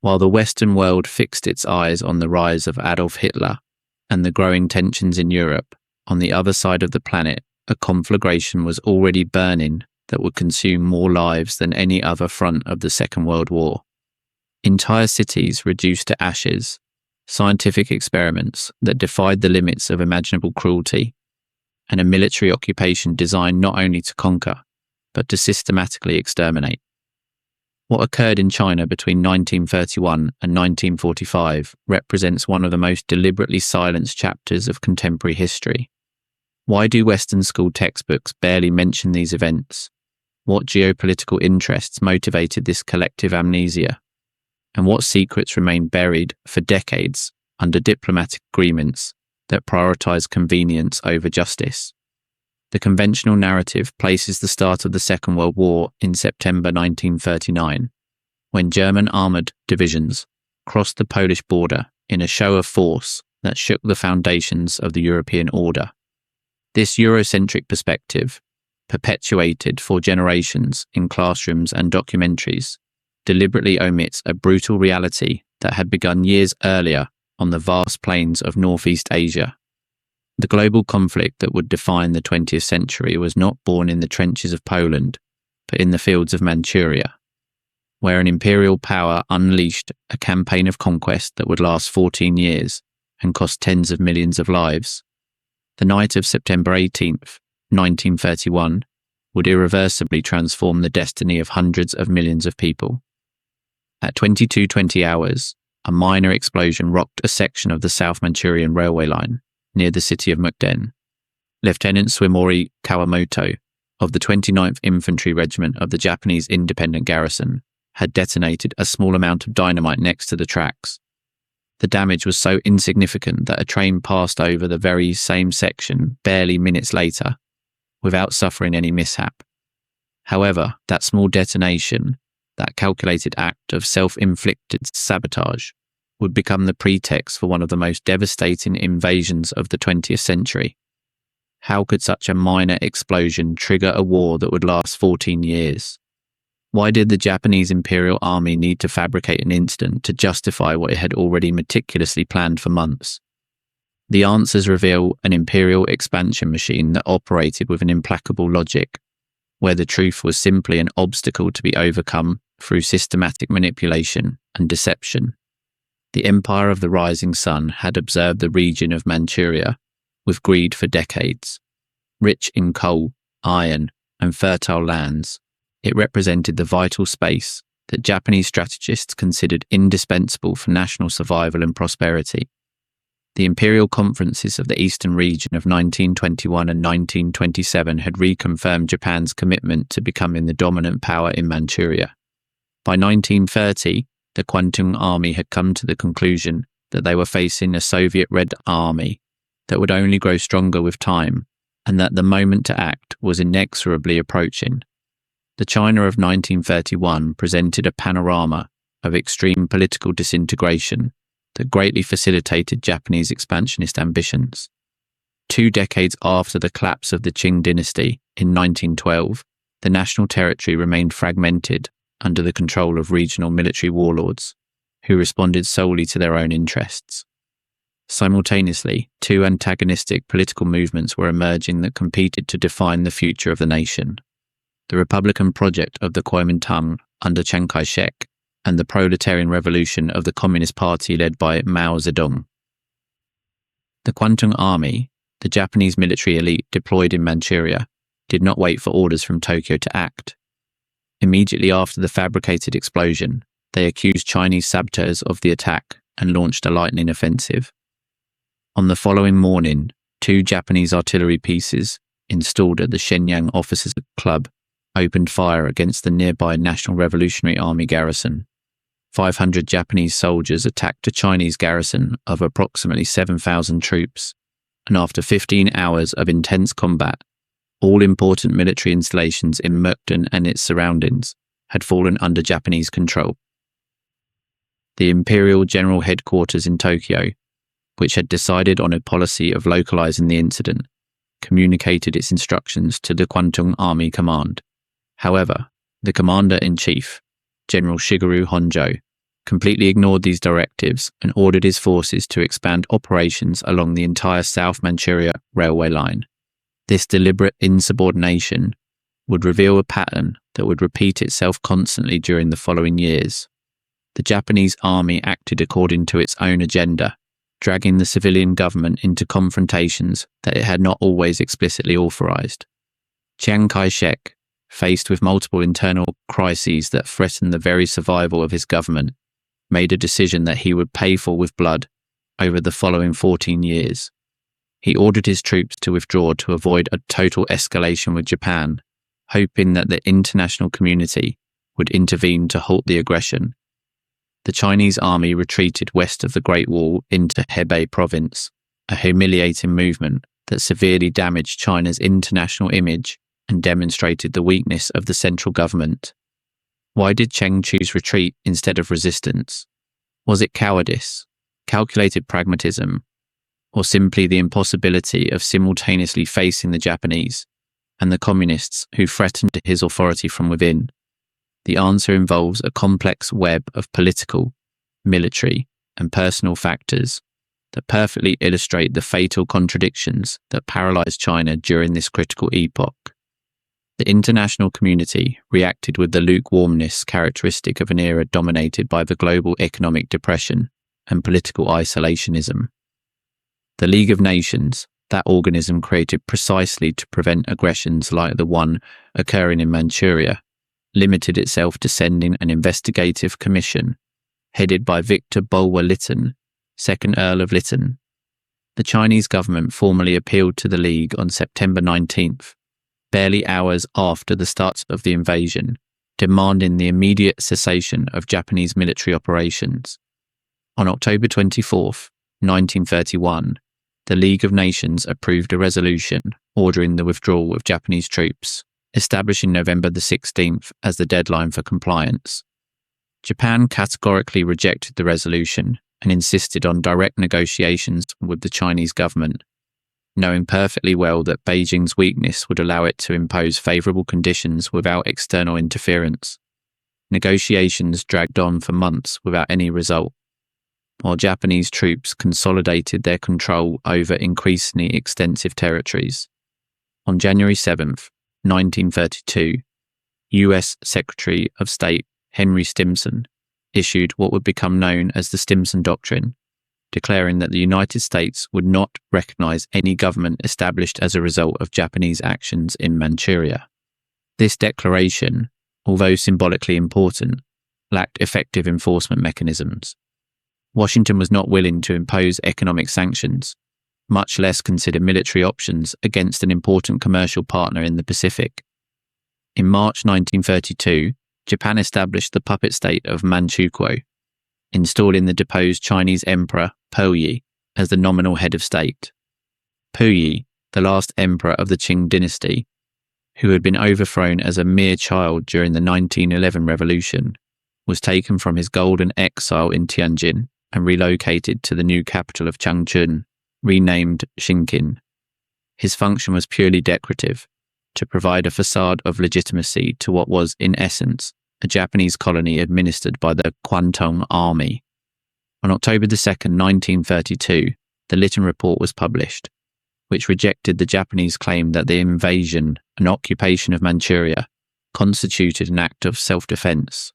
While the Western world fixed its eyes on the rise of Adolf Hitler and the growing tensions in Europe, on the other side of the planet, a conflagration was already burning that would consume more lives than any other front of the Second World War. Entire cities reduced to ashes, scientific experiments that defied the limits of imaginable cruelty, and a military occupation designed not only to conquer, but to systematically exterminate. What occurred in China between 1931 and 1945 represents one of the most deliberately silenced chapters of contemporary history. Why do Western school textbooks barely mention these events? What geopolitical interests motivated this collective amnesia? And what secrets remain buried for decades under diplomatic agreements that prioritize convenience over justice? The conventional narrative places the start of the Second World War in September 1939, when German armoured divisions crossed the Polish border in a show of force that shook the foundations of the European order. This Eurocentric perspective, perpetuated for generations in classrooms and documentaries, deliberately omits a brutal reality that had begun years earlier on the vast plains of Northeast Asia. The global conflict that would define the 20th century was not born in the trenches of Poland, but in the fields of Manchuria, where an imperial power unleashed a campaign of conquest that would last 14 years and cost tens of millions of lives. The night of September 18th, 1931, would irreversibly transform the destiny of hundreds of millions of people. At 22:20 hours, a minor explosion rocked a section of the South Manchurian railway line near the city of Mukden. Lieutenant Sumori Kawamoto of the 29th Infantry Regiment of the Japanese Independent Garrison had detonated a small amount of dynamite next to the tracks. The damage was so insignificant that a train passed over the very same section barely minutes later, without suffering any mishap. However, that small detonation, that calculated act of self-inflicted sabotage, would become the pretext for one of the most devastating invasions of the 20th century. How could such a minor explosion trigger a war that would last 14 years? Why did the Japanese Imperial Army need to fabricate an incident to justify what it had already meticulously planned for months? The answers reveal an imperial expansion machine that operated with an implacable logic, where the truth was simply an obstacle to be overcome through systematic manipulation and deception. The Empire of the Rising Sun had observed the region of Manchuria with greed for decades. Rich in coal, iron, and fertile lands, it represented the vital space that Japanese strategists considered indispensable for national survival and prosperity. The imperial conferences of the eastern region of 1921 and 1927 had reconfirmed Japan's commitment to becoming the dominant power in Manchuria. By 1930, the Kwantung Army had come to the conclusion that they were facing a Soviet Red Army that would only grow stronger with time, and that the moment to act was inexorably approaching. The China of 1931 presented a panorama of extreme political disintegration that greatly facilitated Japanese expansionist ambitions. 2 decades after the collapse of the Qing dynasty in 1912, the national territory remained fragmented under the control of regional military warlords, who responded solely to their own interests. Simultaneously, 2 antagonistic political movements were emerging that competed to define the future of the nation: the Republican project of the Kuomintang under Chiang Kai-shek and the proletarian revolution of the Communist Party led by Mao Zedong. The Kwantung Army, the Japanese military elite deployed in Manchuria, did not wait for orders from Tokyo to act. Immediately after the fabricated explosion, they accused Chinese saboteurs of the attack and launched a lightning offensive. On the following morning, 2 Japanese artillery pieces installed at the Shenyang Officers Club opened fire against the nearby National Revolutionary Army garrison. 500 Japanese soldiers attacked a Chinese garrison of approximately 7,000 troops, and after 15 hours of intense combat, all important military installations in Mukden and its surroundings had fallen under Japanese control. The Imperial General Headquarters in Tokyo, which had decided on a policy of localizing the incident, communicated its instructions to the Kwantung Army Command. However, the Commander-in-Chief, General Shigeru Honjo, completely ignored these directives and ordered his forces to expand operations along the entire South Manchuria railway line. This deliberate insubordination would reveal a pattern that would repeat itself constantly during the following years. The Japanese army acted according to its own agenda, dragging the civilian government into confrontations that it had not always explicitly authorized. Chiang Kai-shek, faced with multiple internal crises that threatened the very survival of his government, made a decision that he would pay for with blood over the following 14 years. He ordered his troops to withdraw to avoid a total escalation with Japan, hoping that the international community would intervene to halt the aggression. The Chinese army retreated west of the Great Wall into Hebei province, a humiliating movement that severely damaged China's international image and demonstrated the weakness of the central government. Why did Chiang choose retreat instead of resistance? Was it cowardice, calculated pragmatism, or simply the impossibility of simultaneously facing the Japanese and the communists who threatened his authority from within? The answer involves a complex web of political, military, and personal factors that perfectly illustrate the fatal contradictions that paralyzed China during this critical epoch. The international community reacted with the lukewarmness characteristic of an era dominated by the global economic depression and political isolationism. The League of Nations, that organism created precisely to prevent aggressions like the one occurring in Manchuria, limited itself to sending an investigative commission headed by Victor Bulwer-Lytton, 2nd Earl of Lytton. The Chinese government formally appealed to the League on September 19th, barely hours after the start of the invasion, demanding the immediate cessation of Japanese military operations. On October 24th, 1931, the League of Nations approved a resolution ordering the withdrawal of Japanese troops, establishing November the 16th as the deadline for compliance. Japan categorically rejected the resolution and insisted on direct negotiations with the Chinese government, knowing perfectly well that Beijing's weakness would allow it to impose favourable conditions without external interference. Negotiations dragged on for months without any result, while Japanese troops consolidated their control over increasingly extensive territories. On January 7th, 1932, US Secretary of State Henry Stimson issued what would become known as the Stimson Doctrine, declaring that the United States would not recognize any government established as a result of Japanese actions in Manchuria. This declaration, although symbolically important, lacked effective enforcement mechanisms. Washington was not willing to impose economic sanctions, much less consider military options against an important commercial partner in the Pacific. In March 1932, Japan established the puppet state of Manchukuo, installing the deposed Chinese Emperor Puyi as the nominal head of state. Puyi, the last emperor of the Qing dynasty, who had been overthrown as a mere child during the 1911 revolution, was taken from his golden exile in Tianjin and relocated to the new capital of Changchun, renamed Xinqin. His function was purely decorative, to provide a facade of legitimacy to what was, in essence, a Japanese colony administered by the Kwantung Army. On October 2nd, 1932, the Lytton Report was published, which rejected the Japanese claim that the invasion and occupation of Manchuria constituted an act of self-defense.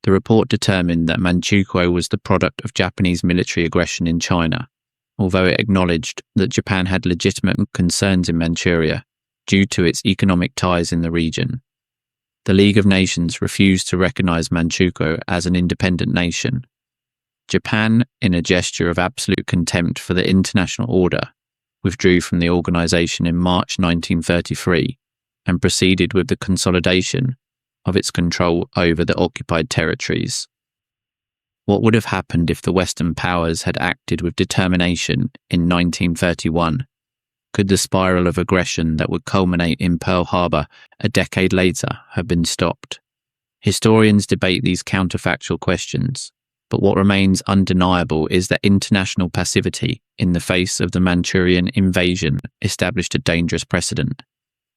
The report determined that Manchukuo was the product of Japanese military aggression in China, although it acknowledged that Japan had legitimate concerns in Manchuria due to its economic ties in the region. The League of Nations refused to recognize Manchukuo as an independent nation. Japan, in a gesture of absolute contempt for the international order, withdrew from the organization in March 1933 and proceeded with the consolidation of its control over the occupied territories. What would have happened if the Western powers had acted with determination in 1931? Could the spiral of aggression that would culminate in Pearl Harbor a decade later have been stopped? Historians debate these counterfactual questions, but what remains undeniable is that international passivity in the face of the Manchurian invasion established a dangerous precedent.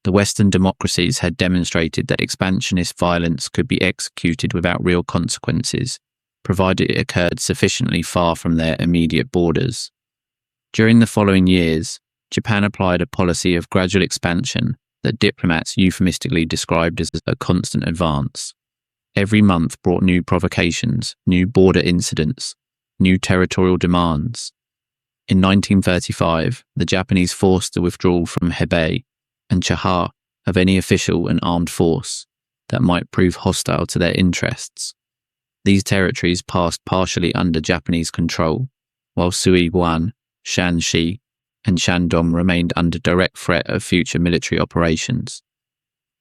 The Western democracies had demonstrated that expansionist violence could be executed without real consequences, provided it occurred sufficiently far from their immediate borders. During the following years, Japan applied a policy of gradual expansion that diplomats euphemistically described as a constant advance. Every month brought new provocations, new border incidents, new territorial demands. In 1935, the Japanese forced the withdrawal from Hebei and Chahar of any official and armed force that might prove hostile to their interests. These territories passed partially under Japanese control, while Sichuan, Shanxi, and Shandong remained under direct threat of future military operations.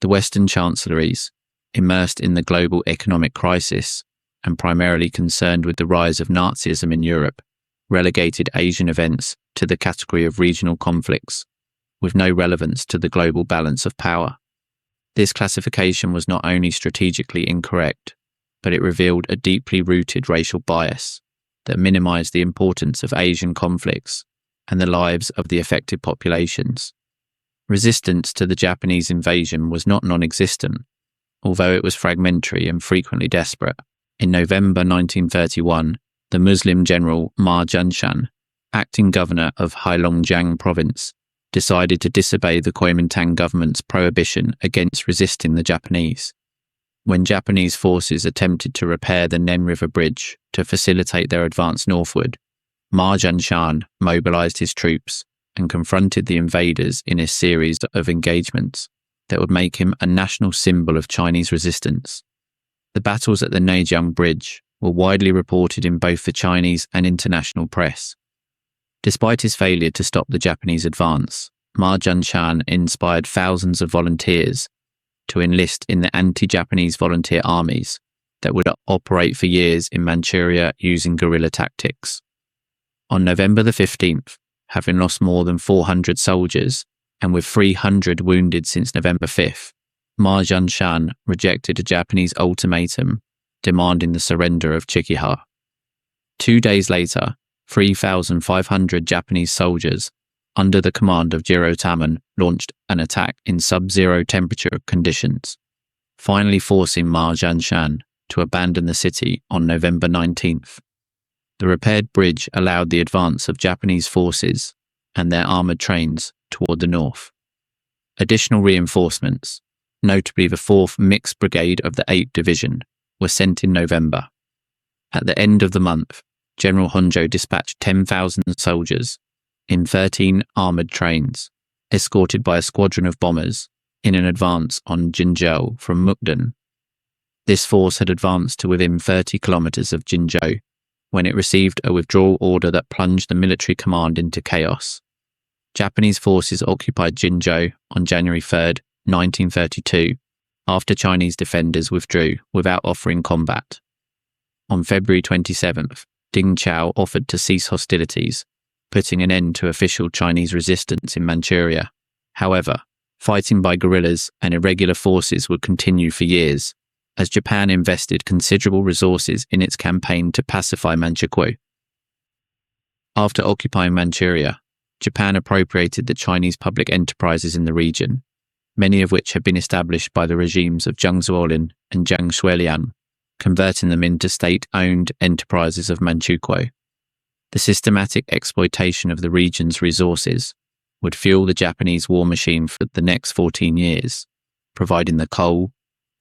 The Western chancelleries, immersed in the global economic crisis and primarily concerned with the rise of Nazism in Europe, relegated Asian events to the category of regional conflicts, with no relevance to the global balance of power. This classification was not only strategically incorrect, but it revealed a deeply rooted racial bias that minimized the importance of Asian conflicts and the lives of the affected populations. Resistance to the Japanese invasion was not non-existent, although it was fragmentary and frequently desperate. In November 1931, the Muslim general Ma Junxian, acting governor of Heilongjiang province, decided to disobey the Kuomintang government's prohibition against resisting the Japanese. When Japanese forces attempted to repair the Nen River Bridge to facilitate their advance northward, Ma Junxian mobilized his troops and confronted the invaders in a series of engagements that would make him a national symbol of Chinese resistance. The battles at the Neijiang Bridge were widely reported in both the Chinese and international press. Despite his failure to stop the Japanese advance, Ma Junxian inspired thousands of volunteers to enlist in the anti-Japanese volunteer armies that would operate for years in Manchuria using guerrilla tactics. On November the 15th, having lost more than 400 soldiers and with 300 wounded since November 5th, Ma Junxian rejected a Japanese ultimatum demanding the surrender of Chikihara. 2 days later, 3,500 Japanese soldiers, under the command of Jiro Tamon, launched an attack in sub-zero temperature conditions, finally forcing Ma Junxian to abandon the city on November 19th. The repaired bridge allowed the advance of Japanese forces and their armoured trains toward the north. Additional reinforcements, notably the 4th Mixed Brigade of the 8th Division, were sent in November. At the end of the month, General Honjo dispatched 10,000 soldiers in 13 armoured trains, escorted by a squadron of bombers, in an advance on Jinzhou from Mukden. This force had advanced to within 30 kilometres of Jinzhou when it received a withdrawal order that plunged the military command into chaos. Japanese forces occupied Jinzhou on January 3, 1932, after Chinese defenders withdrew without offering combat. On February 27th, Ding Zhao offered to cease hostilities, putting an end to official Chinese resistance in Manchuria. However, fighting by guerrillas and irregular forces would continue for years, as Japan invested considerable resources in its campaign to pacify Manchukuo. After occupying Manchuria, Japan appropriated the Chinese public enterprises in the region, many of which had been established by the regimes of Zhang Zuolin and Zhang Shuiliang, converting them into state-owned enterprises of Manchukuo. The systematic exploitation of the region's resources would fuel the Japanese war machine for the next 14 years, providing the coal,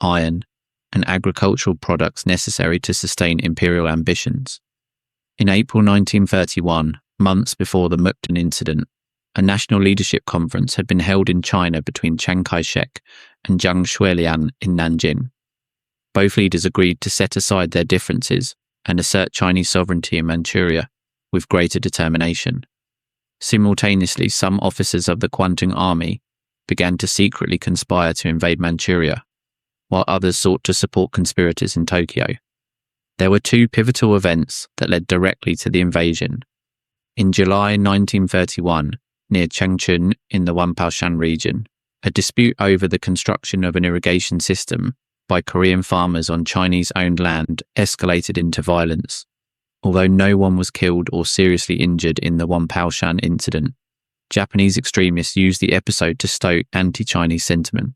iron, and agricultural products necessary to sustain imperial ambitions. In April 1931, months before the Mukden incident, a national leadership conference had been held in China between Chiang Kai-shek and Zhang Shuiliang in Nanjing. Both leaders agreed to set aside their differences and assert Chinese sovereignty in Manchuria with greater determination. Simultaneously, some officers of the Kwantung Army began to secretly conspire to invade Manchuria, while others sought to support conspirators in Tokyo. There were two pivotal events that led directly to the invasion. In July 1931, near Changchun in the Wanpaoshan region, a dispute over the construction of an irrigation system by Korean farmers on Chinese-owned land escalated into violence. Although no one was killed or seriously injured in the Wanpaoshan incident, Japanese extremists used the episode to stoke anti-Chinese sentiment,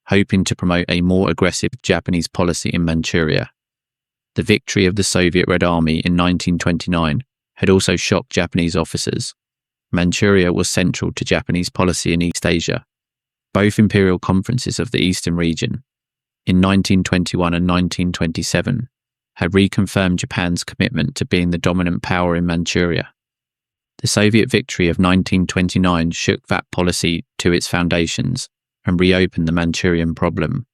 hoping to promote a more aggressive Japanese policy in Manchuria. The victory of the Soviet Red Army in 1929 had also shocked Japanese officers. Manchuria was central to Japanese policy in East Asia. Both imperial conferences of the Eastern region, in 1921 and 1927, had reconfirmed Japan's commitment to being the dominant power in Manchuria. The Soviet victory of 1929 shook that policy to its foundations and reopened the Manchurian problem.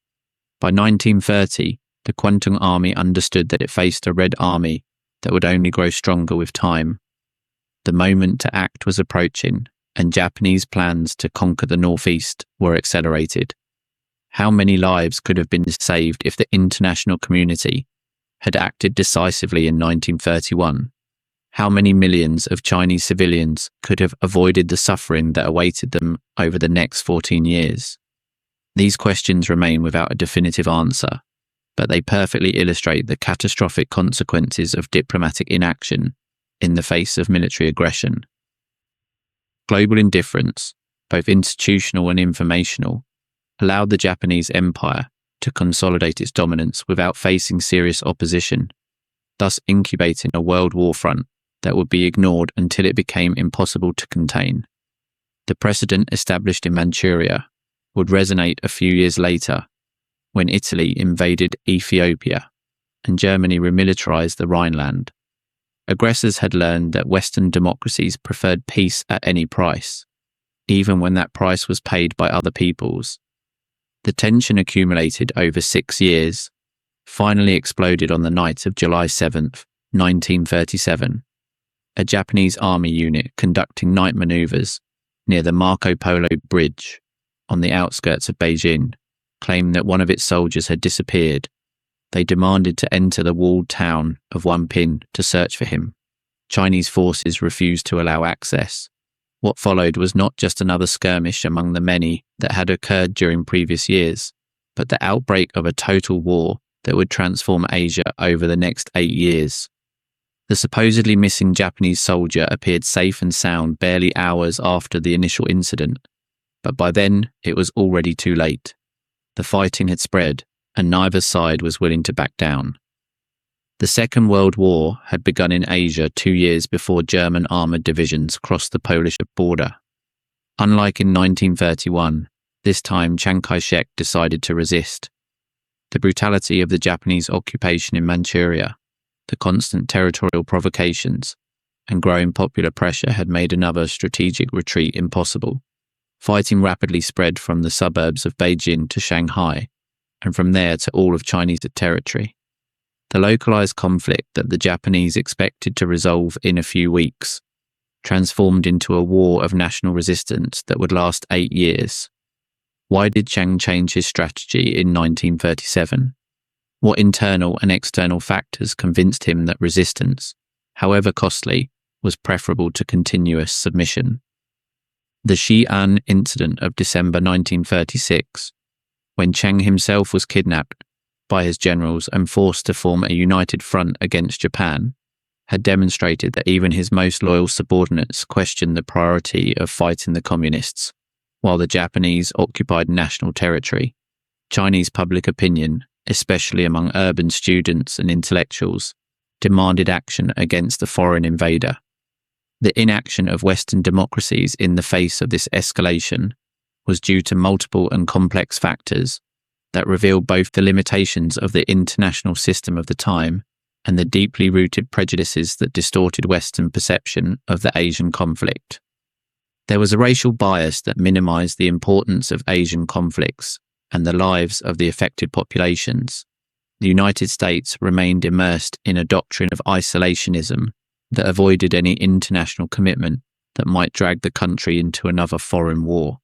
By 1930, the Kwantung Army understood that it faced a Red Army that would only grow stronger with time. The moment to act was approaching, and Japanese plans to conquer the northeast were accelerated. How many lives could have been saved if the international community had acted decisively in 1931? How many millions of Chinese civilians could have avoided the suffering that awaited them over the next 14 years? These questions remain without a definitive answer, but they perfectly illustrate the catastrophic consequences of diplomatic inaction in the face of military aggression. Global indifference, both institutional and informational, allowed the Japanese Empire to consolidate its dominance without facing serious opposition, thus incubating a world war front that would be ignored until it became impossible to contain. The precedent established in Manchuria would resonate a few years later when Italy invaded Ethiopia and Germany remilitarized the Rhineland. Aggressors had learned that Western democracies preferred peace at any price, even when that price was paid by other peoples. The tension accumulated over 6 years, finally exploded on the night of July 7th, 1937. A Japanese army unit conducting night maneuvers near the Marco Polo Bridge on the outskirts of Beijing claimed that one of its soldiers had disappeared. They demanded to enter the walled town of Wanping to search for him. Chinese forces refused to allow access. What followed was not just another skirmish among the many that had occurred during previous years, but the outbreak of a total war that would transform Asia over the next 8 years. The supposedly missing Japanese soldier appeared safe and sound barely hours after the initial incident, but by then it was already too late. The fighting had spread, and neither side was willing to back down. The Second World War had begun in Asia 2 years before German armoured divisions crossed the Polish border. Unlike in 1931, this time Chiang Kai-shek decided to resist. The brutality of the Japanese occupation in Manchuria, the constant territorial provocations, and growing popular pressure had made another strategic retreat impossible. Fighting rapidly spread from the suburbs of Beijing to Shanghai, and from there to all of Chinese territory. The localized conflict that the Japanese expected to resolve in a few weeks transformed into a war of national resistance that would last 8 years. Why did Chiang change his strategy in 1937? What internal and external factors convinced him that resistance, however costly, was preferable to continuous submission? The Xi'an incident of December 1936, when Chiang himself was kidnapped by his generals and forced to form a united front against Japan, had demonstrated that even his most loyal subordinates questioned the priority of fighting the communists, while the Japanese occupied national territory. Chinese public opinion, especially among urban students and intellectuals, demanded action against the foreign invader. The inaction of Western democracies in the face of this escalation was due to multiple and complex factors that revealed both the limitations of the international system of the time and the deeply rooted prejudices that distorted Western perception of the Asian conflict. There was a racial bias that minimized the importance of Asian conflicts and the lives of the affected populations. The United States remained immersed in a doctrine of isolationism that avoided any international commitment that might drag the country into another foreign war.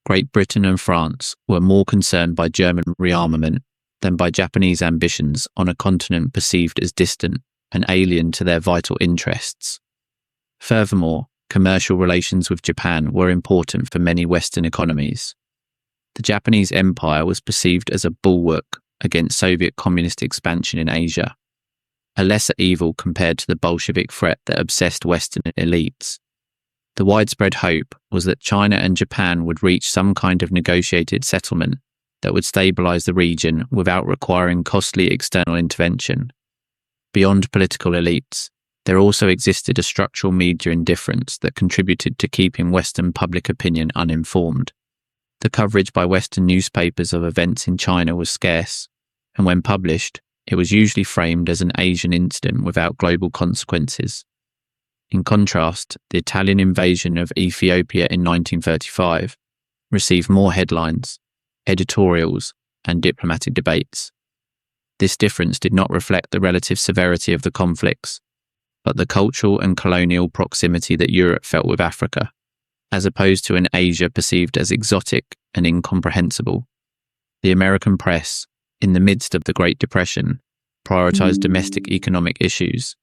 Great Britain and France were more concerned by German rearmament than by Japanese ambitions on a continent perceived as distant and alien to their vital interests. Furthermore, commercial relations with Japan were important for many Western economies. The Japanese Empire was perceived as a bulwark against Soviet communist expansion in Asia, a lesser evil compared to the Bolshevik threat that obsessed Western elites. The widespread hope was that China and Japan would reach some kind of negotiated settlement that would stabilize the region without requiring costly external intervention. Beyond political elites, there also existed a structural media indifference that contributed to keeping Western public opinion uninformed. The coverage by Western newspapers of events in China was scarce, and when published, it was usually framed as an Asian incident without global consequences. In contrast, the Italian invasion of Ethiopia in 1935 received more headlines, editorials, and diplomatic debates. This difference did not reflect the relative severity of the conflicts, but the cultural and colonial proximity that Europe felt with Africa, as opposed to an Asia perceived as exotic and incomprehensible. The American press, in the midst of the Great Depression, prioritized domestic economic issues,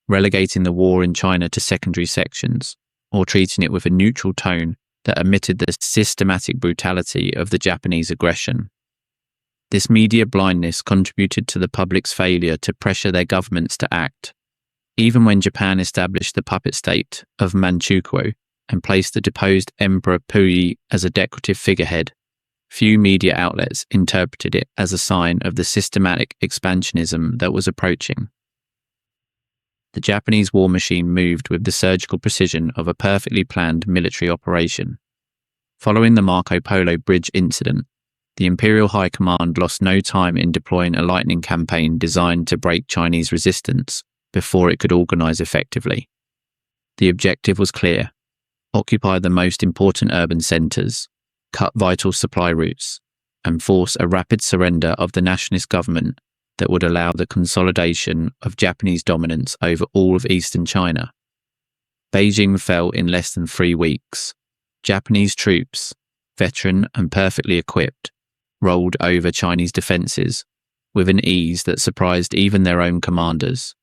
relegating the war in China to secondary sections, or treating it with a neutral tone that omitted the systematic brutality of the Japanese aggression. This media blindness contributed to the public's failure to pressure their governments to act. Even when Japan established the puppet state of Manchukuo and placed the deposed Emperor Puyi as a decorative figurehead, few media outlets interpreted it as a sign of the systematic expansionism that was approaching. The Japanese war machine moved with the surgical precision of a perfectly planned military operation. Following the Marco Polo Bridge incident, the Imperial High Command lost no time in deploying a lightning campaign designed to break Chinese resistance before it could organize effectively. The objective was clear: occupy the most important urban centers, cut vital supply routes, and force a rapid surrender of the nationalist government that would allow the consolidation of Japanese dominance over all of eastern China. Beijing fell in less than 3 weeks. Japanese troops, veteran and perfectly equipped, rolled over Chinese defences with an ease that surprised even their own commanders.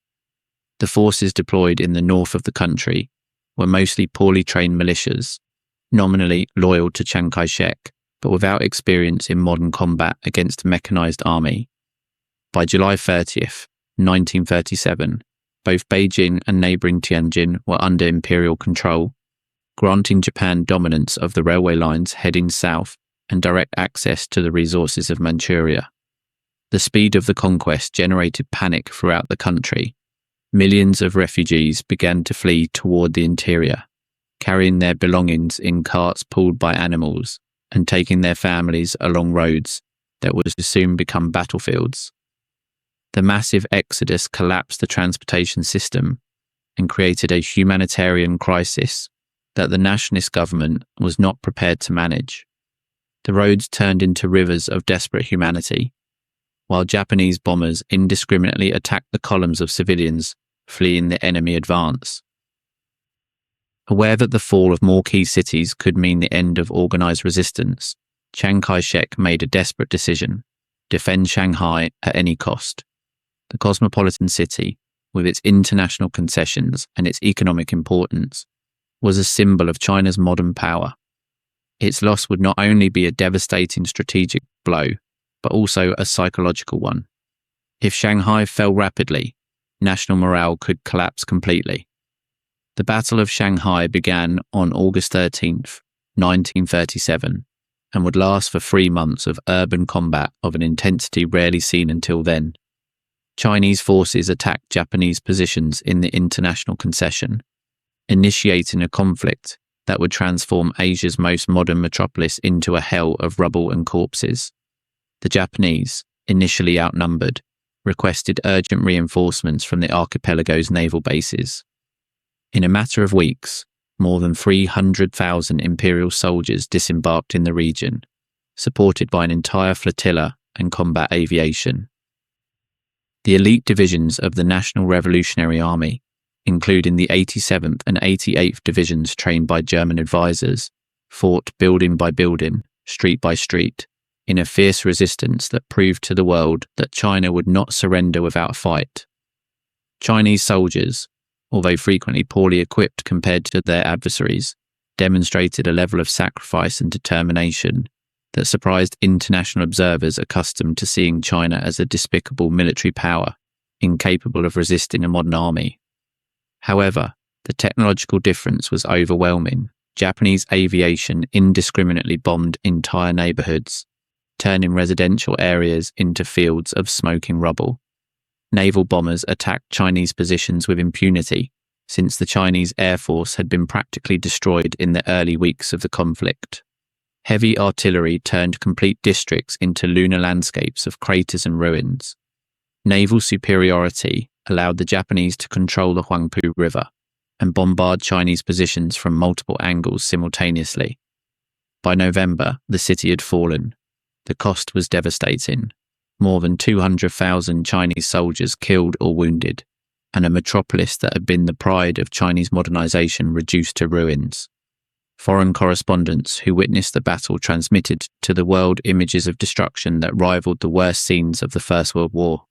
The forces deployed in the north of the country were mostly poorly trained militias, nominally loyal to Chiang Kai-shek, but without experience in modern combat against a mechanized army. By July 30th, 1937, both Beijing and neighboring Tianjin were under imperial control, granting Japan dominance of the railway lines heading south and direct access to the resources of Manchuria. The speed of the conquest generated panic throughout the country. Millions of refugees began to flee toward the interior, carrying their belongings in carts pulled by animals and taking their families along roads that would soon become battlefields. The massive exodus collapsed the transportation system and created a humanitarian crisis that the nationalist government was not prepared to manage. The roads turned into rivers of desperate humanity, while Japanese bombers indiscriminately attacked the columns of civilians fleeing the enemy advance. Aware that the fall of more key cities could mean the end of organized resistance, Chiang Kai-shek made a desperate decision: defend Shanghai at any cost. The cosmopolitan city, with its international concessions and its economic importance, was a symbol of China's modern power. Its loss would not only be a devastating strategic blow, but also a psychological one. If Shanghai fell rapidly, national morale could collapse completely. The Battle of Shanghai began on August 13th, 1937, and would last for 3 months of urban combat of an intensity rarely seen until then. Chinese forces attacked Japanese positions in the international concession, initiating a conflict that would transform Asia's most modern metropolis into a hell of rubble and corpses. The Japanese, initially outnumbered, requested urgent reinforcements from the archipelago's naval bases. In a matter of weeks, more than 300,000 imperial soldiers disembarked in the region, supported by an entire flotilla and combat aviation. The elite divisions of the National Revolutionary Army, including the 87th and 88th Divisions trained by German advisors, fought building by building, street by street, in a fierce resistance that proved to the world that China would not surrender without a fight. Chinese soldiers, although frequently poorly equipped compared to their adversaries, demonstrated a level of sacrifice and determination that surprised international observers accustomed to seeing China as a despicable military power, incapable of resisting a modern army. However, the technological difference was overwhelming. Japanese aviation indiscriminately bombed entire neighborhoods, turning residential areas into fields of smoking rubble. naval bombers attacked Chinese positions with impunity, since the Chinese Air Force had been practically destroyed in the early weeks of the conflict. Heavy artillery turned complete districts into lunar landscapes of craters and ruins. Naval superiority allowed the Japanese to control the Huangpu River and bombard Chinese positions from multiple angles simultaneously. By November, the city had fallen. The cost was devastating. More than 200,000 Chinese soldiers killed or wounded, and a metropolis that had been the pride of Chinese modernization reduced to ruins. Foreign correspondents who witnessed the battle transmitted to the world images of destruction that rivaled the worst scenes of the First World War.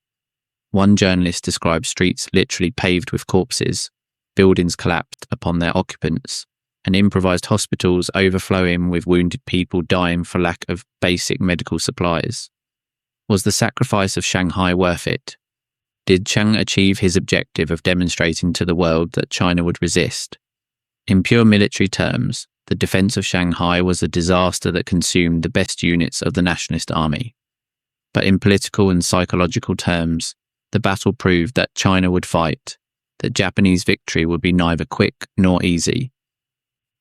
One journalist described streets literally paved with corpses, buildings collapsed upon their occupants, and improvised hospitals overflowing with wounded people dying for lack of basic medical supplies. Was the sacrifice of Shanghai worth it? Did Chiang achieve his objective of demonstrating to the world that China would resist? In pure military terms, the defense of Shanghai was a disaster that consumed the best units of the Nationalist Army. But in political and psychological terms, the battle proved that China would fight, that Japanese victory would be neither quick nor easy.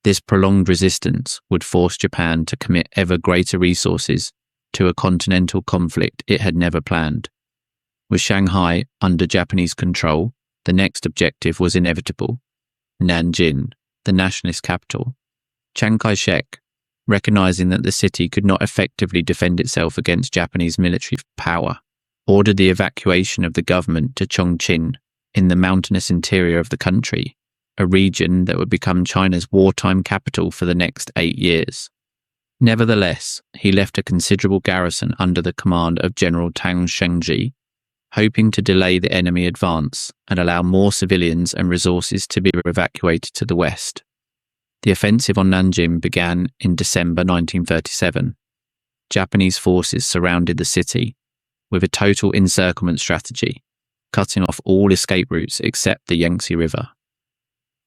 This prolonged resistance would force Japan to commit ever greater resources to a continental conflict it had never planned. With Shanghai under Japanese control, the next objective was inevitable: Nanjing, the nationalist capital. Chiang Kai-shek, recognizing that the city could not effectively defend itself against Japanese military power, ordered the evacuation of the government to Chongqing in the mountainous interior of the country, a region that would become China's wartime capital for the next 8 years. Nevertheless, he left a considerable garrison under the command of General Tang Shengji, hoping to delay the enemy advance and allow more civilians and resources to be evacuated to the west. The offensive on Nanjing began in December 1937. Japanese forces surrounded the city with a total encirclement strategy, cutting off all escape routes except the Yangtze River.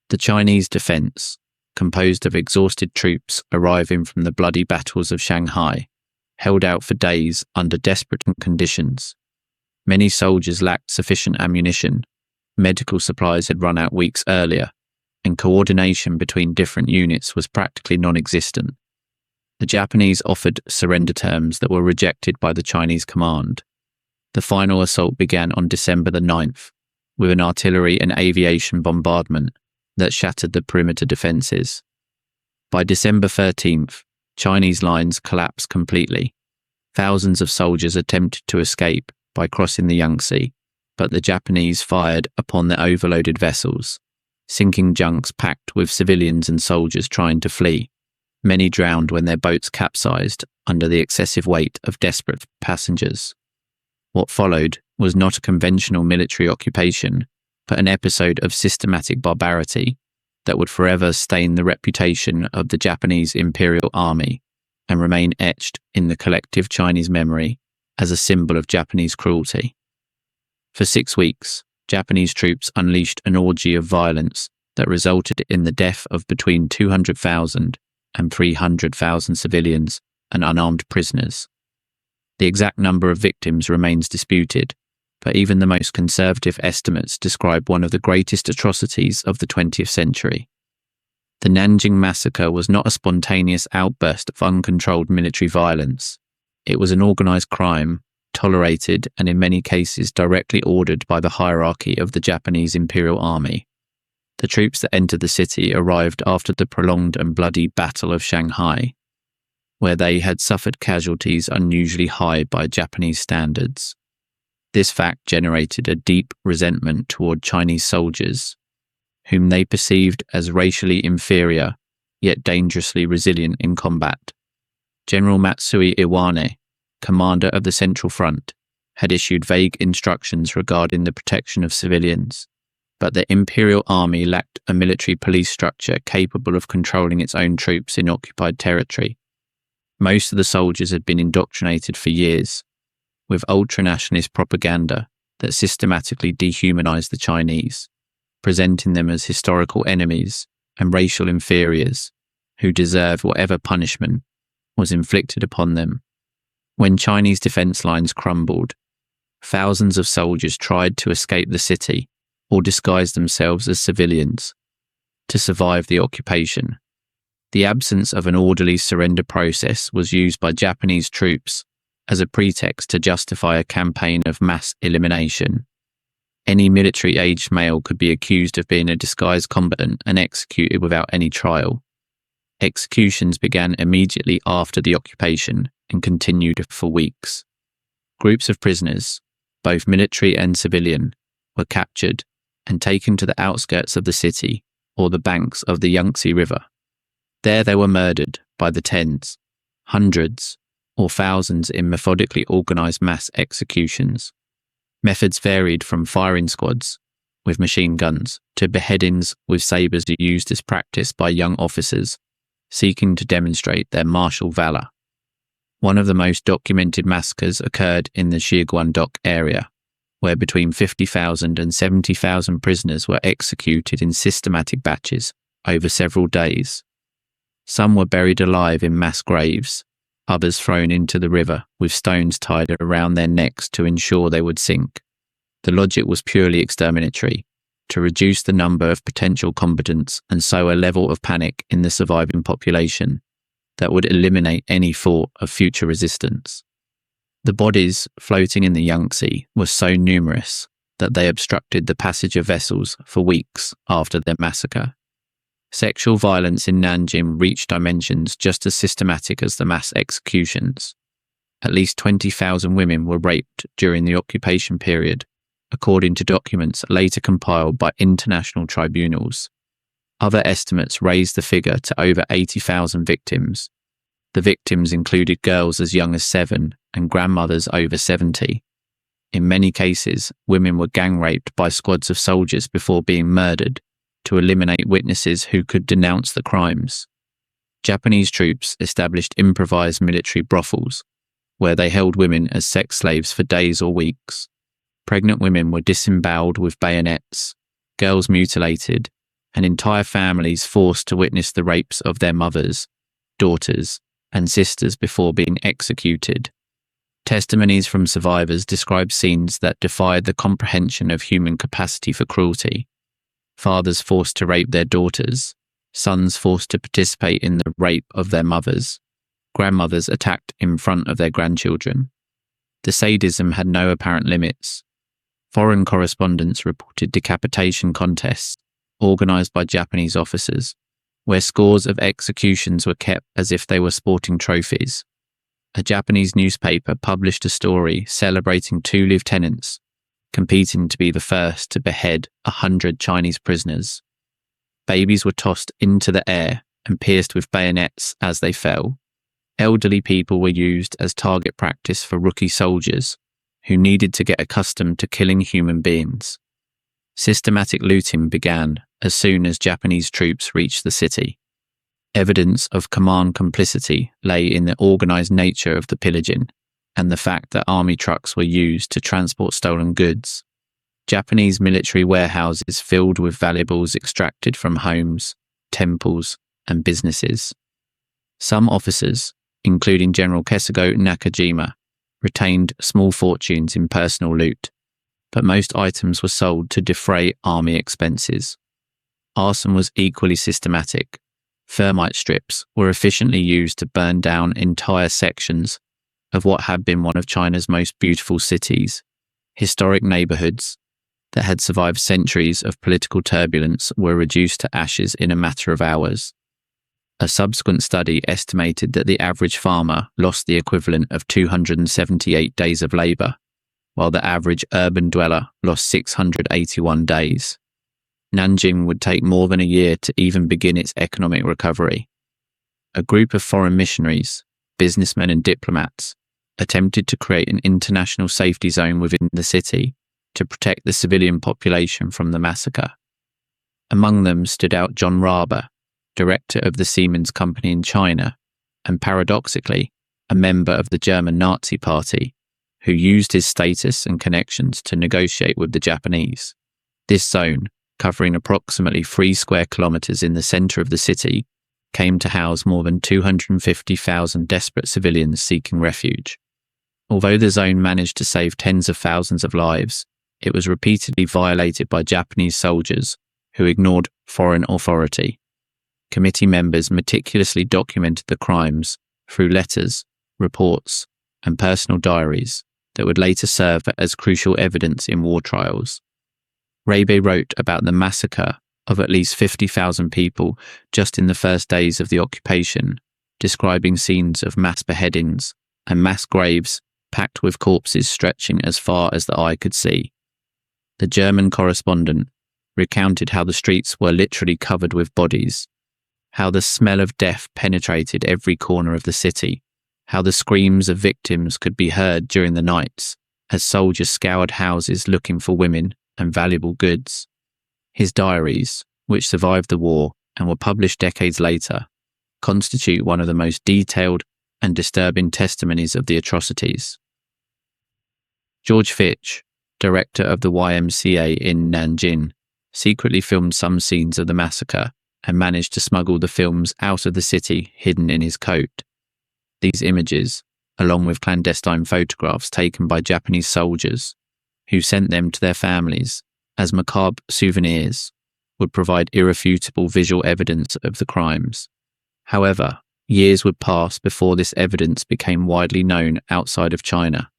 The Chinese defense, composed of exhausted troops arriving from the bloody battles of Shanghai, held out for days under desperate conditions. Many soldiers lacked sufficient ammunition, medical supplies had run out weeks earlier, and coordination between different units was practically non-existent. The Japanese offered surrender terms that were rejected by the Chinese command. The final assault began on December the 9th, with an artillery and aviation bombardment that shattered the perimeter defences. By December 13th, Chinese lines collapsed completely. Thousands of soldiers attempted to escape by crossing the Yangtze, but the Japanese fired upon the overloaded vessels, sinking junks packed with civilians and soldiers trying to flee. Many drowned when their boats capsized under the excessive weight of desperate passengers. What followed was not a conventional military occupation, but an episode of systematic barbarity that would forever stain the reputation of the Japanese Imperial Army and remain etched in the collective Chinese memory as a symbol of Japanese cruelty. For 6 weeks, Japanese troops unleashed an orgy of violence that resulted in the death of between 200,000 and 300,000 civilians and unarmed prisoners. The exact number of victims remains disputed, but even the most conservative estimates describe one of the greatest atrocities of the 20th century. The Nanjing massacre was not a spontaneous outburst of uncontrolled military violence. It was an organized crime, tolerated and in many cases directly ordered by the hierarchy of the Japanese Imperial Army. The troops that entered the city arrived after the prolonged and bloody Battle of Shanghai, where they had suffered casualties unusually high by Japanese standards. This fact generated a deep resentment toward Chinese soldiers, whom they perceived as racially inferior, yet dangerously resilient in combat. General Matsui Iwane, commander of the Central Front, had issued vague instructions regarding the protection of civilians, but the Imperial Army lacked a military police structure capable of controlling its own troops in occupied territory. Most of the soldiers had been indoctrinated for years with ultranationalist propaganda that systematically dehumanized the Chinese, presenting them as historical enemies and racial inferiors who deserved whatever punishment was inflicted upon them. When Chinese defense lines crumbled, thousands of soldiers tried to escape the city or disguise themselves as civilians to survive the occupation. The absence of an orderly surrender process was used by Japanese troops as a pretext to justify a campaign of mass elimination. Any military-aged male could be accused of being a disguised combatant and executed without any trial. Executions began immediately after the occupation and continued for weeks. Groups of prisoners, both military and civilian, were captured and taken to the outskirts of the city or the banks of the Yangtze River. There they were murdered by the tens, hundreds, or thousands in methodically organized mass executions. Methods varied from firing squads with machine guns to beheadings with sabers used as practice by young officers seeking to demonstrate their martial valor. One of the most documented massacres occurred in the Shiguandok area, where between 50,000 and 70,000 prisoners were executed in systematic batches over several days. Some were buried alive in mass graves, others thrown into the river with stones tied around their necks to ensure they would sink. The logic was purely exterminatory, to reduce the number of potential combatants and sow a level of panic in the surviving population that would eliminate any thought of future resistance. The bodies floating in the Yangtze were so numerous that they obstructed the passage of vessels for weeks after their massacre. Sexual violence in Nanjing reached dimensions just as systematic as the mass executions. At least 20,000 women were raped during the occupation period, according to documents later compiled by international tribunals. Other estimates raised the figure to over 80,000 victims. The victims included girls as young as 7 and grandmothers over 70. In many cases, women were gang raped by squads of soldiers before being murdered to eliminate witnesses who could denounce the crimes. Japanese troops established improvised military brothels, where they held women as sex slaves for days or weeks. Pregnant women were disemboweled with bayonets, girls mutilated, and entire families forced to witness the rapes of their mothers, daughters, and sisters before being executed. Testimonies from survivors describe scenes that defied the comprehension of human capacity for cruelty. Fathers forced to rape their daughters, sons forced to participate in the rape of their mothers, grandmothers attacked in front of their grandchildren. The sadism had no apparent limits. Foreign correspondents reported decapitation contests organized by Japanese officers, where scores of executions were kept as if they were sporting trophies. A Japanese newspaper published a story celebrating 2 lieutenants competing to be the first to behead 100 Chinese prisoners. Babies were tossed into the air and pierced with bayonets as they fell. Elderly people were used as target practice for rookie soldiers who needed to get accustomed to killing human beings. Systematic looting began as soon as Japanese troops reached the city. Evidence of command complicity lay in the organized nature of the pillaging and the fact that army trucks were used to transport stolen goods. Japanese military warehouses filled with valuables extracted from homes, temples, and businesses. Some officers, including General Kesugo Nakajima, retained small fortunes in personal loot, but most items were sold to defray army expenses. Arson was equally systematic. Thermite strips were efficiently used to burn down entire sections of what had been one of China's most beautiful cities. Historic neighborhoods that had survived centuries of political turbulence were reduced to ashes in a matter of hours. A subsequent study estimated that the average farmer lost the equivalent of 278 days of labor, while the average urban dweller lost 681 days. Nanjing would take more than a year to even begin its economic recovery. A group of foreign missionaries, businessmen and diplomats attempted to create an international safety zone within the city to protect the civilian population from the massacre. Among them stood out John Rabe, director of the Siemens Company in China, and paradoxically, a member of the German Nazi Party, who used his status and connections to negotiate with the Japanese. This zone, covering approximately 3 square kilometers in the center of the city, came to house more than 250,000 desperate civilians seeking refuge. Although the zone managed to save tens of thousands of lives, it was repeatedly violated by Japanese soldiers who ignored foreign authority. Committee members meticulously documented the crimes through letters, reports, and personal diaries that would later serve as crucial evidence in war trials. Rabe wrote about the massacre of at least 50,000 people just in the first days of the occupation, describing scenes of mass beheadings and mass graves packed with corpses stretching as far as the eye could see. The German correspondent recounted how the streets were literally covered with bodies, how the smell of death penetrated every corner of the city, how the screams of victims could be heard during the nights as soldiers scoured houses looking for women and valuable goods. His diaries, which survived the war and were published decades later, constitute one of the most detailed and disturbing testimonies of the atrocities. George Fitch, director of the YMCA in Nanjing, secretly filmed some scenes of the massacre and managed to smuggle the films out of the city hidden in his coat. These images, along with clandestine photographs taken by Japanese soldiers, who sent them to their families as macabre souvenirs, would provide irrefutable visual evidence of the crimes. However, years would pass before this evidence became widely known outside of China.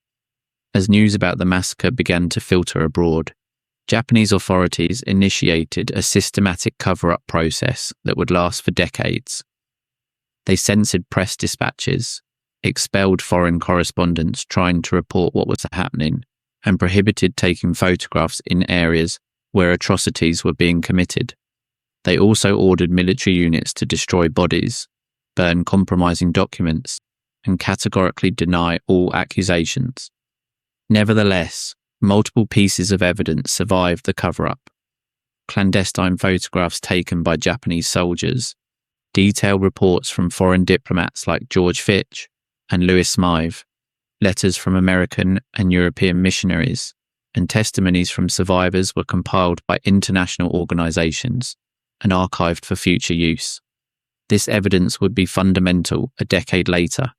As news about the massacre began to filter abroad, Japanese authorities initiated a systematic cover-up process that would last for decades. They censored press dispatches, expelled foreign correspondents trying to report what was happening, and prohibited taking photographs in areas where atrocities were being committed. They also ordered military units to destroy bodies, burn compromising documents, and categorically deny all accusations. Nevertheless, multiple pieces of evidence survived the cover-up. Clandestine photographs taken by Japanese soldiers, detailed reports from foreign diplomats like George Fitch and Louis Smythe, letters from American and European missionaries, and testimonies from survivors were compiled by international organizations and archived for future use. This evidence would be fundamental a decade later,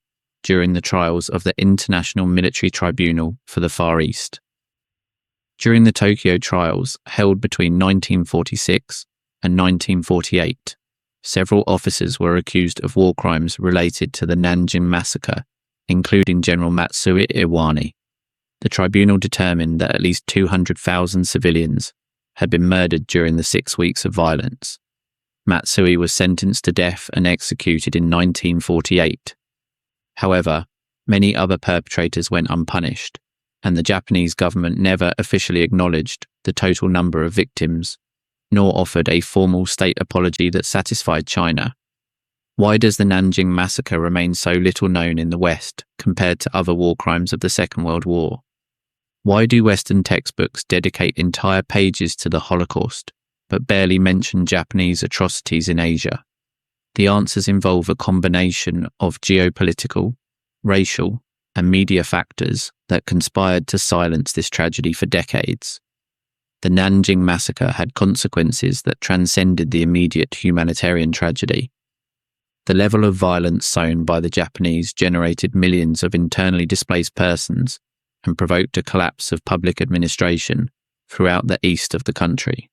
during the trials of the International Military Tribunal for the Far East. During the Tokyo trials, held between 1946 and 1948, several officers were accused of war crimes related to the Nanjing massacre, including General Matsui Iwani. The tribunal determined that at least 200,000 civilians had been murdered during the 6 weeks of violence. Matsui was sentenced to death and executed in 1948. However, many other perpetrators went unpunished, and the Japanese government never officially acknowledged the total number of victims, nor offered a formal state apology that satisfied China. Why does the Nanjing massacre remain so little known in the West compared to other war crimes of the Second World War? Why do Western textbooks dedicate entire pages to the Holocaust, but barely mention Japanese atrocities in Asia? The answers involve a combination of geopolitical, racial, and media factors that conspired to silence this tragedy for decades. The Nanjing massacre had consequences that transcended the immediate humanitarian tragedy. The level of violence sown by the Japanese generated millions of internally displaced persons and provoked a collapse of public administration throughout the east of the country.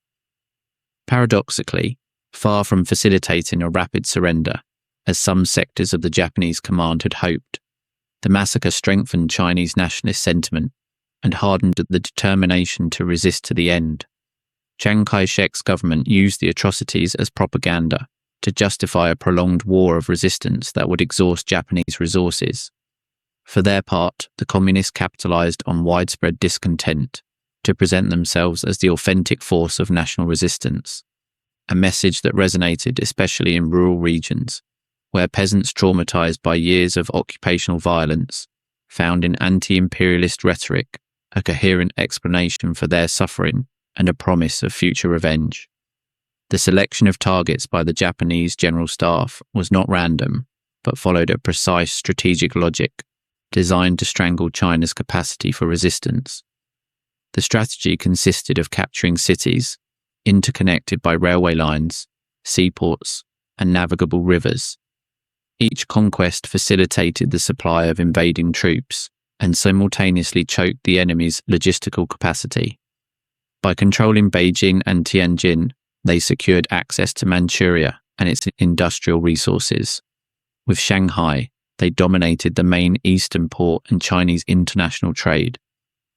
Paradoxically, far from facilitating a rapid surrender, as some sectors of the Japanese command had hoped, the massacre strengthened Chinese nationalist sentiment and hardened the determination to resist to the end. Chiang Kai-shek's government used the atrocities as propaganda to justify a prolonged war of resistance that would exhaust Japanese resources. For their part, the communists capitalized on widespread discontent to present themselves as the authentic force of national resistance, a message that resonated especially in rural regions, where peasants traumatized by years of occupational violence found in anti-imperialist rhetoric a coherent explanation for their suffering and a promise of future revenge. The selection of targets by the Japanese General Staff was not random, but followed a precise strategic logic designed to strangle China's capacity for resistance. The strategy consisted of capturing cities, interconnected by railway lines, seaports, and navigable rivers. Each conquest facilitated the supply of invading troops and simultaneously choked the enemy's logistical capacity. By controlling Beijing and Tianjin, they secured access to Manchuria and its industrial resources. With Shanghai, they dominated the main eastern port and Chinese international trade.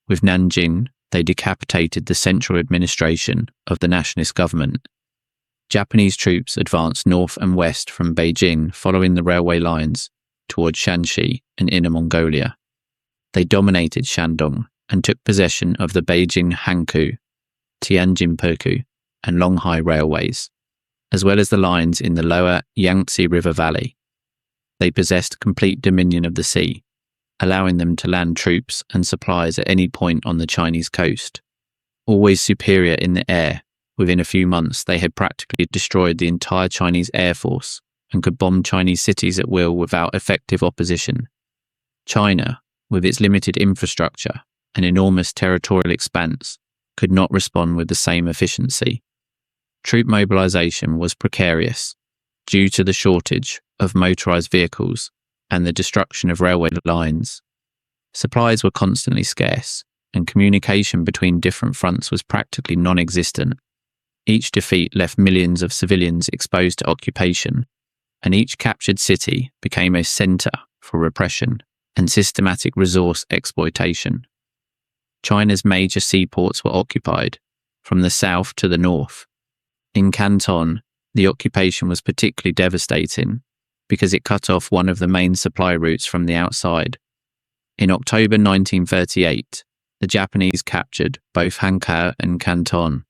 With Nanjing, they decapitated the central administration of the nationalist government. Japanese troops advanced north and west from Beijing following the railway lines towards Shanxi and Inner Mongolia. They dominated Shandong and took possession of the Beijing-Hankou, Tianjin-Pukou, and Longhai railways, as well as the lines in the lower Yangtze River Valley. They possessed complete dominion of the sea, allowing them to land troops and supplies at any point on the Chinese coast. Always superior in the air, within a few months they had practically destroyed the entire Chinese air force and could bomb Chinese cities at will without effective opposition. China, with its limited infrastructure and enormous territorial expanse, could not respond with the same efficiency. Troop mobilization was precarious due to the shortage of motorized vehicles and the destruction of railway lines. Supplies were constantly scarce, and communication between different fronts was practically non-existent. Each defeat left millions of civilians exposed to occupation, and each captured city became a center for repression and systematic resource exploitation. China's major seaports were occupied, from the south to the north. In Canton, the occupation was particularly devastating because it cut off one of the main supply routes from the outside. In October 1938, the Japanese captured both Hankou and Canton,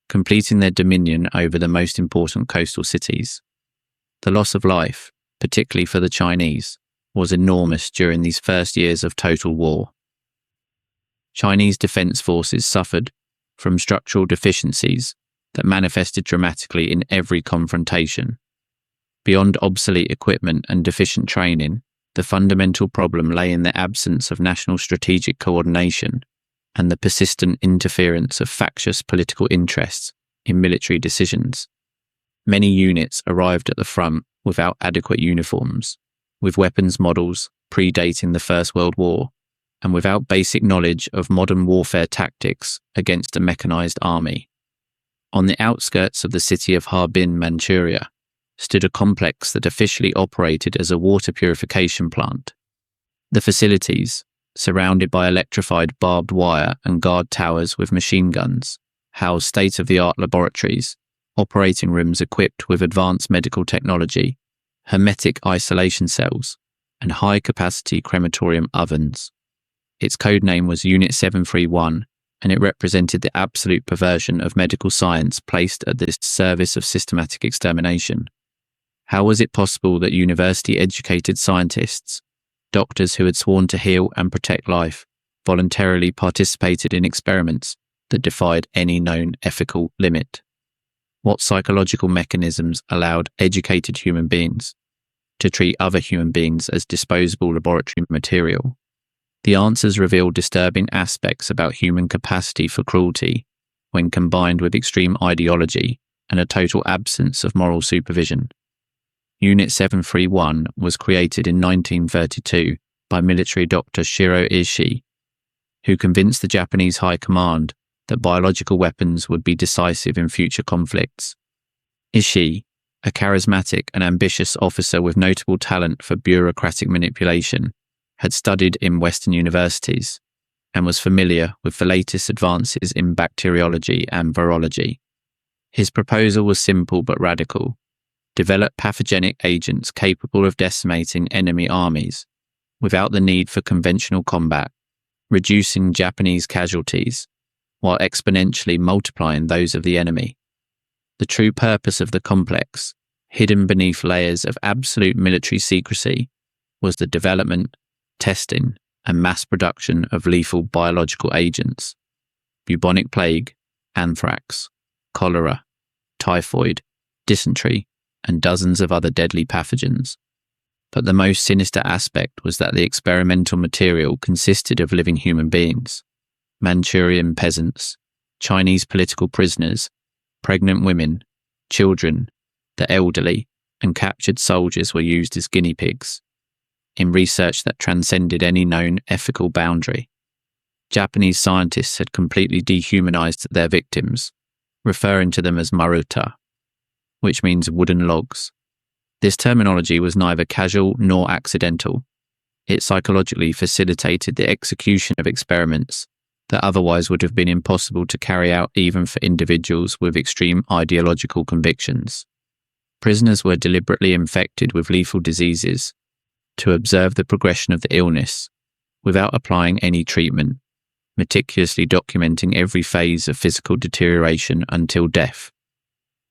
completing their dominion over the most important coastal cities. The loss of life, particularly for the Chinese, was enormous during these first years of total war. Chinese defense forces suffered from structural deficiencies that manifested dramatically in every confrontation. Beyond obsolete equipment and deficient training, the fundamental problem lay in the absence of national strategic coordination and the persistent interference of factious political interests in military decisions. Many units arrived at the front without adequate uniforms, with weapons models predating the First World War, and without basic knowledge of modern warfare tactics against a mechanized army. On the outskirts of the city of Harbin, Manchuria, stood a complex that officially operated as a water purification plant. The facilities, surrounded by electrified barbed wire and guard towers with machine guns, housed state-of-the-art laboratories, operating rooms equipped with advanced medical technology, hermetic isolation cells, and high-capacity crematorium ovens. Its code name was Unit 731, and it represented the absolute perversion of medical science placed at the service of systematic extermination. How was it possible that university-educated scientists, doctors who had sworn to heal and protect life, voluntarily participated in experiments that defied any known ethical limit? What psychological mechanisms allowed educated human beings to treat other human beings as disposable laboratory material? The answers reveal disturbing aspects about human capacity for cruelty when combined with extreme ideology and a total absence of moral supervision. Unit 731 was created in 1932 by military doctor Shiro Ishii, who convinced the Japanese High Command that biological weapons would be decisive in future conflicts. Ishii, a charismatic and ambitious officer with notable talent for bureaucratic manipulation, had studied in Western universities and was familiar with the latest advances in bacteriology and virology. His proposal was simple but radical: develop pathogenic agents capable of decimating enemy armies without the need for conventional combat, reducing Japanese casualties while exponentially multiplying those of the enemy. The true purpose of the complex, hidden beneath layers of absolute military secrecy, was the development, testing, and mass production of lethal biological agents: bubonic plague, anthrax, cholera, typhoid, dysentery, and dozens of other deadly pathogens. But the most sinister aspect was that the experimental material consisted of living human beings: Manchurian peasants, Chinese political prisoners, pregnant women, children, the elderly, and captured soldiers were used as guinea pigs. in research that transcended any known ethical boundary. Japanese scientists had completely dehumanized their victims, referring to them as maruta, which means wooden logs. This terminology was neither casual nor accidental. It psychologically facilitated the execution of experiments that otherwise would have been impossible to carry out even for individuals with extreme ideological convictions. Prisoners were deliberately infected with lethal diseases to observe the progression of the illness without applying any treatment, meticulously documenting every phase of physical deterioration until death.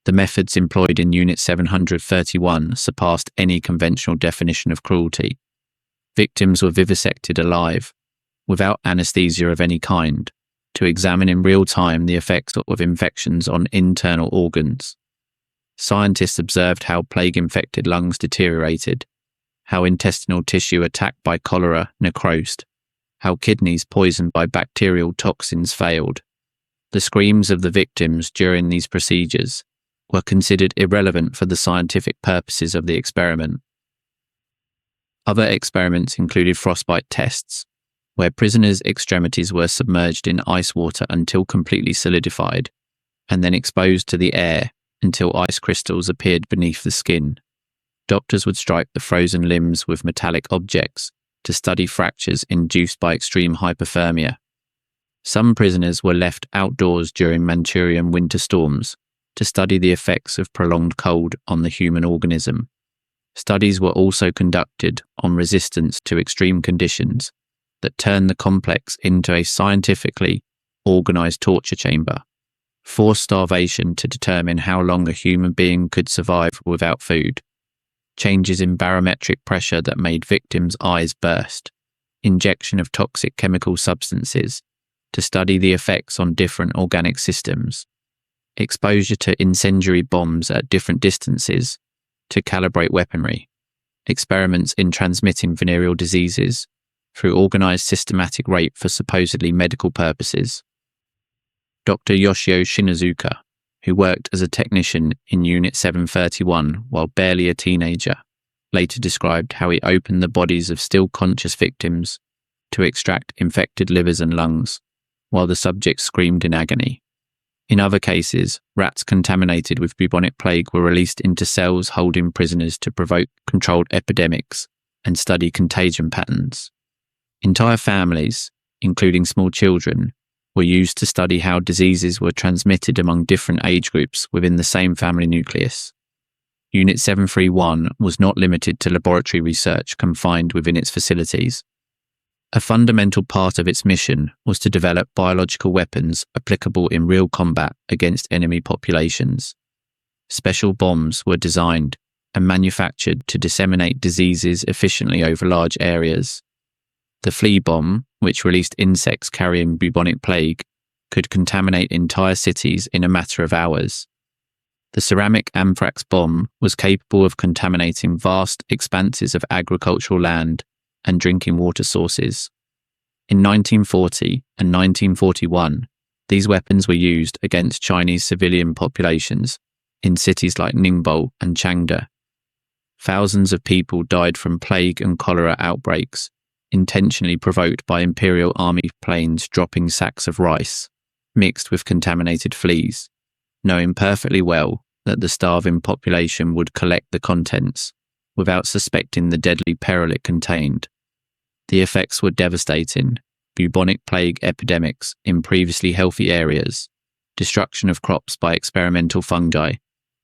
The methods employed in Unit 731 surpassed any conventional definition of cruelty. Victims were vivisected alive, without anesthesia of any kind, to examine in real time the effects of infections on internal organs. Scientists observed how plague-infected lungs deteriorated, how intestinal tissue attacked by cholera necrosed, how kidneys poisoned by bacterial toxins failed. The screams of the victims during these procedures were considered irrelevant for the scientific purposes of the experiment. Other experiments included frostbite tests, where prisoners' extremities were submerged in ice water until completely solidified, and then exposed to the air until ice crystals appeared beneath the skin. Doctors would strike the frozen limbs with metallic objects to study fractures induced by extreme hypothermia. Some prisoners were left outdoors during Manchurian winter storms to study the effects of prolonged cold on the human organism. Studies were also conducted on resistance to extreme conditions that turned the complex into a scientifically organized torture chamber. Forced starvation to determine how long a human being could survive without food. Changes in barometric pressure that made victims' eyes burst. Injection of toxic chemical substances to study the effects on different organic systems. Exposure to incendiary bombs at different distances to calibrate weaponry. Experiments in transmitting venereal diseases through organized systematic rape for supposedly medical purposes. Dr. Yoshio Shinazuka, who worked as a technician in Unit 731 while barely a teenager, later described how he opened the bodies of still conscious victims to extract infected livers and lungs, while the subjects screamed in agony. In other cases, rats contaminated with bubonic plague were released into cells holding prisoners to provoke controlled epidemics and study contagion patterns. Entire families, including small children, were used to study how diseases were transmitted among different age groups within the same family nucleus. Unit 731 was not limited to laboratory research confined within its facilities. A fundamental part of its mission was to develop biological weapons applicable in real combat against enemy populations. Special bombs were designed and manufactured to disseminate diseases efficiently over large areas. The flea bomb, which released insects carrying bubonic plague, could contaminate entire cities in a matter of hours. The ceramic anthrax bomb was capable of contaminating vast expanses of agricultural land and drinking water sources. In 1940 and 1941, these weapons were used against Chinese civilian populations in cities like Ningbo and Changde. Thousands of people died from plague and cholera outbreaks, intentionally provoked by Imperial Army planes dropping sacks of rice, mixed with contaminated fleas, knowing perfectly well that the starving population would collect the contents without suspecting the deadly peril it contained. The effects were devastating: bubonic plague epidemics in previously healthy areas, destruction of crops by experimental fungi,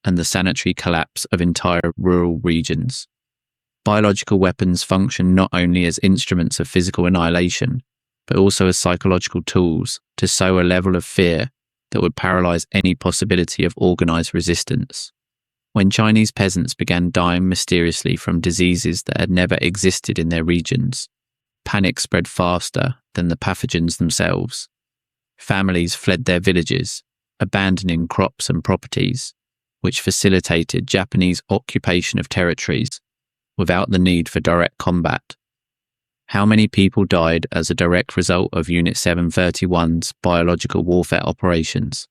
and the sanitary collapse of entire rural regions. Biological weapons function not only as instruments of physical annihilation, but also as psychological tools to sow a level of fear that would paralyze any possibility of organized resistance. When Chinese peasants began dying mysteriously from diseases that had never existed in their regions, panic spread faster than the pathogens themselves. Families fled their villages, abandoning crops and properties, which facilitated Japanese occupation of territories without the need for direct combat. How many people died as a direct result of Unit 731's biological warfare operations?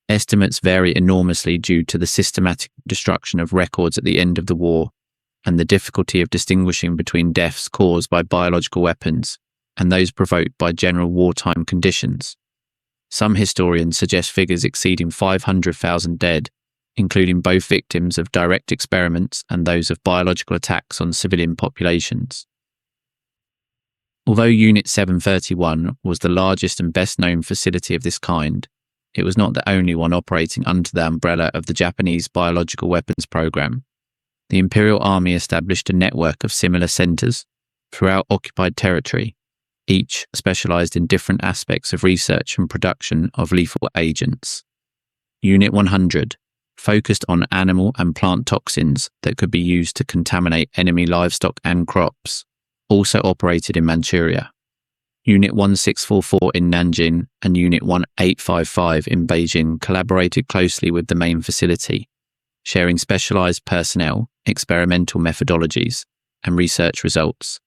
Estimates vary enormously due to the systematic destruction of records at the end of the war and the difficulty of distinguishing between deaths caused by biological weapons and those provoked by general wartime conditions. Some historians suggest figures exceeding 500,000 dead, including both victims of direct experiments and those of biological attacks on civilian populations. Although Unit 731 was the largest and best-known facility of this kind, it was not the only one operating under the umbrella of the Japanese biological weapons program. The Imperial Army established a network of similar centers throughout occupied territory, each specialized in different aspects of research and production of lethal agents. Unit 100 focused on animal and plant toxins that could be used to contaminate enemy livestock and crops, also operated in Manchuria. Unit 1644 in Nanjing and Unit 1855 in Beijing collaborated closely with the main facility, sharing specialized personnel, experimental methodologies, and research results.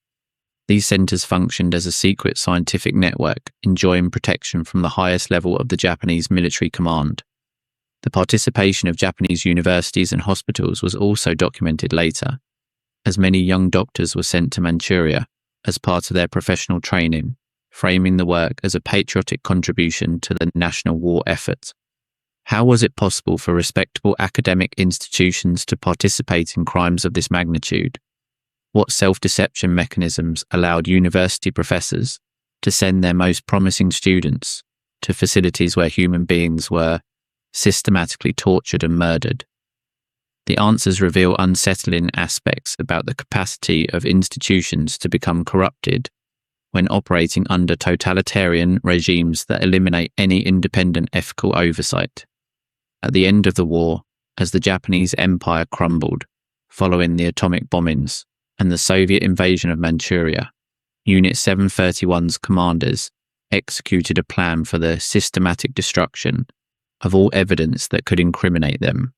These centers functioned as a secret scientific network, enjoying protection from the highest level of the Japanese military command. The participation of Japanese universities and hospitals was also documented later, as many young doctors were sent to Manchuria as part of their professional training, framing the work as a patriotic contribution to the national war effort. How was it possible for respectable academic institutions to participate in crimes of this magnitude? What self-deception mechanisms allowed university professors to send their most promising students to facilities where human beings were systematically tortured and murdered? The answers reveal unsettling aspects about the capacity of institutions to become corrupted when operating under totalitarian regimes that eliminate any independent ethical oversight. At the end of the war, as the Japanese Empire crumbled following the atomic bombings and the Soviet invasion of Manchuria, Unit 731's commanders executed a plan for the systematic destruction of all evidence that could incriminate them.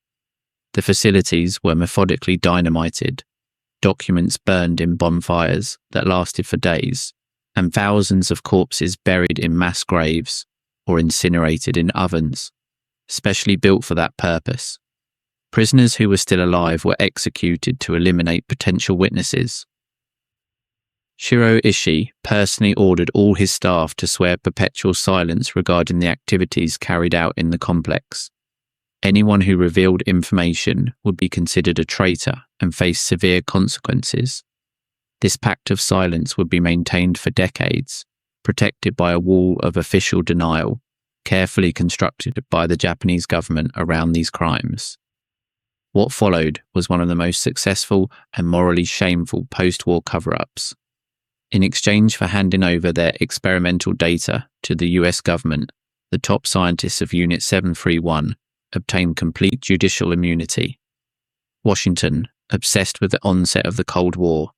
The facilities were methodically dynamited, documents burned in bonfires that lasted for days, and thousands of corpses buried in mass graves or incinerated in ovens, specially built for that purpose. Prisoners who were still alive were executed to eliminate potential witnesses. Shiro Ishii personally ordered all his staff to swear perpetual silence regarding the activities carried out in the complex. Anyone who revealed information would be considered a traitor and face severe consequences. This pact of silence would be maintained for decades, protected by a wall of official denial, carefully constructed by the Japanese government around these crimes. What followed was one of the most successful and morally shameful post-war cover-ups. In exchange for handing over their experimental data to the US government, the top scientists of Unit 731 obtained complete judicial immunity. Washington, obsessed with the onset of the Cold War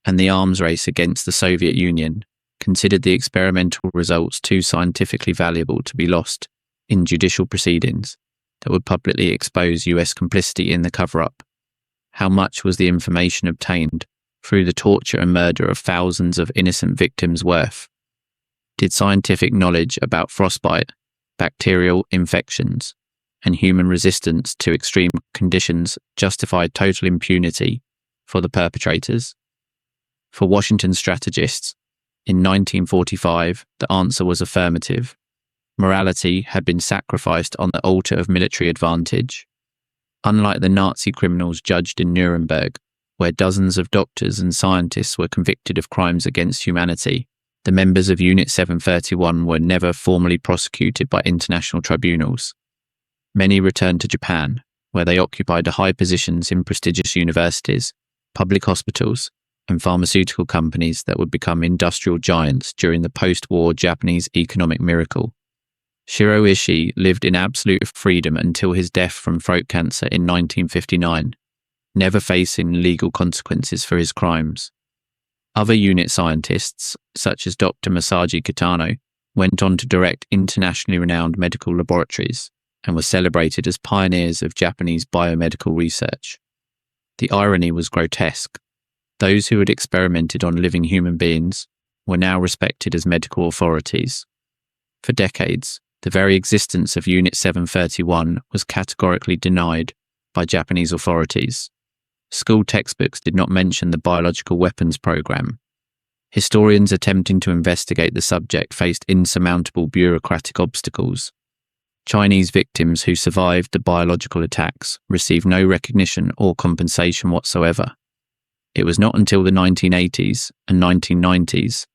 and the arms race against the Soviet Union, considered the experimental results too scientifically valuable to be lost in judicial proceedings that would publicly expose US complicity in the cover-up. How much was the information obtained through the torture and murder of thousands of innocent victims worth? Did scientific knowledge about frostbite, bacterial infections, and human resistance to extreme conditions justify total impunity for the perpetrators? For Washington strategists, in 1945, the answer was affirmative. Morality had been sacrificed on the altar of military advantage. Unlike the Nazi criminals judged in Nuremberg, where dozens of doctors and scientists were convicted of crimes against humanity, the members of Unit 731 were never formally prosecuted by international tribunals. Many returned to Japan, where they occupied high positions in prestigious universities, public hospitals, and pharmaceutical companies that would become industrial giants during the post-war Japanese economic miracle. Shiro Ishii lived in absolute freedom until his death from throat cancer in 1959, never facing legal consequences for his crimes. Other unit scientists, such as Dr. Masaji Kitano, went on to direct internationally renowned medical laboratories and were celebrated as pioneers of Japanese biomedical research. The irony was grotesque. Those who had experimented on living human beings were now respected as medical authorities. For decades, the very existence of Unit 731 was categorically denied by Japanese authorities. School textbooks did not mention the biological weapons program. Historians attempting to investigate the subject faced insurmountable bureaucratic obstacles. Chinese victims who survived the biological attacks received no recognition or compensation whatsoever. It was not until the 1980s and 1990s,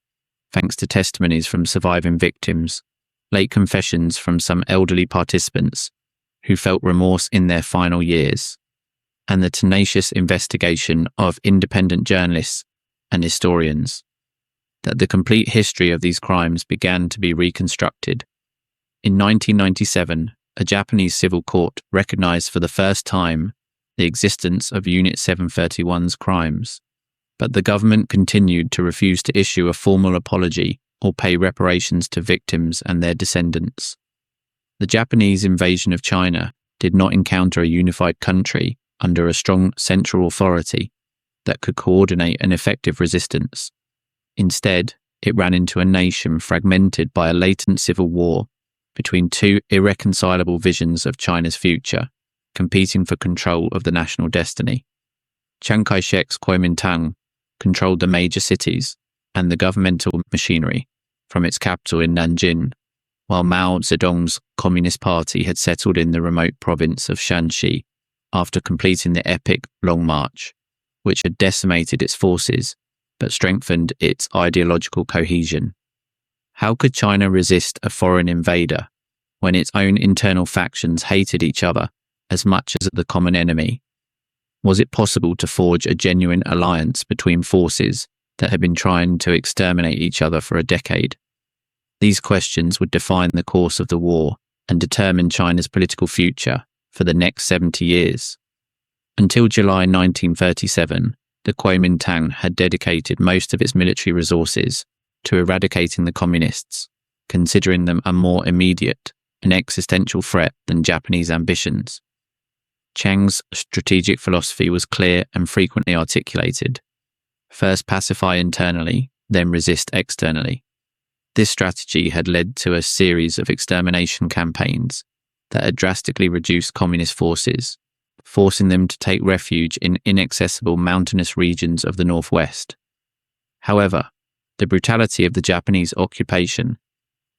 thanks to testimonies from surviving victims, late confessions from some elderly participants who felt remorse in their final years, and the tenacious investigation of independent journalists and historians, that the complete history of these crimes began to be reconstructed. In 1997, a Japanese civil court recognized for the first time the existence of Unit 731's crimes, but the government continued to refuse to issue a formal apology or pay reparations to victims and their descendants. The Japanese invasion of China did not encounter a unified country under a strong central authority that could coordinate an effective resistance. Instead, it ran into a nation fragmented by a latent civil war between two irreconcilable visions of China's future, competing for control of the national destiny. Chiang Kai-shek's Kuomintang controlled the major cities and the governmental machinery from its capital in Nanjing, while Mao Zedong's Communist Party had settled in the remote province of Shanxi after completing the epic Long March, which had decimated its forces but strengthened its ideological cohesion. How could China resist a foreign invader when its own internal factions hated each other as much as the common enemy? Was it possible to forge a genuine alliance between forces that had been trying to exterminate each other for a decade? These questions would define the course of the war and determine China's political future for the next 70 years. Until July 1937, the Kuomintang had dedicated most of its military resources to eradicating the communists, considering them a more immediate and existential threat than Japanese ambitions. Chiang's strategic philosophy was clear and frequently articulated. First pacify internally, then resist externally. This strategy had led to a series of extermination campaigns that had drastically reduced communist forces, forcing them to take refuge in inaccessible mountainous regions of the northwest. However, the brutality of the Japanese occupation,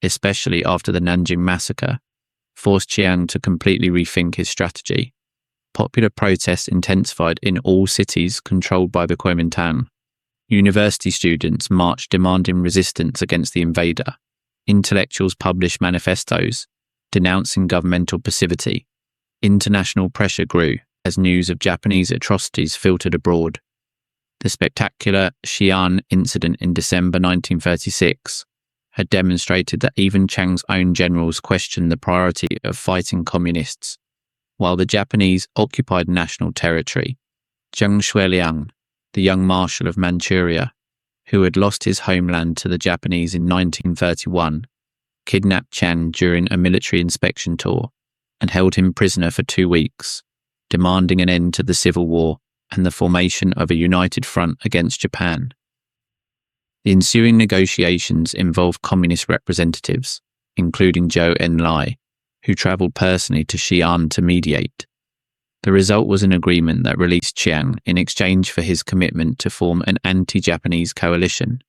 especially after the Nanjing massacre, forced Chiang to completely rethink his strategy. Popular protests intensified in all cities controlled by the Kuomintang. University students marched demanding resistance against the invader. Intellectuals published manifestos denouncing governmental passivity. International pressure grew as news of Japanese atrocities filtered abroad. The spectacular Xi'an incident in December 1936 had demonstrated that even Chiang's own generals questioned the priority of fighting communists. While the Japanese occupied national territory, Zheng Xueliang, the young marshal of Manchuria, who had lost his homeland to the Japanese in 1931, kidnapped Chiang during a military inspection tour and held him prisoner for 2 weeks, demanding an end to the civil war and the formation of a united front against Japan. The ensuing negotiations involved communist representatives, including Zhou Enlai, who travelled personally to Xi'an to mediate. The result was an agreement that released Chiang in exchange for his commitment to form an anti-Japanese coalition.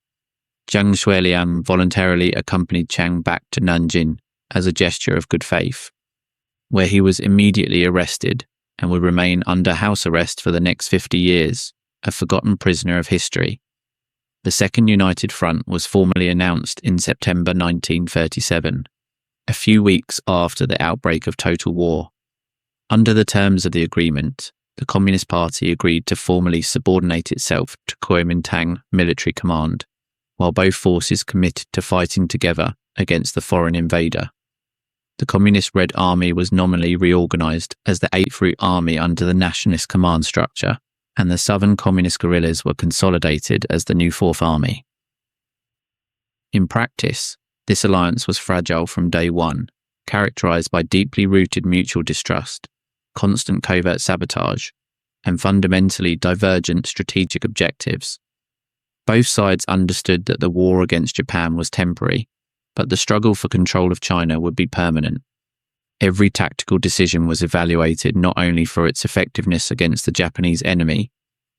Zheng Xueliang voluntarily accompanied Chiang back to Nanjing as a gesture of good faith, where he was immediately arrested and would remain under house arrest for the next 50 years, a forgotten prisoner of history. The Second United Front was formally announced in September 1937, a few weeks after the outbreak of total war. Under the terms of the agreement, the Communist Party agreed to formally subordinate itself to Kuomintang military command, while both forces committed to fighting together against the foreign invader. The Communist Red Army was nominally reorganized as the 8th Route Army under the Nationalist command structure, and the Southern Communist guerrillas were consolidated as the new 4th Army. In practice, this alliance was fragile from day one, characterized by deeply rooted mutual distrust, constant covert sabotage, and fundamentally divergent strategic objectives. Both sides understood that the war against Japan was temporary, but the struggle for control of China would be permanent. Every tactical decision was evaluated not only for its effectiveness against the Japanese enemy,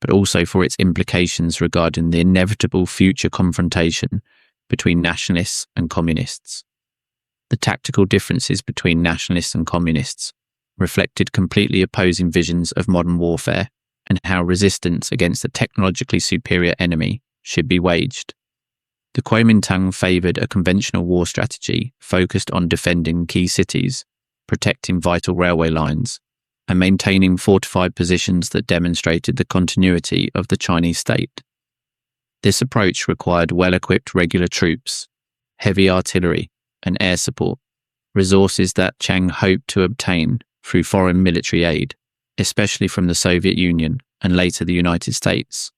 but also for its implications regarding the inevitable future confrontation between nationalists and communists. The tactical differences between nationalists and communists reflected completely opposing visions of modern warfare and how resistance against a technologically superior enemy should be waged. The Kuomintang favoured a conventional war strategy focused on defending key cities, protecting vital railway lines, and maintaining fortified positions that demonstrated the continuity of the Chinese state. This approach required well-equipped regular troops, heavy artillery, and air support, resources that Chiang hoped to obtain through foreign military aid, especially from the Soviet Union and later the United States.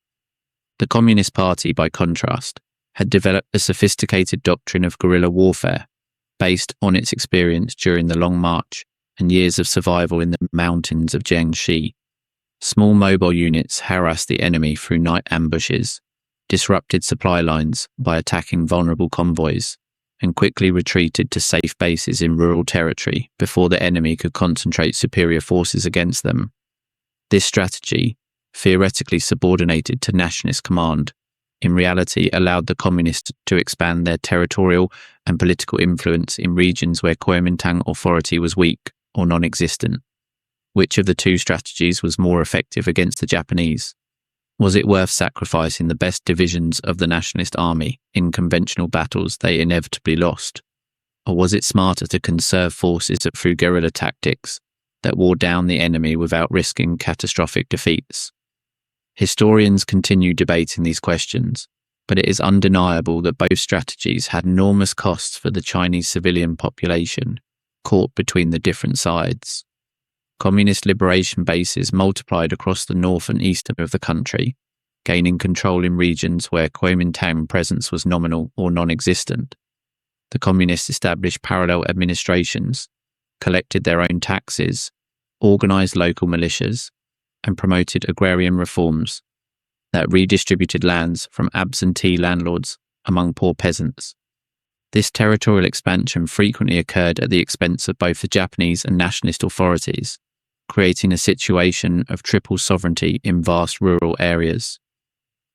The Communist Party, by contrast, had developed a sophisticated doctrine of guerrilla warfare based on its experience during the Long March and years of survival in the mountains of Jiangxi. Small mobile units harassed the enemy through night ambushes, disrupted supply lines by attacking vulnerable convoys, and quickly retreated to safe bases in rural territory before the enemy could concentrate superior forces against them. This strategy, theoretically subordinated to nationalist command, in reality allowed the communists to expand their territorial and political influence in regions where Kuomintang authority was weak or non-existent. Which of the two strategies was more effective against the Japanese? Was it worth sacrificing the best divisions of the nationalist army in conventional battles they inevitably lost? Or was it smarter to conserve forces through guerrilla tactics that wore down the enemy without risking catastrophic defeats? Historians continue debating these questions, but it is undeniable that both strategies had enormous costs for the Chinese civilian population, caught between the different sides. Communist liberation bases multiplied across the north and east of the country, gaining control in regions where Kuomintang presence was nominal or non-existent. The communists established parallel administrations, collected their own taxes, organized local militias, and promoted agrarian reforms that redistributed lands from absentee landlords among poor peasants. This territorial expansion frequently occurred at the expense of both the Japanese and nationalist authorities, creating a situation of triple sovereignty in vast rural areas.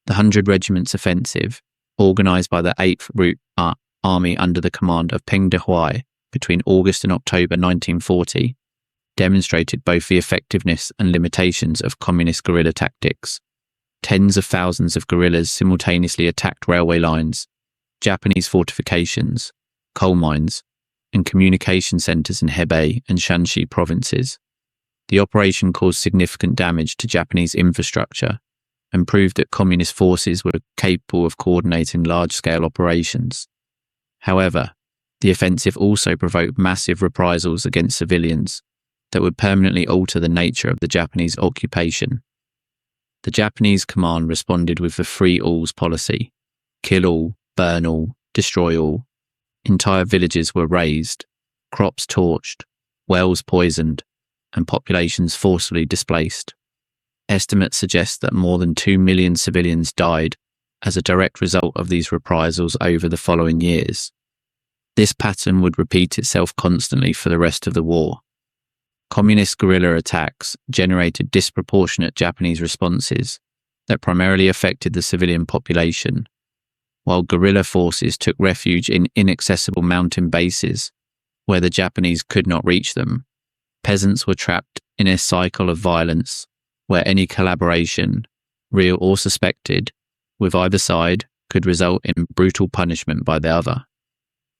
The 100 Regiments Offensive, organised by the 8th Route Army under the command of Peng Dehuai between August and October 1940, demonstrated both the effectiveness and limitations of communist guerrilla tactics. Tens of thousands of guerrillas simultaneously attacked railway lines, Japanese fortifications, coal mines, and communication centres in Hebei and Shanxi provinces. The operation caused significant damage to Japanese infrastructure and proved that communist forces were capable of coordinating large-scale operations. However, the offensive also provoked massive reprisals against civilians that would permanently alter the nature of the Japanese occupation. The Japanese command responded with the Three Alls policy: kill all, burn all, destroy all. Entire villages were razed, crops torched, wells poisoned, and populations forcibly displaced. Estimates suggest that more than 2 million civilians died as a direct result of these reprisals over the following years. This pattern would repeat itself constantly for the rest of the war. Communist guerrilla attacks generated disproportionate Japanese responses that primarily affected the civilian population, while guerrilla forces took refuge in inaccessible mountain bases where the Japanese could not reach them. Peasants were trapped in a cycle of violence where any collaboration, real or suspected, with either side could result in brutal punishment by the other.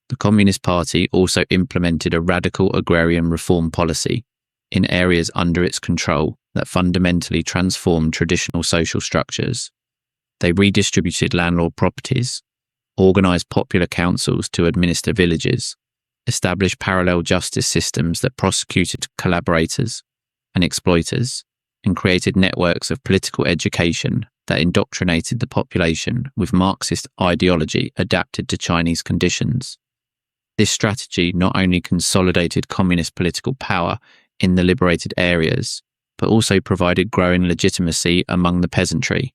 The Communist Party also implemented a radical agrarian reform policy in areas under its control that fundamentally transformed traditional social structures. They redistributed landlord properties, organised popular councils to administer villages, established parallel justice systems that prosecuted collaborators and exploiters, and created networks of political education that indoctrinated the population with Marxist ideology adapted to Chinese conditions. This strategy not only consolidated communist political power in the liberated areas, but also provided growing legitimacy among the peasantry,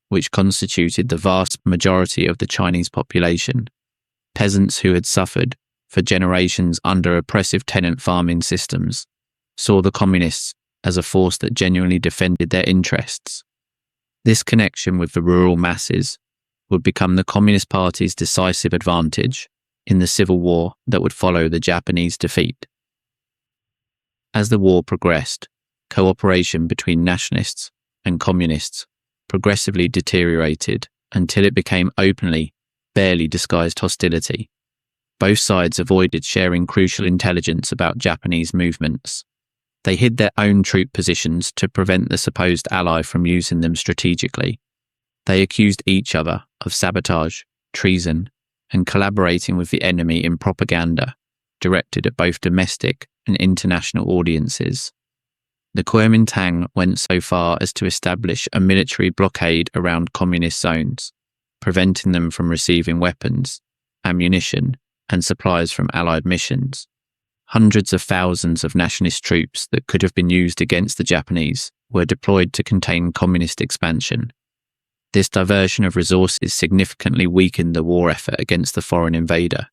which constituted the vast majority of the Chinese population. Peasants who had suffered for generations under oppressive tenant farming systems saw the communists as a force that genuinely defended their interests. This connection with the rural masses would become the Communist Party's decisive advantage in the civil war that would follow the Japanese defeat. As the war progressed, cooperation between nationalists and communists progressively deteriorated until it became openly, barely disguised hostility. Both sides avoided sharing crucial intelligence about Japanese movements. They hid their own troop positions to prevent the supposed ally from using them strategically. They accused each other of sabotage, treason, and collaborating with the enemy in propaganda directed at both domestic and international audiences. The Kuomintang went so far as to establish a military blockade around communist zones, preventing them from receiving weapons, ammunition, and supplies from Allied missions. Hundreds of thousands of nationalist troops that could have been used against the Japanese were deployed to contain communist expansion. This diversion of resources significantly weakened the war effort against the foreign invader,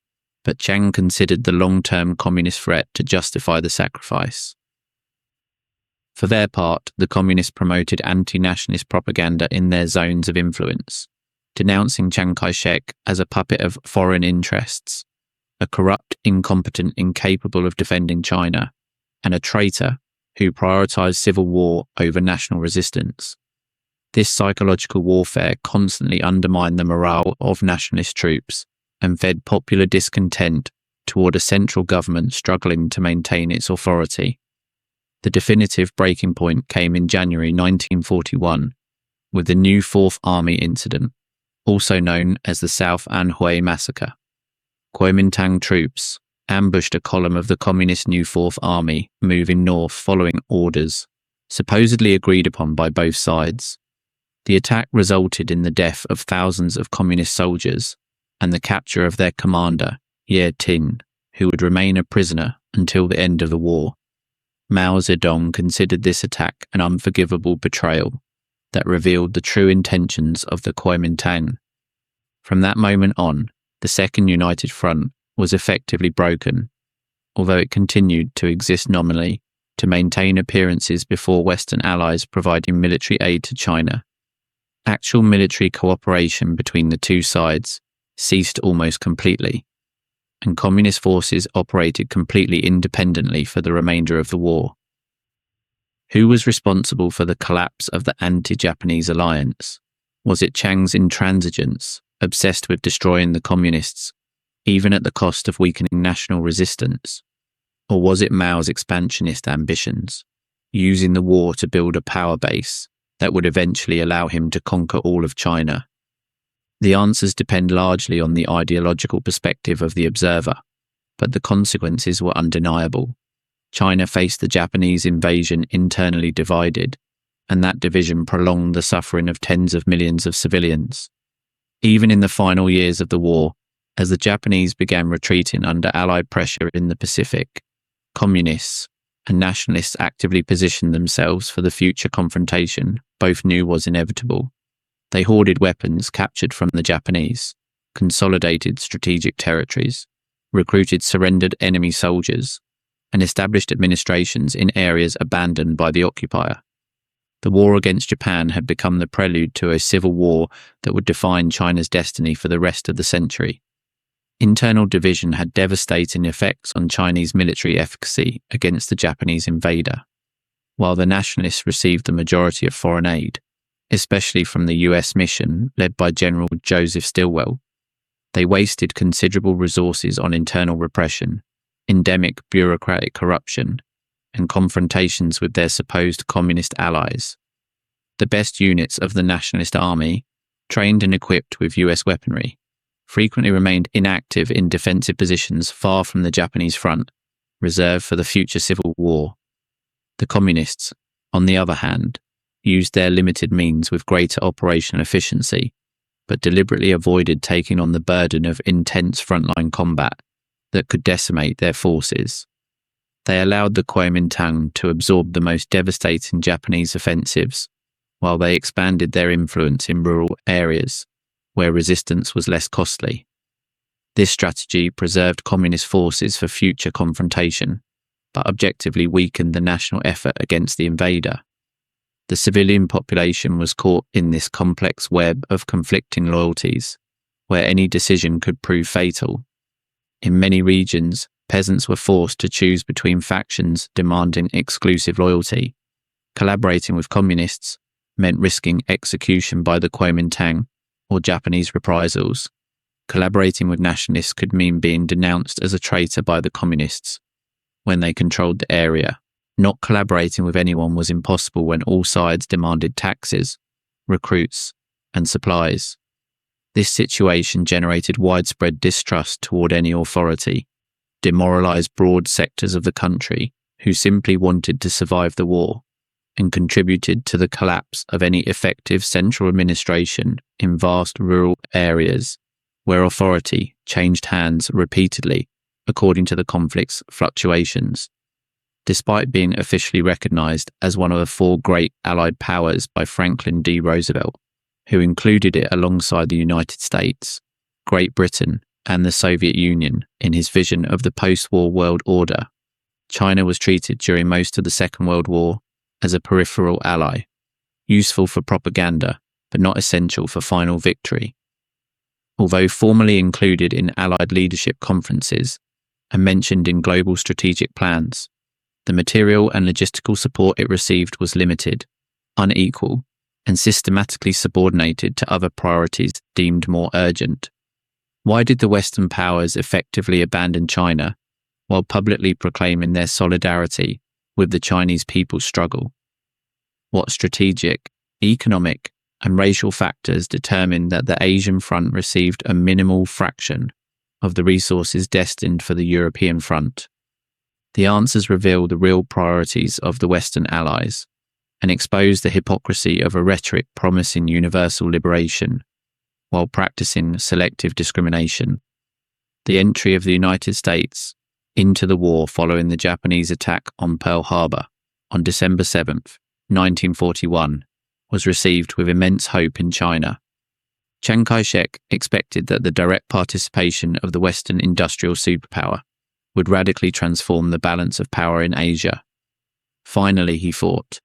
but Chiang considered the long-term communist threat to justify the sacrifice. For their part, the communists promoted anti-nationalist propaganda in their zones of influence, denouncing Chiang Kai-shek as a puppet of foreign interests, a corrupt, incompetent, incapable of defending China, and a traitor who prioritized civil war over national resistance. This psychological warfare constantly undermined the morale of nationalist troops and fed popular discontent toward a central government struggling to maintain its authority. The definitive breaking point came in January 1941 with the New Fourth Army incident, also known as the South Anhui Massacre. Kuomintang troops ambushed a column of the Communist New Fourth Army moving north following orders, supposedly agreed upon by both sides. The attack resulted in the death of thousands of communist soldiers and the capture of their commander, Ye Tin, who would remain a prisoner until the end of the war. Mao Zedong considered this attack an unforgivable betrayal that revealed the true intentions of the Kuomintang. From that moment on, the Second United Front was effectively broken, although it continued to exist nominally to maintain appearances before Western allies providing military aid to China. Actual military cooperation between the two sides ceased almost completely, and communist forces operated completely independently for the remainder of the war. Who was responsible for the collapse of the anti-Japanese alliance? Was it Chiang's intransigence, obsessed with destroying the communists, even at the cost of weakening national resistance? Or was it Mao's expansionist ambitions, using the war to build a power base that would eventually allow him to conquer all of China? The answers depend largely on the ideological perspective of the observer, but the consequences were undeniable. China faced the Japanese invasion internally divided, and that division prolonged the suffering of tens of millions of civilians. Even in the final years of the war, as the Japanese began retreating under Allied pressure in the Pacific, communists and nationalists actively positioned themselves for the future confrontation both knew was inevitable. They hoarded weapons captured from the Japanese, consolidated strategic territories, recruited surrendered enemy soldiers, and established administrations in areas abandoned by the occupier. The war against Japan had become the prelude to a civil war that would define China's destiny for the rest of the century. Internal division had devastating effects on Chinese military efficacy against the Japanese invader, while the nationalists received the majority of foreign aid, especially from the US mission led by General Joseph Stilwell. They wasted considerable resources on internal repression, endemic bureaucratic corruption, and confrontations with their supposed communist allies. The best units of the nationalist army, trained and equipped with US weaponry, frequently remained inactive in defensive positions far from the Japanese front, reserved for the future civil war. The communists, on the other hand, used their limited means with greater operational efficiency, but deliberately avoided taking on the burden of intense frontline combat that could decimate their forces. They allowed the Kuomintang to absorb the most devastating Japanese offensives, while they expanded their influence in rural areas where resistance was less costly. This strategy preserved communist forces for future confrontation, but objectively weakened the national effort against the invader. The civilian population was caught in this complex web of conflicting loyalties, where any decision could prove fatal. In many regions, peasants were forced to choose between factions demanding exclusive loyalty. Collaborating with communists meant risking execution by the Kuomintang or Japanese reprisals. Collaborating with nationalists could mean being denounced as a traitor by the communists when they controlled the area. Not collaborating with anyone was impossible when all sides demanded taxes, recruits, and supplies. This situation generated widespread distrust toward any authority, demoralized broad sectors of the country who simply wanted to survive the war, and contributed to the collapse of any effective central administration in vast rural areas where authority changed hands repeatedly according to the conflict's fluctuations. Despite being officially recognized as one of the four great Allied powers by Franklin D. Roosevelt, who included it alongside the United States, Great Britain, and the Soviet Union in his vision of the post-war world order, China was treated during most of the Second World War as a peripheral ally, useful for propaganda, but not essential for final victory. Although formally included in Allied leadership conferences and mentioned in global strategic plans, the material and logistical support it received was limited, unequal, and systematically subordinated to other priorities deemed more urgent. Why did the Western powers effectively abandon China while publicly proclaiming their solidarity with the Chinese people's struggle? What strategic, economic, and racial factors determined that the Asian front received a minimal fraction of the resources destined for the European front? The answers reveal the real priorities of the Western allies and expose the hypocrisy of a rhetoric promising universal liberation while practicing selective discrimination. The entry of the United States into the war following the Japanese attack on Pearl Harbor on December 7th, 1941, was received with immense hope in China. Chiang Kai-shek expected that the direct participation of the Western industrial superpower would radically transform the balance of power in Asia. Finally, he thought,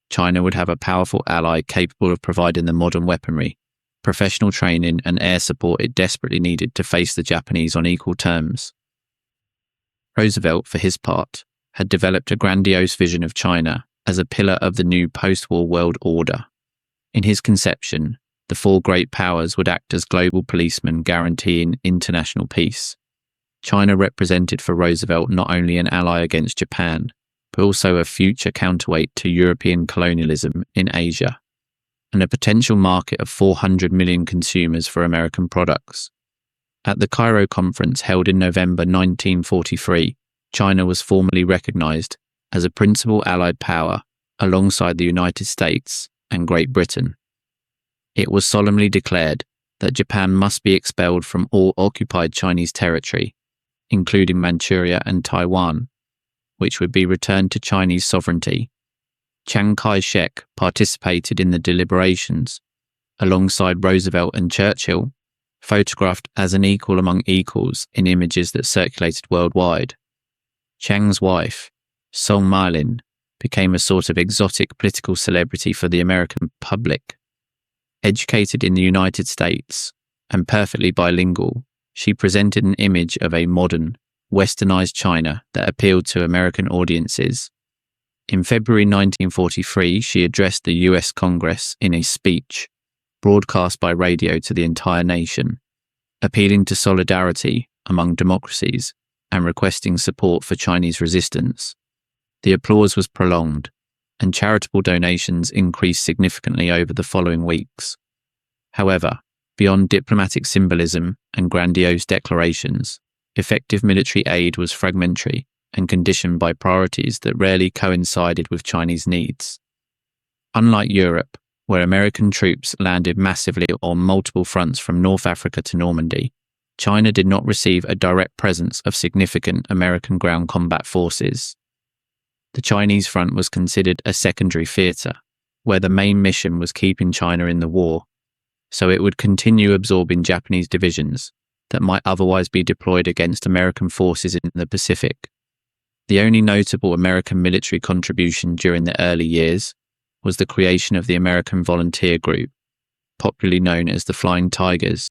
China would have a powerful ally capable of providing the modern weaponry, professional training, and air support it desperately needed to face the Japanese on equal terms. Roosevelt, for his part, had developed a grandiose vision of China as a pillar of the new post-war world order. In his conception, the four great powers would act as global policemen guaranteeing international peace. China represented for Roosevelt not only an ally against Japan, but also a future counterweight to European colonialism in Asia, and a potential market of 400 million consumers for American products. At the Cairo Conference held in November 1943, China was formally recognized as a principal allied power alongside the United States and Great Britain. It was solemnly declared that Japan must be expelled from all occupied Chinese territory, including Manchuria and Taiwan, which would be returned to Chinese sovereignty. Chiang Kai-shek participated in the deliberations, alongside Roosevelt and Churchill, photographed as an equal among equals in images that circulated worldwide. Chiang's wife, Song Ma-lin, became a sort of exotic political celebrity for the American public. Educated in the United States and perfectly bilingual, she presented an image of a modern, westernized China that appealed to American audiences. In February 1943, she addressed the US Congress in a speech, broadcast by radio to the entire nation, appealing to solidarity among democracies and requesting support for Chinese resistance. The applause was prolonged, and charitable donations increased significantly over the following weeks. However, beyond diplomatic symbolism and grandiose declarations, effective military aid was fragmentary and conditioned by priorities that rarely coincided with Chinese needs. Unlike Europe, where American troops landed massively on multiple fronts from North Africa to Normandy, China did not receive a direct presence of significant American ground combat forces. The Chinese front was considered a secondary theatre, where the main mission was keeping China in the war, so it would continue absorbing Japanese divisions that might otherwise be deployed against American forces in the Pacific. The only notable American military contribution during the early years was the creation of the American Volunteer Group, popularly known as the Flying Tigers.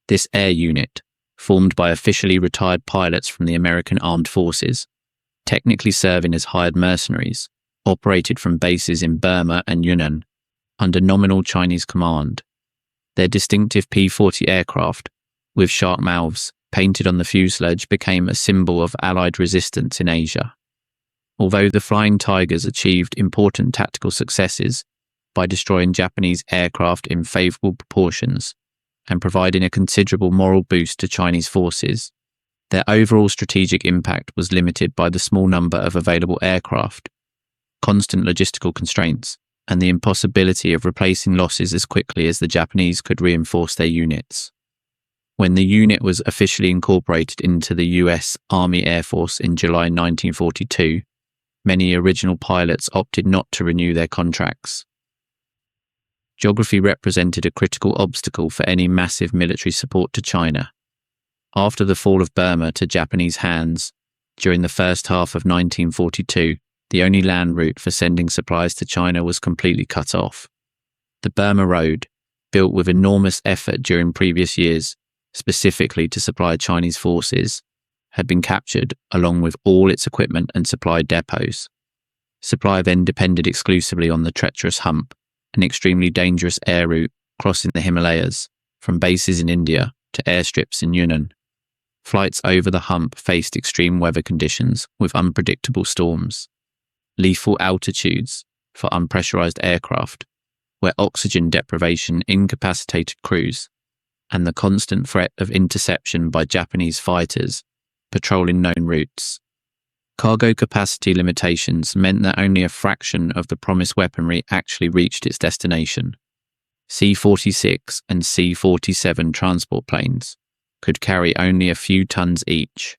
This air unit, formed by officially retired pilots from the American Armed Forces, technically serving as hired mercenaries, operated from bases in Burma and Yunnan, under nominal Chinese command. Their distinctive P-40 aircraft, with shark mouths painted on the fuselage, became a symbol of Allied resistance in Asia. Although the Flying Tigers achieved important tactical successes by destroying Japanese aircraft in favourable proportions and providing a considerable moral boost to Chinese forces, their overall strategic impact was limited by the small number of available aircraft, constant logistical constraints, and the impossibility of replacing losses as quickly as the Japanese could reinforce their units. When the unit was officially incorporated into the US Army Air Force in July 1942, many original pilots opted not to renew their contracts. Geography represented a critical obstacle for any massive military support to China. After the fall of Burma to Japanese hands, during the first half of 1942, the only land route for sending supplies to China was completely cut off. The Burma Road, built with enormous effort during previous years, specifically to supply Chinese forces, had been captured along with all its equipment and supply depots. Supply then depended exclusively on the treacherous hump, an extremely dangerous air route crossing the Himalayas, from bases in India to airstrips in Yunnan. Flights over the hump faced extreme weather conditions with unpredictable storms, lethal altitudes for unpressurized aircraft, where oxygen deprivation incapacitated crews, and the constant threat of interception by Japanese fighters patrolling known routes. Cargo capacity limitations meant that only a fraction of the promised weaponry actually reached its destination. C-46 and C-47 transport planes could carry only a few tons each,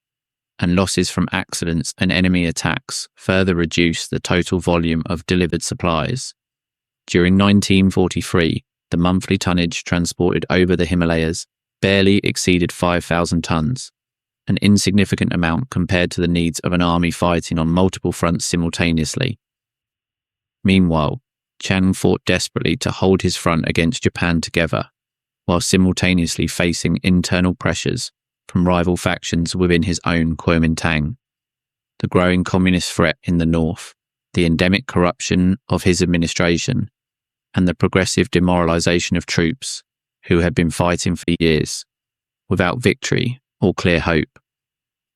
and losses from accidents and enemy attacks further reduced the total volume of delivered supplies. During 1943, the monthly tonnage transported over the Himalayas barely exceeded 5,000 tons, an insignificant amount compared to the needs of an army fighting on multiple fronts simultaneously. Meanwhile, Chiang fought desperately to hold his front against Japan together, while simultaneously facing internal pressures from rival factions within his own Kuomintang. The growing communist threat in the north, the endemic corruption of his administration, and the progressive demoralization of troops who had been fighting for years, without victory or clear hope.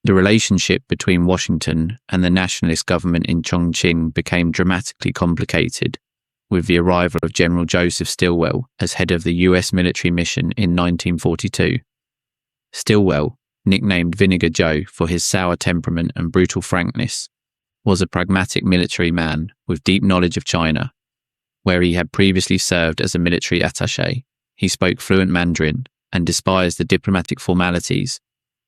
The relationship between Washington and the nationalist government in Chongqing became dramatically complicated with the arrival of General Joseph Stilwell as head of the US military mission in 1942. Stilwell, nicknamed Vinegar Joe for his sour temperament and brutal frankness, was a pragmatic military man with deep knowledge of China. Where he had previously served as a military attaché, he spoke fluent Mandarin and despised the diplomatic formalities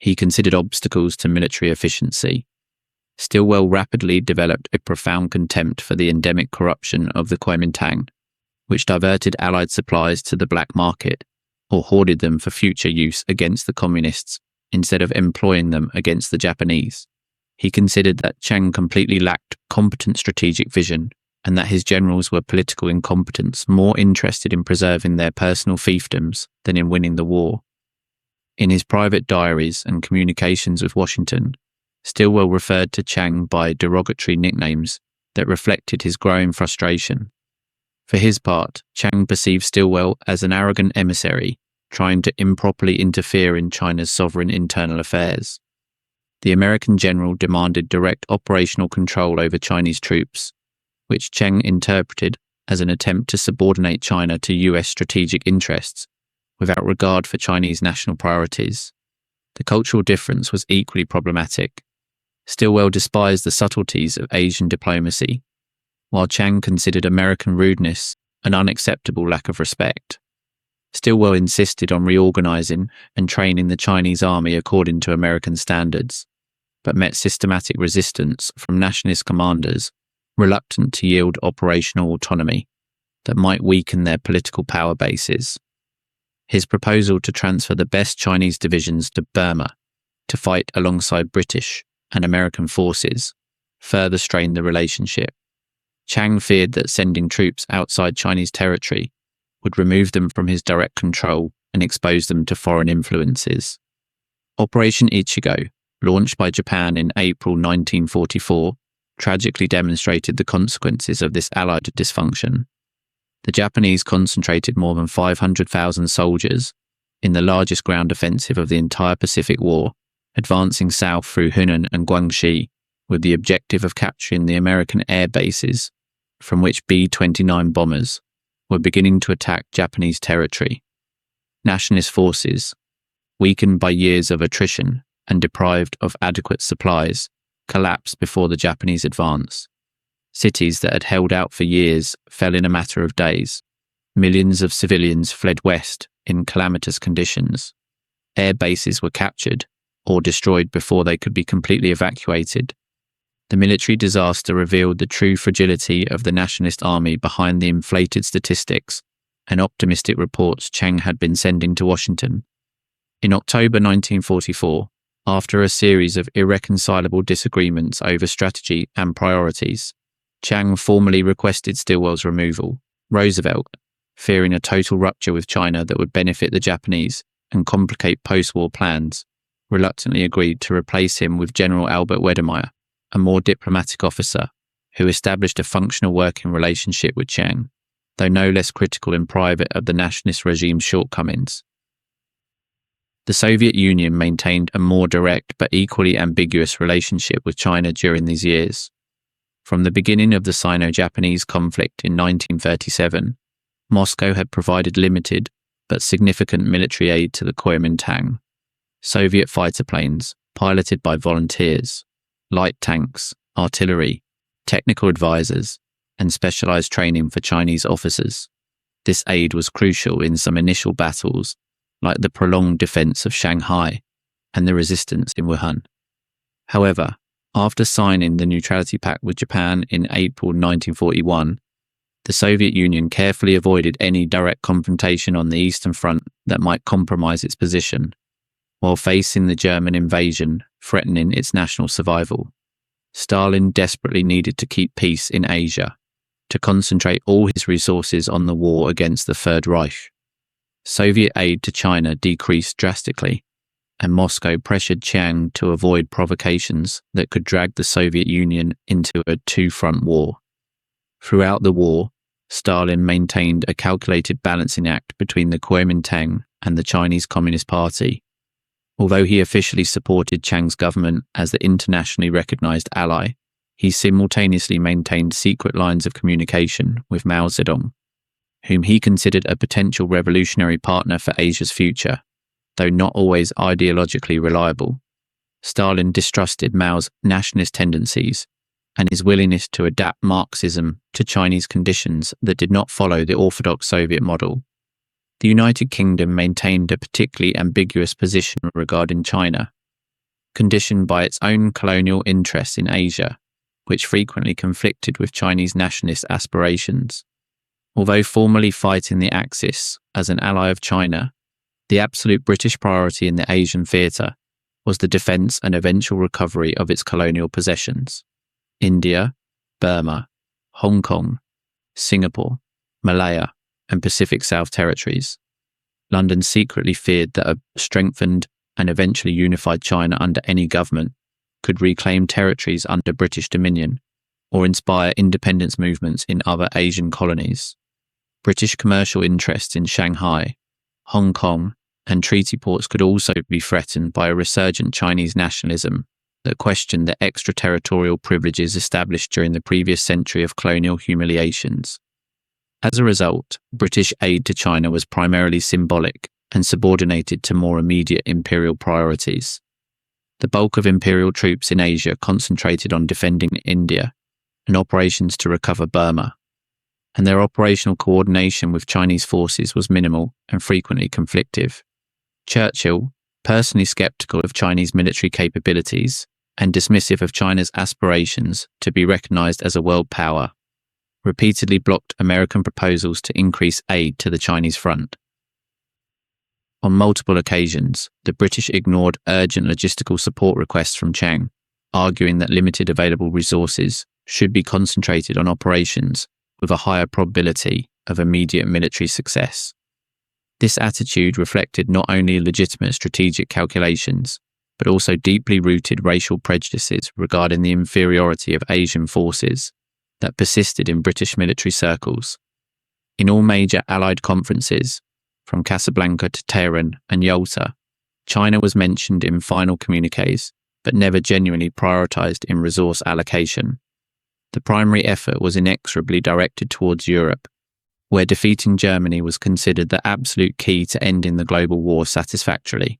he considered obstacles to military efficiency. Stilwell rapidly developed a profound contempt for the endemic corruption of the Kuomintang, which diverted Allied supplies to the black market or hoarded them for future use against the communists instead of employing them against the Japanese. He considered that Chiang completely lacked competent strategic vision and that his generals were political incompetents, more interested in preserving their personal fiefdoms than in winning the war. In his private diaries and communications with Washington, Stilwell referred to Chiang by derogatory nicknames that reflected his growing frustration. For his part, Chiang perceived Stilwell as an arrogant emissary trying to improperly interfere in China's sovereign internal affairs. The American general demanded direct operational control over Chinese troops, which Chiang interpreted as an attempt to subordinate China to US strategic interests without regard for Chinese national priorities. The cultural difference was equally problematic. Stilwell despised the subtleties of Asian diplomacy, while Chiang considered American rudeness an unacceptable lack of respect. Stilwell insisted on reorganizing and training the Chinese army according to American standards, but met systematic resistance from nationalist commanders reluctant to yield operational autonomy that might weaken their political power bases. His proposal to transfer the best Chinese divisions to Burma to fight alongside British and American forces further strained the relationship. Chiang feared that sending troops outside Chinese territory would remove them from his direct control and expose them to foreign influences. Operation Ichigo, launched by Japan in April 1944, tragically demonstrated the consequences of this Allied dysfunction. The Japanese concentrated more than 500,000 soldiers in the largest ground offensive of the entire Pacific War, advancing south through Hunan and Guangxi with the objective of capturing the American air bases from which B-29 bombers were beginning to attack Japanese territory. Nationalist forces, weakened by years of attrition and deprived of adequate supplies, collapsed before the Japanese advance. Cities that had held out for years fell in a matter of days. Millions of civilians fled west in calamitous conditions. Air bases were captured or destroyed before they could be completely evacuated. The military disaster revealed the true fragility of the nationalist army behind the inflated statistics and optimistic reports Chiang had been sending to Washington. In October 1944, after a series of irreconcilable disagreements over strategy and priorities, Chiang formally requested Stilwell's removal. Roosevelt, fearing a total rupture with China that would benefit the Japanese and complicate post-war plans, reluctantly agreed to replace him with General Albert Wedemeyer, a more diplomatic officer who established a functional working relationship with Chiang, though no less critical in private of the nationalist regime's shortcomings. The Soviet Union maintained a more direct but equally ambiguous relationship with China during these years. From the beginning of the Sino-Japanese conflict in 1937, Moscow had provided limited but significant military aid to the Kuomintang. Soviet fighter planes, piloted by volunteers, light tanks, artillery, technical advisors, and specialized training for Chinese officers. This aid was crucial in some initial battles, like the prolonged defense of Shanghai and the resistance in Wuhan. However, after signing the Neutrality Pact with Japan in April 1941, the Soviet Union carefully avoided any direct confrontation on the Eastern Front that might compromise its position, while facing the German invasion threatening its national survival. Stalin desperately needed to keep peace in Asia, to concentrate all his resources on the war against the Third Reich. Soviet aid to China decreased drastically, and Moscow pressured Chiang to avoid provocations that could drag the Soviet Union into a two-front war. Throughout the war, Stalin maintained a calculated balancing act between the Kuomintang and the Chinese Communist Party. Although he officially supported Chiang's government as the internationally recognized ally, he simultaneously maintained secret lines of communication with Mao Zedong, whom he considered a potential revolutionary partner for Asia's future, though not always ideologically reliable. Stalin distrusted Mao's nationalist tendencies and his willingness to adapt Marxism to Chinese conditions that did not follow the orthodox Soviet model. The United Kingdom maintained a particularly ambiguous position regarding China, conditioned by its own colonial interests in Asia, which frequently conflicted with Chinese nationalist aspirations. Although formally fighting the Axis as an ally of China, the absolute British priority in the Asian theatre was the defence and eventual recovery of its colonial possessions: India, Burma, Hong Kong, Singapore, Malaya, and Pacific South territories. London secretly feared that a strengthened and eventually unified China under any government could reclaim territories under British dominion or inspire independence movements in other Asian colonies. British commercial interests in Shanghai, Hong Kong, and treaty ports could also be threatened by a resurgent Chinese nationalism that questioned the extraterritorial privileges established during the previous century of colonial humiliations. As a result, British aid to China was primarily symbolic and subordinated to more immediate imperial priorities. The bulk of imperial troops in Asia concentrated on defending India and operations to recover Burma, and their operational coordination with Chinese forces was minimal and frequently conflictive. Churchill, personally skeptical of Chinese military capabilities and dismissive of China's aspirations to be recognized as a world power, repeatedly blocked American proposals to increase aid to the Chinese front. On multiple occasions, the British ignored urgent logistical support requests from Chiang, arguing that limited available resources should be concentrated on operations with a higher probability of immediate military success. This attitude reflected not only legitimate strategic calculations, but also deeply rooted racial prejudices regarding the inferiority of Asian forces that persisted in British military circles. In all major Allied conferences, from Casablanca to Tehran and Yalta, China was mentioned in final communiques, but never genuinely prioritized in resource allocation. The primary effort was inexorably directed towards Europe, where defeating Germany was considered the absolute key to ending the global war satisfactorily.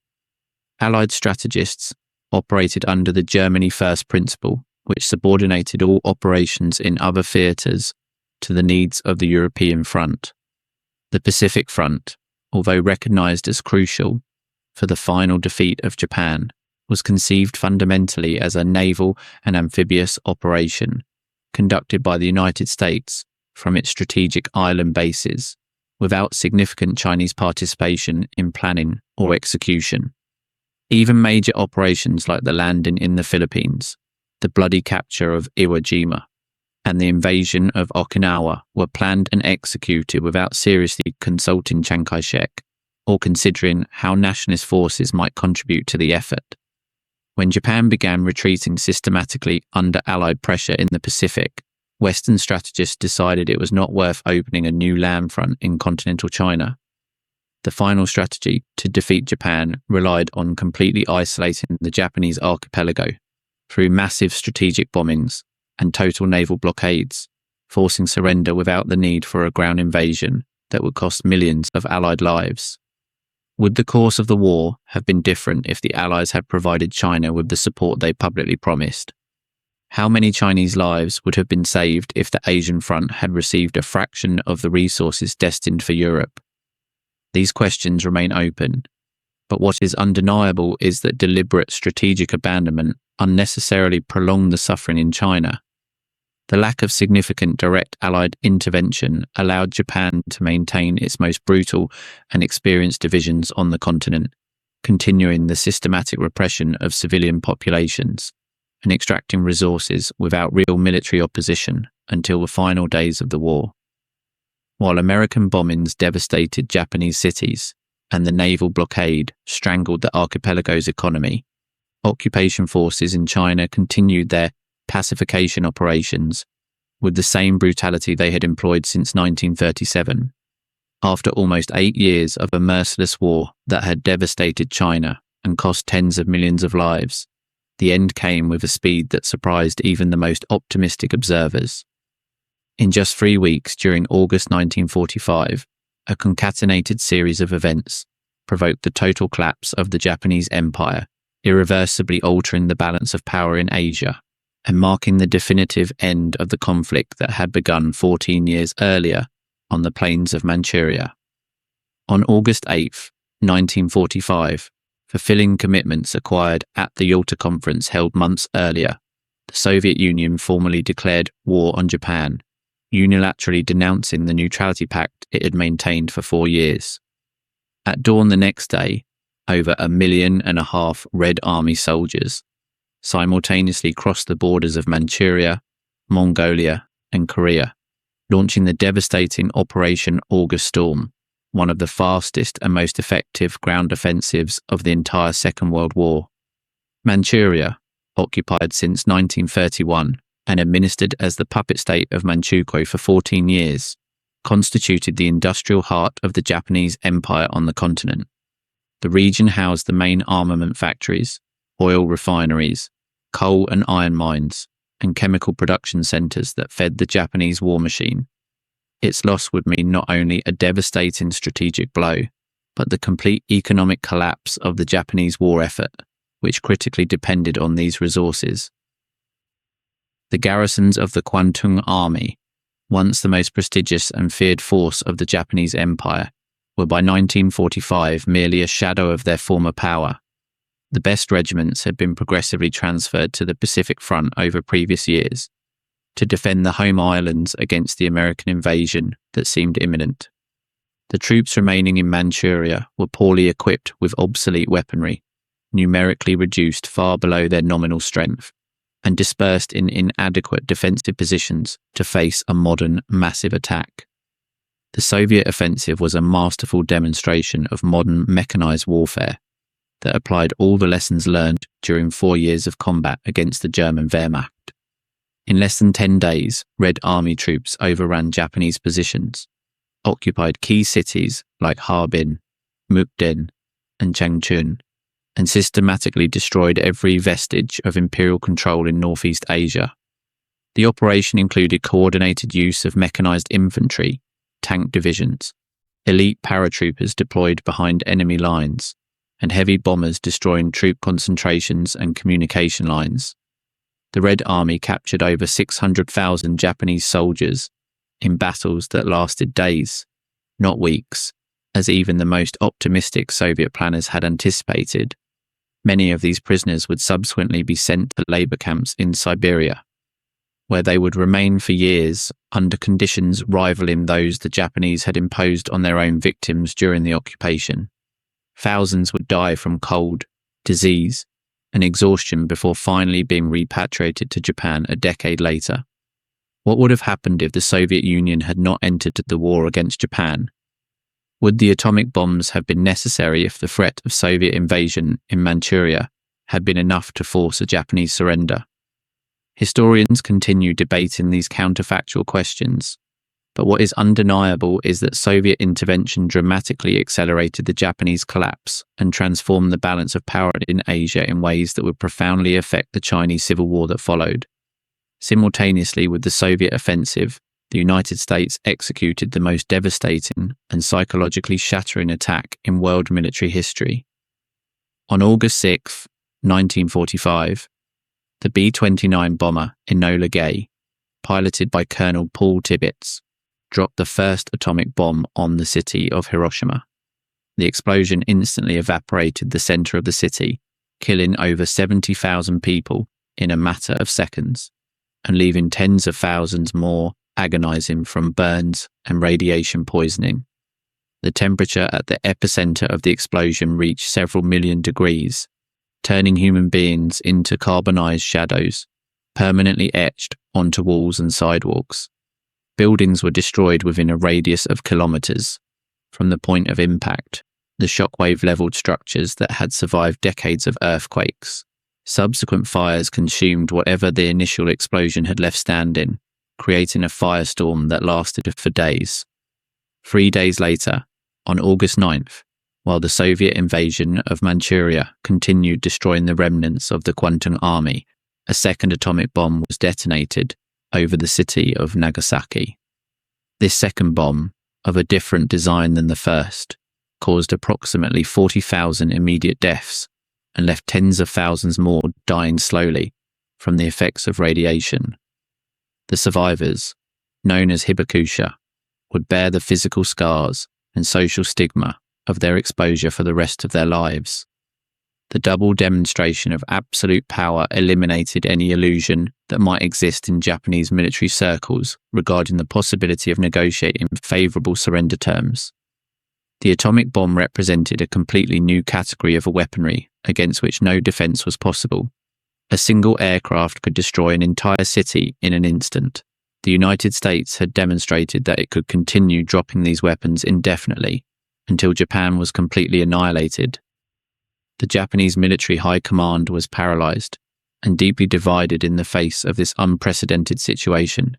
Allied strategists operated under the Germany First principle, which subordinated all operations in other theatres to the needs of the European front. The Pacific Front, although recognised as crucial for the final defeat of Japan, was conceived fundamentally as a naval and amphibious operation conducted by the United States from its strategic island bases, without significant Chinese participation in planning or execution. Even major operations like the landing in the Philippines, the bloody capture of Iwo Jima, and the invasion of Okinawa were planned and executed without seriously consulting Chiang Kai-shek or considering how nationalist forces might contribute to the effort. When Japan began retreating systematically under Allied pressure in the Pacific, Western strategists decided it was not worth opening a new land front in continental China. The final strategy to defeat Japan relied on completely isolating the Japanese archipelago through massive strategic bombings and total naval blockades, forcing surrender without the need for a ground invasion that would cost millions of Allied lives. Would the course of the war have been different if the Allies had provided China with the support they publicly promised? How many Chinese lives would have been saved if the Asian front had received a fraction of the resources destined for Europe? These questions remain open, but what is undeniable is that deliberate strategic abandonment unnecessarily prolonged the suffering in China. The lack of significant direct Allied intervention allowed Japan to maintain its most brutal and experienced divisions on the continent, continuing the systematic repression of civilian populations and extracting resources without real military opposition until the final days of the war. While American bombings devastated Japanese cities and the naval blockade strangled the archipelago's economy, occupation forces in China continued their pacification operations with the same brutality they had employed since 1937. After almost 8 years of a merciless war that had devastated China and cost tens of millions of lives, the end came with a speed that surprised even the most optimistic observers. In just 3 weeks during August 1945, a concatenated series of events provoked the total collapse of the Japanese Empire, irreversibly altering the balance of power in Asia and marking the definitive end of the conflict that had begun 14 years earlier on the plains of Manchuria. On August 8, 1945, fulfilling commitments acquired at the Yalta Conference held months earlier, the Soviet Union formally declared war on Japan, unilaterally denouncing the neutrality pact it had maintained for 4 years. At dawn the next day, over 1.5 million Red Army soldiers simultaneously crossed the borders of Manchuria, Mongolia, and Korea, launching the devastating Operation August Storm, one of the fastest and most effective ground offensives of the entire Second World War. Manchuria, occupied since 1931 and administered as the puppet state of Manchukuo for 14 years, constituted the industrial heart of the Japanese Empire on the continent. The region housed the main armament factories, oil refineries, coal and iron mines, and chemical production centres that fed the Japanese war machine. Its loss would mean not only a devastating strategic blow, but the complete economic collapse of the Japanese war effort, which critically depended on these resources. The garrisons of the Kwantung Army, once the most prestigious and feared force of the Japanese Empire, were by 1945 merely a shadow of their former power. The best regiments had been progressively transferred to the Pacific Front over previous years, to defend the home islands against the American invasion that seemed imminent. The troops remaining in Manchuria were poorly equipped with obsolete weaponry, numerically reduced far below their nominal strength, and dispersed in inadequate defensive positions to face a modern, massive attack. The Soviet offensive was a masterful demonstration of modern mechanized warfare that applied all the lessons learned during 4 years of combat against the German Wehrmacht. In less than 10 days, Red Army troops overran Japanese positions, occupied key cities like Harbin, Mukden, and Changchun, and systematically destroyed every vestige of imperial control in Northeast Asia. The operation included coordinated use of mechanized infantry, tank divisions, elite paratroopers deployed behind enemy lines, and heavy bombers destroying troop concentrations and communication lines. The Red Army captured over 600,000 Japanese soldiers in battles that lasted days, not weeks, as even the most optimistic Soviet planners had anticipated. Many of these prisoners would subsequently be sent to labor camps in Siberia, where they would remain for years under conditions rivaling those the Japanese had imposed on their own victims during the occupation. Thousands would die from cold, disease, and exhaustion before finally being repatriated to Japan a decade later. What would have happened if the Soviet Union had not entered the war against Japan? Would the atomic bombs have been necessary if the threat of Soviet invasion in Manchuria had been enough to force a Japanese surrender? Historians continue debating these counterfactual questions, but what is undeniable is that Soviet intervention dramatically accelerated the Japanese collapse and transformed the balance of power in Asia in ways that would profoundly affect the Chinese Civil War that followed. Simultaneously with the Soviet offensive, the United States executed the most devastating and psychologically shattering attack in world military history. On August 6, 1945, the B-29 bomber Enola Gay, piloted by Colonel Paul Tibbets, dropped the first atomic bomb on the city of Hiroshima. The explosion instantly evaporated the center of the city, killing over 70,000 people in a matter of seconds, and leaving tens of thousands more agonizing from burns and radiation poisoning. The temperature at the epicenter of the explosion reached several million degrees, turning human beings into carbonized shadows, permanently etched onto walls and sidewalks. Buildings were destroyed within a radius of kilometers. From the point of impact, the shockwave leveled structures that had survived decades of earthquakes. Subsequent fires consumed whatever the initial explosion had left standing, creating a firestorm that lasted for days. 3 days later, on August 9th, while the Soviet invasion of Manchuria continued destroying the remnants of the Kwantung Army, a second atomic bomb was detonated over the city of Nagasaki. This second bomb, of a different design than the first, caused approximately 40,000 immediate deaths and left tens of thousands more dying slowly from the effects of radiation. The survivors, known as hibakusha, would bear the physical scars and social stigma of their exposure for the rest of their lives. The double demonstration of absolute power eliminated any illusion that might exist in Japanese military circles regarding the possibility of negotiating favourable surrender terms. The atomic bomb represented a completely new category of weaponry against which no defence was possible. A single aircraft could destroy an entire city in an instant. The United States had demonstrated that it could continue dropping these weapons indefinitely until Japan was completely annihilated. The Japanese military high command was paralysed and deeply divided in the face of this unprecedented situation.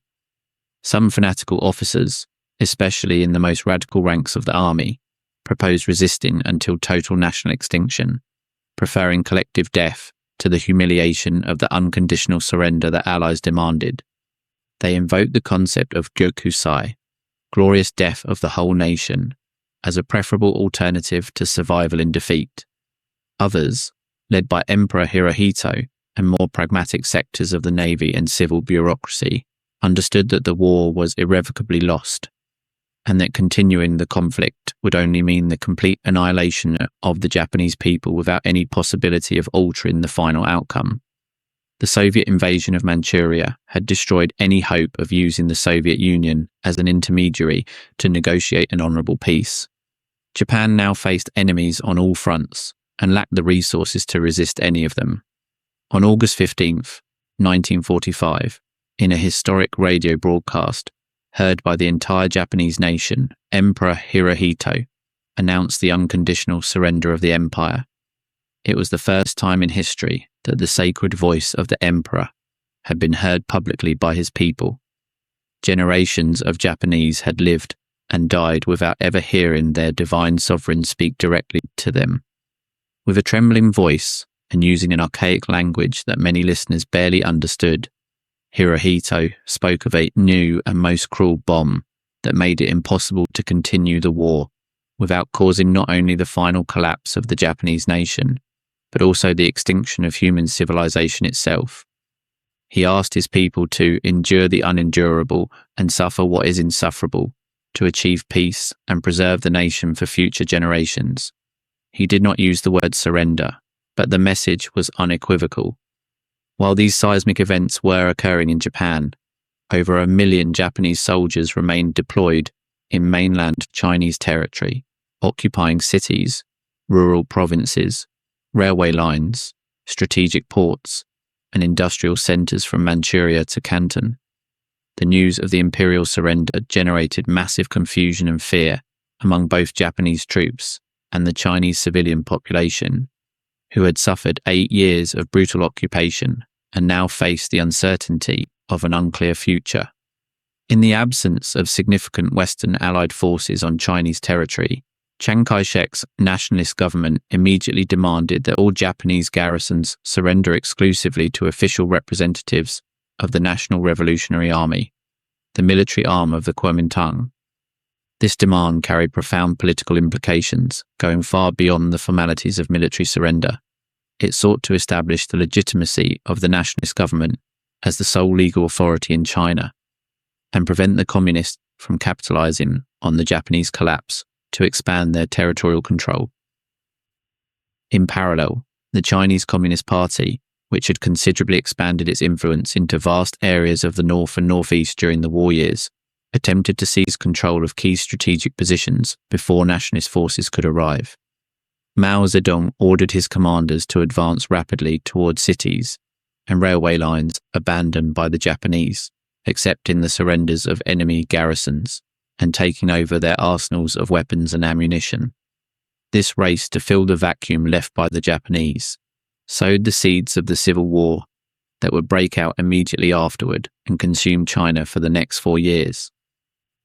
Some fanatical officers, especially in the most radical ranks of the army, proposed resisting until total national extinction, preferring collective death to the humiliation of the unconditional surrender that Allies demanded. They invoked the concept of Gyokusai, glorious death of the whole nation, as a preferable alternative to survival in defeat. Others, led by Emperor Hirohito and more pragmatic sectors of the navy and civil bureaucracy, understood that the war was irrevocably lost, and that continuing the conflict would only mean the complete annihilation of the Japanese people without any possibility of altering the final outcome. The Soviet invasion of Manchuria had destroyed any hope of using the Soviet Union as an intermediary to negotiate an honourable peace. Japan now faced enemies on all fronts and lacked the resources to resist any of them. On August 15th, 1945, in a historic radio broadcast heard by the entire Japanese nation, Emperor Hirohito announced the unconditional surrender of the empire. It was the first time in history that the sacred voice of the emperor had been heard publicly by his people. Generations of Japanese had lived and died without ever hearing their divine sovereign speak directly to them. With a trembling voice and using an archaic language that many listeners barely understood, Hirohito spoke of a new and most cruel bomb that made it impossible to continue the war without causing not only the final collapse of the Japanese nation, but also the extinction of human civilization itself. He asked his people to endure the unendurable and suffer what is insufferable, to achieve peace and preserve the nation for future generations. He did not use the word surrender, but the message was unequivocal. While these seismic events were occurring in Japan, over 1 million Japanese soldiers remained deployed in mainland Chinese territory, occupying cities, rural provinces, railway lines, strategic ports, and industrial centers from Manchuria to Canton. The news of the imperial surrender generated massive confusion and fear among both Japanese troops and the Chinese civilian population, who had suffered 8 years of brutal occupation and now faced the uncertainty of an unclear future. In the absence of significant Western Allied forces on Chinese territory, Chiang Kai-shek's nationalist government immediately demanded that all Japanese garrisons surrender exclusively to official representatives of the National Revolutionary Army, the military arm of the Kuomintang. This demand carried profound political implications, going far beyond the formalities of military surrender. It sought to establish the legitimacy of the nationalist government as the sole legal authority in China, and prevent the communists from capitalizing on the Japanese collapse to expand their territorial control. In parallel, the Chinese Communist Party, which had considerably expanded its influence into vast areas of the north and northeast during the war years, attempted to seize control of key strategic positions before nationalist forces could arrive. Mao Zedong ordered his commanders to advance rapidly towards cities and railway lines abandoned by the Japanese, accepting the surrenders of enemy garrisons and taking over their arsenals of weapons and ammunition. This race to fill the vacuum left by the Japanese sowed the seeds of the civil war that would break out immediately afterward and consume China for the next 4 years.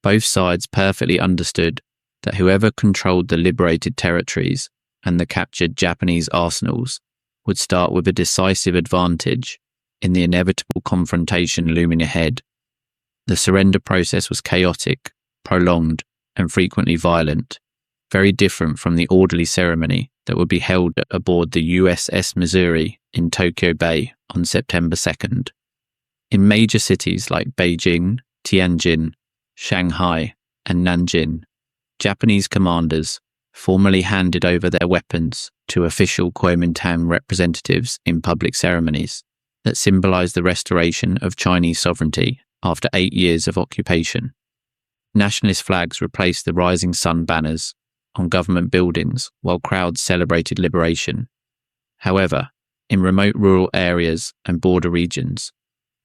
Both sides perfectly understood that whoever controlled the liberated territories and the captured Japanese arsenals would start with a decisive advantage in the inevitable confrontation looming ahead. The surrender process was chaotic, prolonged, and frequently violent, very different from the orderly ceremony that would be held aboard the USS Missouri in Tokyo Bay on September 2nd. In major cities like Beijing, Tianjin, Shanghai, and Nanjing, Japanese commanders formally handed over their weapons to official Kuomintang representatives in public ceremonies that symbolized the restoration of Chinese sovereignty after 8 years of occupation. Nationalist flags replaced the rising sun banners on government buildings while crowds celebrated liberation. However, in remote rural areas and border regions,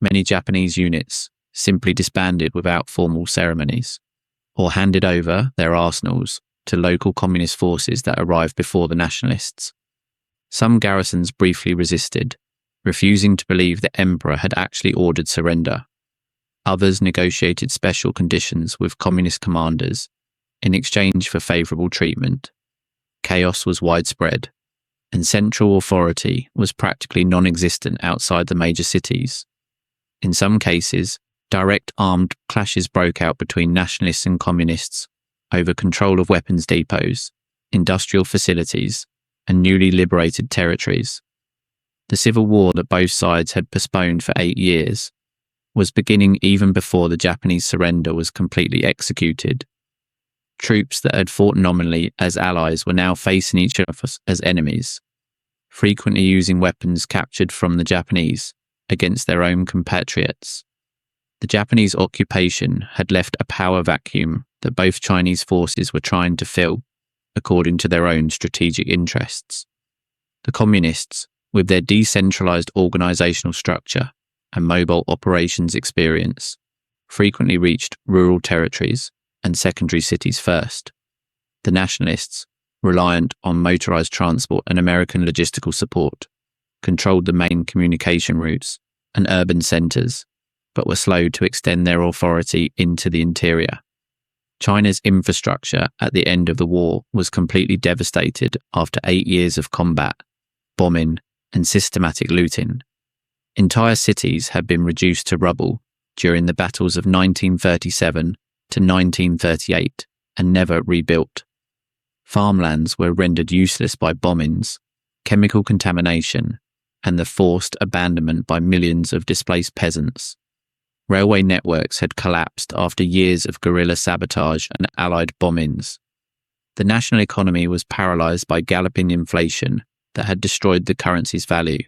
many Japanese units simply disbanded without formal ceremonies, or handed over their arsenals to local communist forces that arrived before the nationalists. Some garrisons briefly resisted, refusing to believe the emperor had actually ordered surrender. Others negotiated special conditions with communist commanders in exchange for favorable treatment. Chaos was widespread, and central authority was practically non-existent outside the major cities. In some cases, direct armed clashes broke out between nationalists and communists over control of weapons depots, industrial facilities, and newly liberated territories. The civil war that both sides had postponed for 8 years was beginning even before the Japanese surrender was completely executed. Troops that had fought nominally as allies were now facing each other as enemies, frequently using weapons captured from the Japanese against their own compatriots. The Japanese occupation had left a power vacuum that both Chinese forces were trying to fill according to their own strategic interests. The communists, with their decentralized organizational structure and mobile operations experience, frequently reached rural territories and secondary cities first. The nationalists, reliant on motorized transport and American logistical support, controlled the main communication routes and urban centers, but were slow to extend their authority into the interior. China's infrastructure at the end of the war was completely devastated after 8 years of combat, bombing, and systematic looting. Entire cities had been reduced to rubble during the battles of 1937 to 1938 and never rebuilt. Farmlands were rendered useless by bombings, chemical contamination, and the forced abandonment by millions of displaced peasants. Railway networks had collapsed after years of guerrilla sabotage and Allied bombings. The national economy was paralyzed by galloping inflation that had destroyed the currency's value.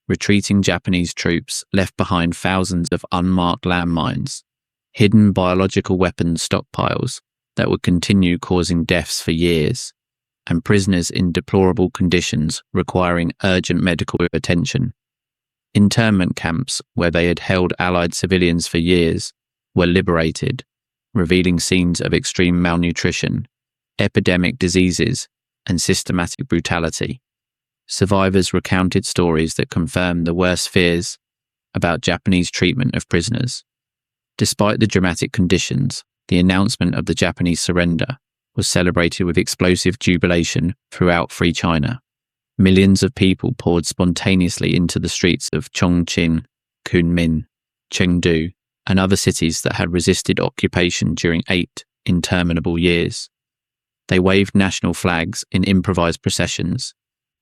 Retreating Japanese troops left behind thousands of unmarked landmines, hidden biological weapons stockpiles that would continue causing deaths for years, and prisoners in deplorable conditions requiring urgent medical attention. Internment camps where they had held Allied civilians for years were liberated, revealing scenes of extreme malnutrition, epidemic diseases, and systematic brutality. Survivors recounted stories that confirmed the worst fears about Japanese treatment of prisoners. Despite the dramatic conditions, the announcement of the Japanese surrender was celebrated with explosive jubilation throughout Free China. Millions of people poured spontaneously into the streets of Chongqing, Kunming, Chengdu, and other cities that had resisted occupation during 8 interminable years. They waved national flags in improvised processions,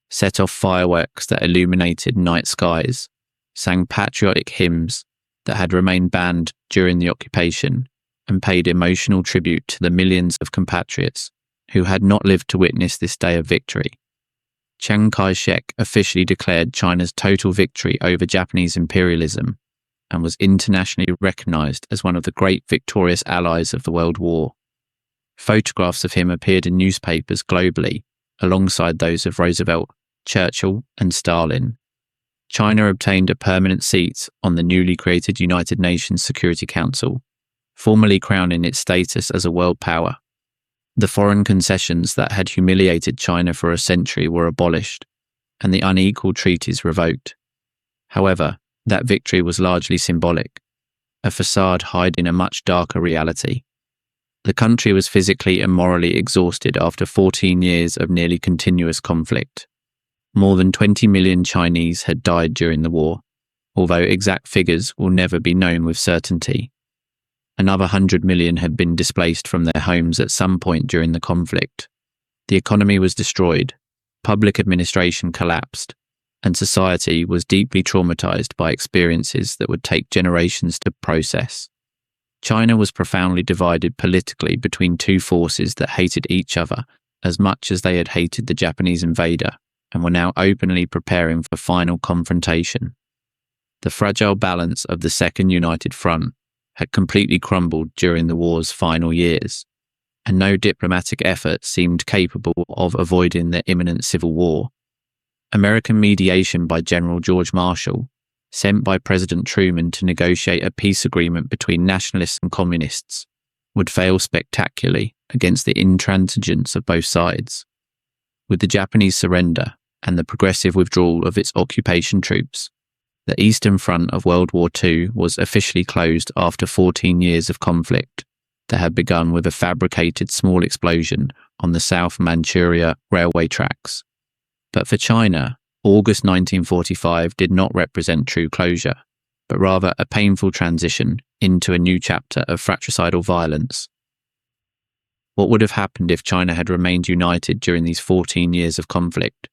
set off fireworks that illuminated night skies, sang patriotic hymns that had remained banned during the occupation, and paid emotional tribute to the millions of compatriots who had not lived to witness this day of victory. Chiang Kai-shek officially declared China's total victory over Japanese imperialism and was internationally recognized as one of the great victorious allies of the World War. Photographs of him appeared in newspapers globally, alongside those of Roosevelt, Churchill, and Stalin. China obtained a permanent seat on the newly created United Nations Security Council, formally crowning its status as a world power. The foreign concessions that had humiliated China for a century were abolished, and the unequal treaties revoked. However, that victory was largely symbolic, a facade hiding a much darker reality. The country was physically and morally exhausted after 14 years of nearly continuous conflict. More than 20 million Chinese had died during the war, although exact figures will never be known with certainty. Another 100 million had been displaced from their homes at some point during the conflict. The economy was destroyed, public administration collapsed, and society was deeply traumatized by experiences that would take generations to process. China was profoundly divided politically between two forces that hated each other as much as they had hated the Japanese invader and were now openly preparing for final confrontation. The fragile balance of the Second United Front had completely crumbled during the war's final years, and no diplomatic effort seemed capable of avoiding the imminent civil war. American mediation by General George Marshall, sent by President Truman to negotiate a peace agreement between nationalists and communists, would fail spectacularly against the intransigence of both sides. With the Japanese surrender and the progressive withdrawal of its occupation troops, the Eastern Front of World War II was officially closed after 14 years of conflict that had begun with a fabricated small explosion on the South Manchuria railway tracks. But for China, August 1945 did not represent true closure, but rather a painful transition into a new chapter of fratricidal violence. What would have happened if China had remained united during these 14 years of conflict?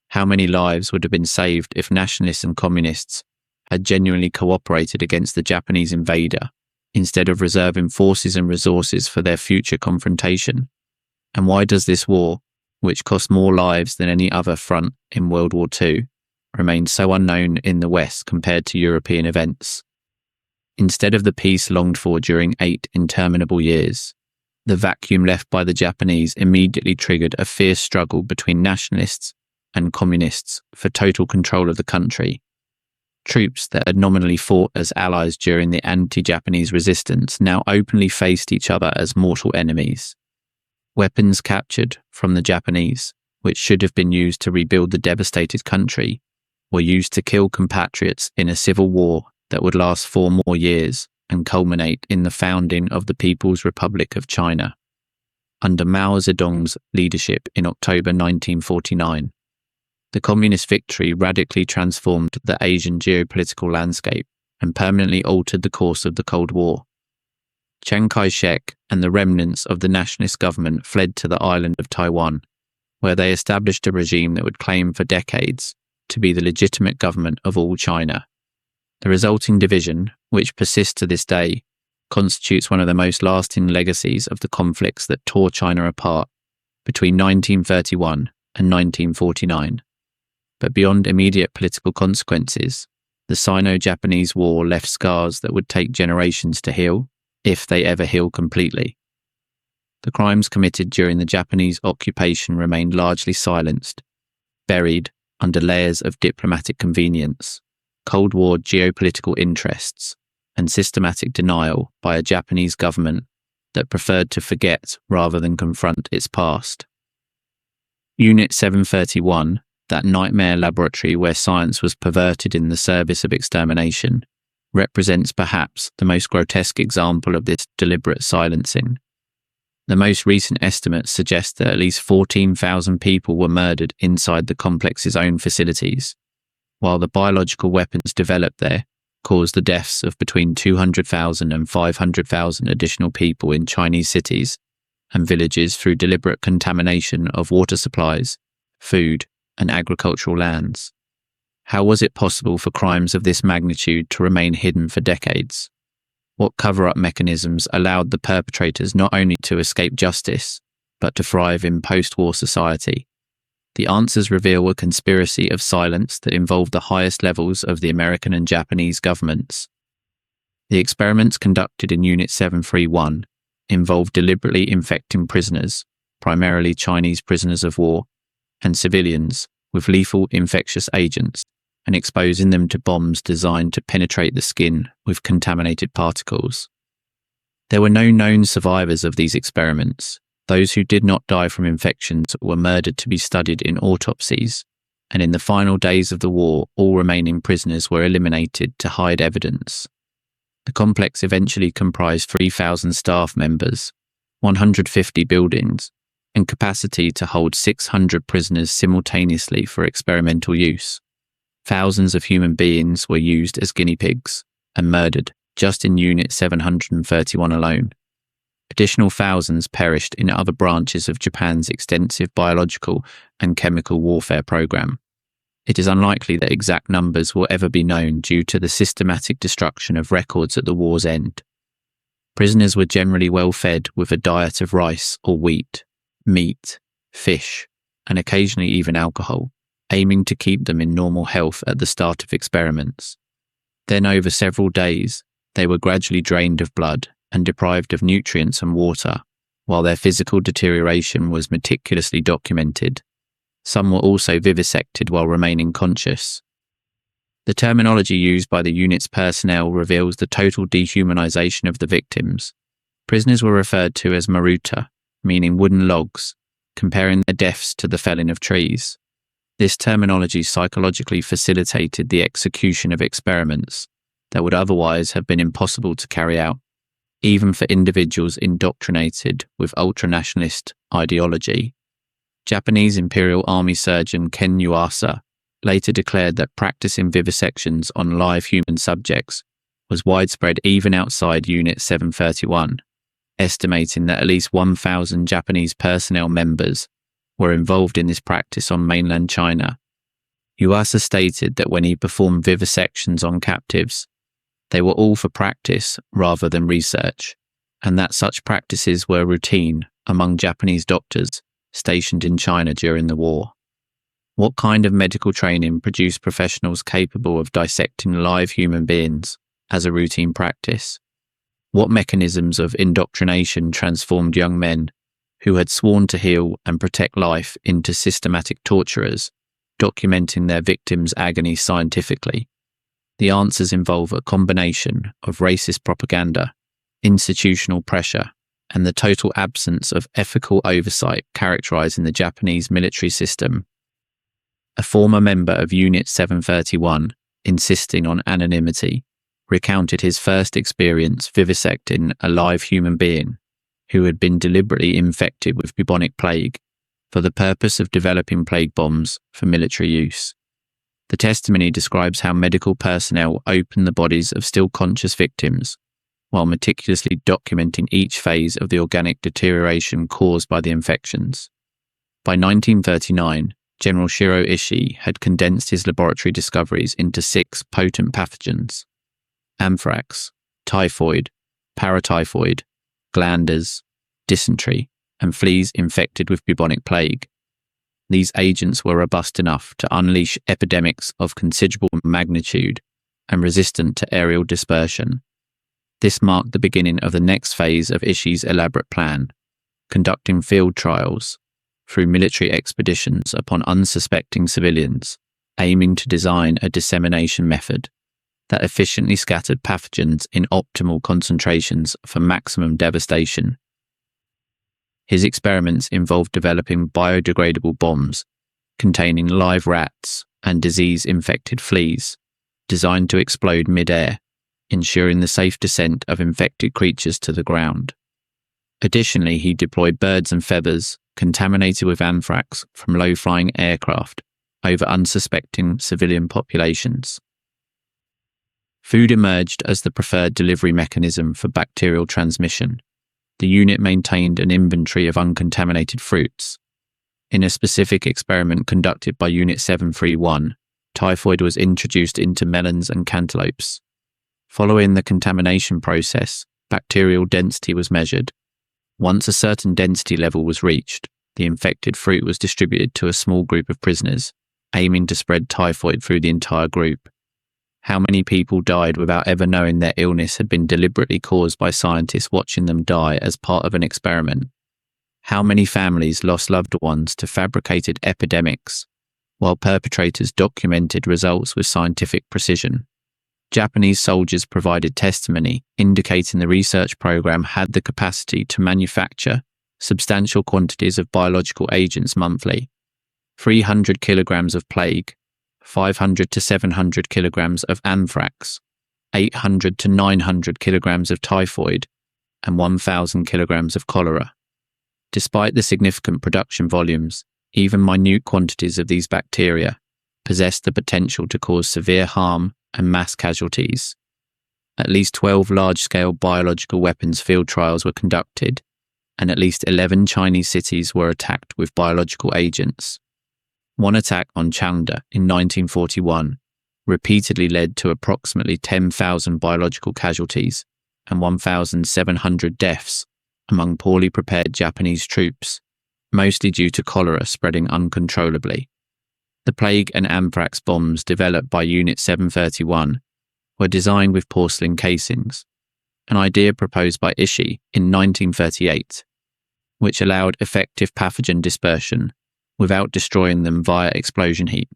How many lives would have been saved if nationalists and communists had genuinely cooperated against the Japanese invader, instead of reserving forces and resources for their future confrontation? And why does this war, which cost more lives than any other front in World War II, remain so unknown in the West compared to European events? Instead of the peace longed for during 8 interminable years, the vacuum left by the Japanese immediately triggered a fierce struggle between nationalists and communists for total control of the country. Troops that had nominally fought as allies during the anti-Japanese resistance now openly faced each other as mortal enemies. Weapons captured from the Japanese, which should have been used to rebuild the devastated country, were used to kill compatriots in a civil war that would last 4 more years and culminate in the founding of the People's Republic of China. Under Mao Zedong's leadership in October 1949, the communist victory radically transformed the Asian geopolitical landscape and permanently altered the course of the Cold War. Chiang Kai-shek and the remnants of the nationalist government fled to the island of Taiwan, where they established a regime that would claim for decades to be the legitimate government of all China. The resulting division, which persists to this day, constitutes one of the most lasting legacies of the conflicts that tore China apart between 1931 and 1949. But beyond immediate political consequences, the Sino-Japanese War left scars that would take generations to heal, if they ever heal completely. The crimes committed during the Japanese occupation remained largely silenced, buried under layers of diplomatic convenience, Cold War geopolitical interests, and systematic denial by a Japanese government that preferred to forget rather than confront its past. Unit 731, that nightmare laboratory where science was perverted in the service of extermination, represents perhaps the most grotesque example of this deliberate silencing. The most recent estimates suggest that at least 14,000 people were murdered inside the complex's own facilities, while the biological weapons developed there caused the deaths of between 200,000 and 500,000 additional people in Chinese cities and villages through deliberate contamination of water supplies, food, and agricultural lands. How was it possible for crimes of this magnitude to remain hidden for decades? What cover-up mechanisms allowed the perpetrators not only to escape justice, but to thrive in post-war society? The answers reveal a conspiracy of silence that involved the highest levels of the American and Japanese governments. The experiments conducted in Unit 731 involved deliberately infecting prisoners, primarily Chinese prisoners of war, and civilians with lethal infectious agents, and exposing them to bombs designed to penetrate the skin with contaminated particles. There were no known survivors of these experiments. Those who did not die from infections were murdered to be studied in autopsies, and in the final days of the war, all remaining prisoners were eliminated to hide evidence. The complex eventually comprised 3,000 staff members, 150 buildings, and capacity to hold 600 prisoners simultaneously for experimental use. Thousands of human beings were used as guinea pigs and murdered just in Unit 731 alone. Additional thousands perished in other branches of Japan's extensive biological and chemical warfare program. It is unlikely that exact numbers will ever be known due to the systematic destruction of records at the war's end. Prisoners were generally well fed with a diet of rice or wheat, meat, fish, and occasionally even alcohol, aiming to keep them in normal health at the start of experiments. Then over several days, they were gradually drained of blood and deprived of nutrients and water, while their physical deterioration was meticulously documented. Some were also vivisected while remaining conscious. The terminology used by the unit's personnel reveals the total dehumanization of the victims. Prisoners were referred to as maruta, meaning wooden logs, comparing their deaths to the felling of trees. This terminology psychologically facilitated the execution of experiments that would otherwise have been impossible to carry out, even for individuals indoctrinated with ultranationalist ideology. Japanese Imperial Army surgeon Ken Yuasa later declared that practicing vivisections on live human subjects was widespread even outside Unit 731, estimating that at least 1,000 Japanese personnel members were involved in this practice on mainland China. Yuasa stated that when he performed vivisections on captives, they were all for practice rather than research, and that such practices were routine among Japanese doctors stationed in China during the war. What kind of medical training produced professionals capable of dissecting live human beings as a routine practice? What mechanisms of indoctrination transformed young men who had sworn to heal and protect life into systematic torturers, documenting their victims' agony scientifically? The answers involve a combination of racist propaganda, institutional pressure, and the total absence of ethical oversight characterizing the Japanese military system. A former member of Unit 731, insisting on anonymity, recounted his first experience vivisecting a live human being who had been deliberately infected with bubonic plague for the purpose of developing plague bombs for military use. The testimony describes how medical personnel opened the bodies of still conscious victims while meticulously documenting each phase of the organic deterioration caused by the infections. By 1939, General Shiro Ishii had condensed his laboratory discoveries into 6 potent pathogens: anthrax, typhoid, paratyphoid, glanders, dysentery, and fleas infected with bubonic plague. These agents were robust enough to unleash epidemics of considerable magnitude and resistant to aerial dispersion. This marked the beginning of the next phase of Ishii's elaborate plan, conducting field trials through military expeditions upon unsuspecting civilians, aiming to design a dissemination method that efficiently scattered pathogens in optimal concentrations for maximum devastation. His experiments involved developing biodegradable bombs containing live rats and disease-infected fleas, designed to explode mid-air, ensuring the safe descent of infected creatures to the ground. Additionally, he deployed birds and feathers contaminated with anthrax from low-flying aircraft over unsuspecting civilian populations. Food emerged as the preferred delivery mechanism for bacterial transmission. The unit maintained an inventory of uncontaminated fruits. In a specific experiment conducted by Unit 731, typhoid was introduced into melons and cantaloupes. Following the contamination process, bacterial density was measured. Once a certain density level was reached, the infected fruit was distributed to a small group of prisoners, aiming to spread typhoid through the entire group. How many people died without ever knowing their illness had been deliberately caused by scientists watching them die as part of an experiment? How many families lost loved ones to fabricated epidemics, while perpetrators documented results with scientific precision? Japanese soldiers provided testimony indicating the research program had the capacity to manufacture substantial quantities of biological agents monthly: 300 kilograms of plague, 500 to 700 kilograms of anthrax, 800 to 900 kilograms of typhoid, and 1,000 kilograms of cholera. Despite the significant production volumes, even minute quantities of these bacteria possessed the potential to cause severe harm and mass casualties. At least 12 large-scale biological weapons field trials were conducted, and at least 11 Chinese cities were attacked with biological agents. One attack on Changde in 1941 repeatedly led to approximately 10,000 biological casualties and 1,700 deaths among poorly prepared Japanese troops, mostly due to cholera spreading uncontrollably. The plague and anthrax bombs developed by Unit 731 were designed with porcelain casings, an idea proposed by Ishii in 1938, which allowed effective pathogen dispersion without destroying them via explosion heat.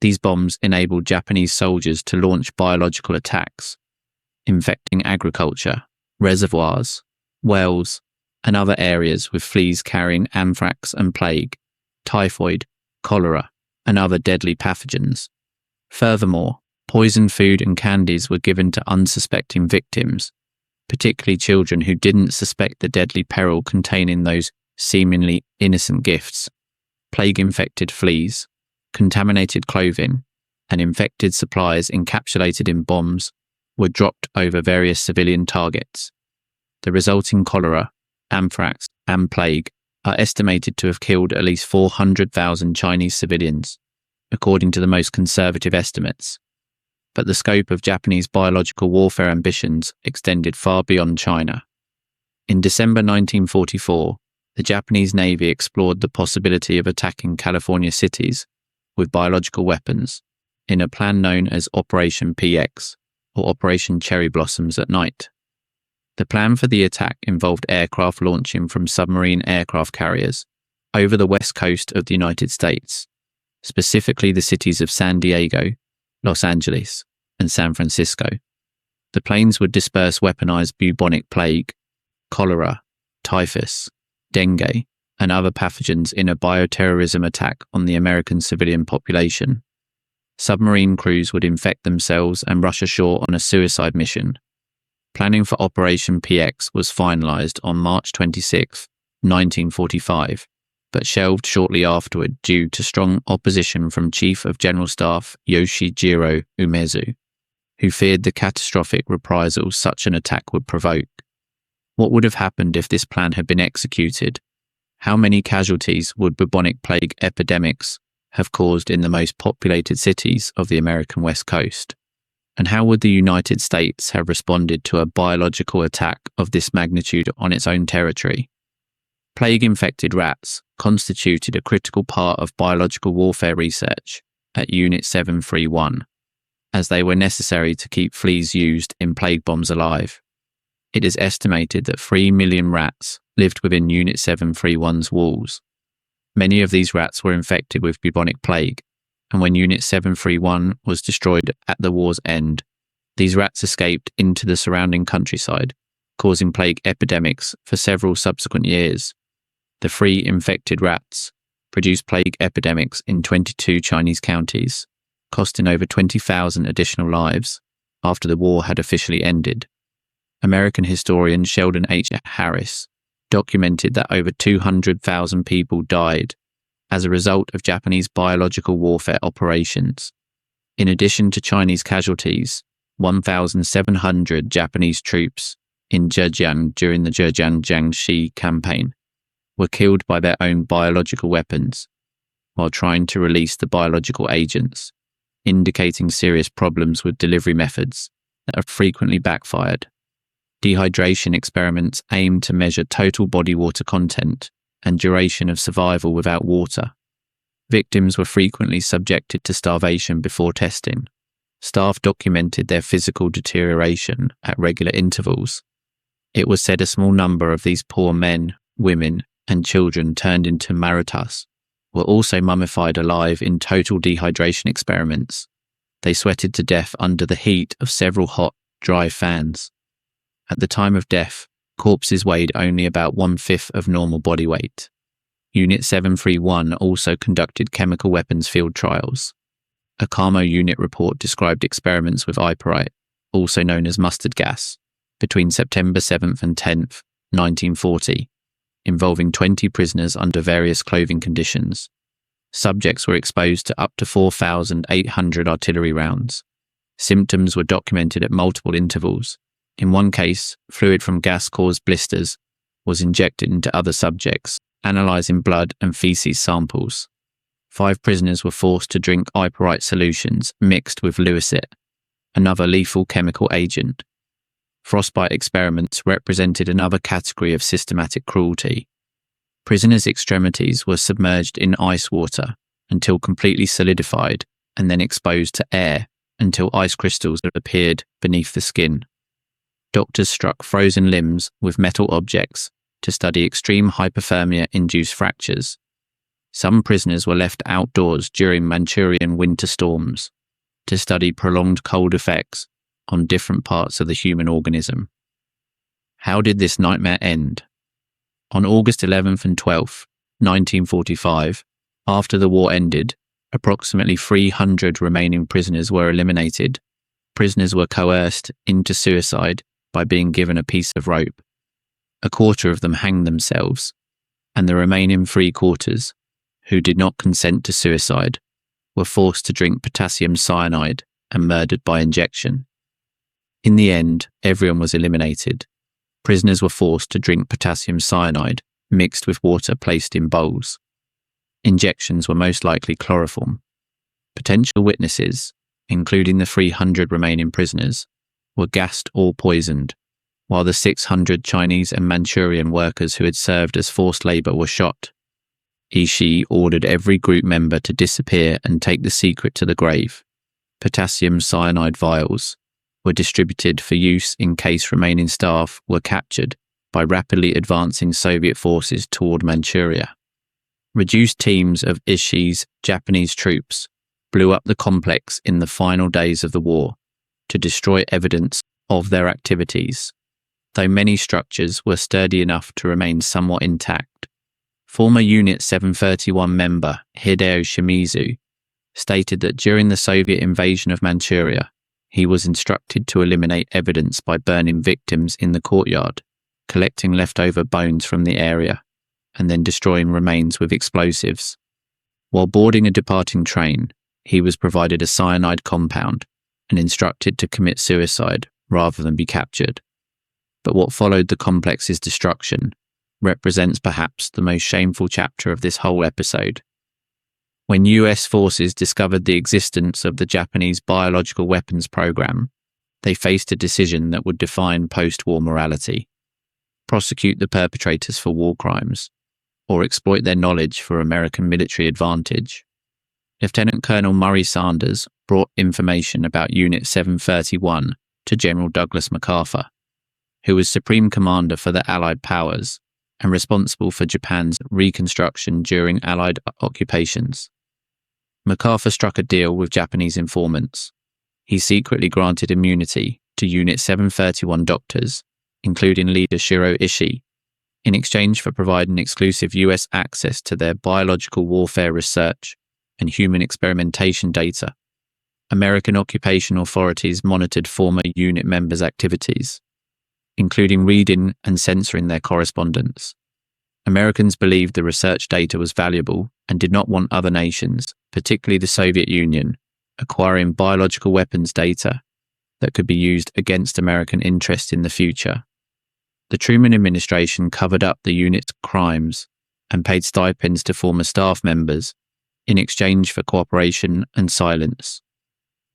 These bombs enabled Japanese soldiers to launch biological attacks, infecting agriculture, reservoirs, wells, and other areas with fleas carrying anthrax and plague, typhoid, cholera, and other deadly pathogens. Furthermore, poisoned food and candies were given to unsuspecting victims, particularly children who didn't suspect the deadly peril containing those seemingly innocent gifts. Plague-infected fleas, contaminated clothing, and infected supplies encapsulated in bombs were dropped over various civilian targets. The resulting cholera, anthrax, and plague are estimated to have killed at least 400,000 Chinese civilians, according to the most conservative estimates. But the scope of Japanese biological warfare ambitions extended far beyond China. In December 1944, the Japanese Navy explored the possibility of attacking California cities with biological weapons in a plan known as Operation PX, or Operation Cherry Blossoms at Night. The plan for the attack involved aircraft launching from submarine aircraft carriers over the west coast of the United States, specifically the cities of San Diego, Los Angeles, and San Francisco. The planes would disperse weaponized bubonic plague, cholera, typhus, dengue, and other pathogens in a bioterrorism attack on the American civilian population. Submarine crews would infect themselves and rush ashore on a suicide mission. Planning for Operation PX was finalized on March 26, 1945, but shelved shortly afterward due to strong opposition from Chief of General Staff Yoshijiro Umezu, who feared the catastrophic reprisals such an attack would provoke. What would have happened if this plan had been executed? How many casualties would bubonic plague epidemics have caused in the most populated cities of the American West Coast? And how would the United States have responded to a biological attack of this magnitude on its own territory? Plague-infected rats constituted a critical part of biological warfare research at Unit 731, as they were necessary to keep fleas used in plague bombs alive. It is estimated that 3 million rats lived within Unit 731's walls. Many of these rats were infected with bubonic plague, and when Unit 731 was destroyed at the war's end, these rats escaped into the surrounding countryside, causing plague epidemics for several subsequent years. The 3 infected rats produced plague epidemics in 22 Chinese counties, costing over 20,000 additional lives after the war had officially ended. American historian Sheldon H. Harris documented that over 200,000 people died as a result of Japanese biological warfare operations. In addition to Chinese casualties, 1,700 Japanese troops in Zhejiang during the Zhejiang-Jiangxi campaign were killed by their own biological weapons while trying to release the biological agents, indicating serious problems with delivery methods that have frequently backfired. Dehydration experiments aim to measure total body water content and duration of survival without water. Victims were frequently subjected to starvation before testing. Staff documented their physical deterioration at regular intervals. It was said a small number of these poor men, women, and children turned into Marathas were also mummified alive in total dehydration experiments. They sweated to death under the heat of several hot, dry fans. At the time of death, corpses weighed only about 1/5 of normal body weight. Unit 731 also conducted chemical weapons field trials. A Carmo unit report described experiments with iperite, also known as mustard gas, between September 7th and 10th, 1940, involving 20 prisoners under various clothing conditions. Subjects were exposed to up to 4,800 artillery rounds. Symptoms were documented at multiple intervals. In one case, fluid from gas-caused blisters was injected into other subjects, analysing blood and feces samples. 5 prisoners were forced to drink iperite solutions mixed with Lewisite, another lethal chemical agent. Frostbite experiments represented another category of systematic cruelty. Prisoners' extremities were submerged in ice water until completely solidified and then exposed to air until ice crystals appeared beneath the skin. Doctors struck frozen limbs with metal objects to study extreme hypothermia-induced fractures. Some prisoners were left outdoors during Manchurian winter storms to study prolonged cold effects on different parts of the human organism. How did this nightmare end? On August 11th and 12th, 1945, after the war ended, approximately 300 remaining prisoners were eliminated. Prisoners were coerced into suicide by being given a piece of rope. A quarter of them hanged themselves, and the remaining 3/4, who did not consent to suicide, were forced to drink potassium cyanide and murdered by injection. In the end, everyone was eliminated. Prisoners were forced to drink potassium cyanide mixed with water placed in bowls. Injections were most likely chloroform. Potential witnesses, including the 300 remaining prisoners, were gassed or poisoned, while the 600 Chinese and Manchurian workers who had served as forced labour were shot. Ishii ordered every group member to disappear and take the secret to the grave. Potassium cyanide vials were distributed for use in case remaining staff were captured by rapidly advancing Soviet forces toward Manchuria. Reduced teams of Ishii's Japanese troops blew up the complex in the final days of the war, to destroy evidence of their activities, though many structures were sturdy enough to remain somewhat intact. Former Unit 731 member Hideo Shimizu stated that during the Soviet invasion of Manchuria, he was instructed to eliminate evidence by burning victims in the courtyard, collecting leftover bones from the area, and then destroying remains with explosives. While boarding a departing train, he was provided a cyanide compound and instructed to commit suicide rather than be captured. But what followed the complex's destruction represents perhaps the most shameful chapter of this whole episode. When US forces discovered the existence of the Japanese biological weapons program, they faced a decision that would define post-war morality: prosecute the perpetrators for war crimes, or exploit their knowledge for American military advantage. Lieutenant Colonel Murray Sanders brought information about Unit 731 to General Douglas MacArthur, who was Supreme Commander for the Allied powers and responsible for Japan's reconstruction during Allied occupations. MacArthur struck a deal with Japanese informants. He secretly granted immunity to Unit 731 doctors, including leader Shiro Ishii, in exchange for providing exclusive US access to their biological warfare research and human experimentation data. American occupation authorities monitored former unit members' activities, including reading and censoring their correspondence. Americans believed the research data was valuable and did not want other nations, particularly the Soviet Union, acquiring biological weapons data that could be used against American interests in the future. The Truman administration covered up the unit's crimes and paid stipends to former staff members in exchange for cooperation and silence,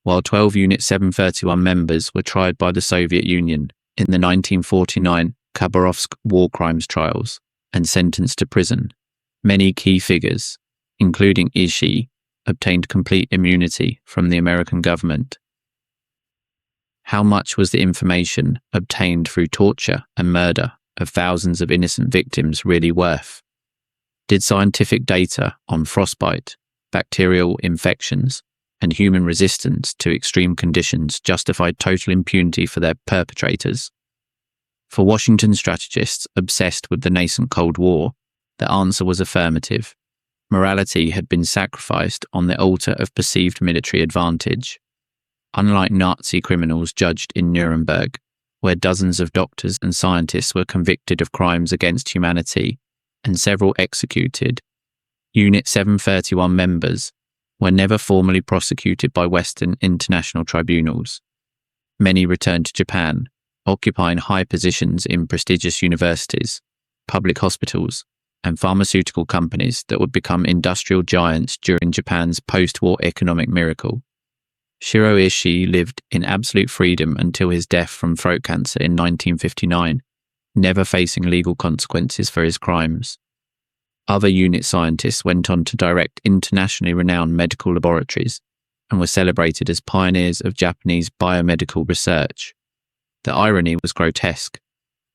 while 12 Unit 731 members were tried by the Soviet Union in the 1949 Khabarovsk war crimes trials and sentenced to prison. Many key figures, including Ishii, obtained complete immunity from the American government. How much was the information obtained through torture and murder of thousands of innocent victims really worth? Did scientific data on frostbite, bacterial infections, and human resistance to extreme conditions justify total impunity for their perpetrators? For Washington strategists obsessed with the nascent Cold War, the answer was affirmative. Morality had been sacrificed on the altar of perceived military advantage. Unlike Nazi criminals judged in Nuremberg, where dozens of doctors and scientists were convicted of crimes against humanity and several executed, Unit 731 members were never formally prosecuted by Western international tribunals. Many returned to Japan, occupying high positions in prestigious universities, public hospitals, and pharmaceutical companies that would become industrial giants during Japan's post-war economic miracle. Shiro Ishii lived in absolute freedom until his death from throat cancer in 1959, never facing legal consequences for his crimes. Other unit scientists went on to direct internationally renowned medical laboratories and were celebrated as pioneers of Japanese biomedical research. The irony was grotesque.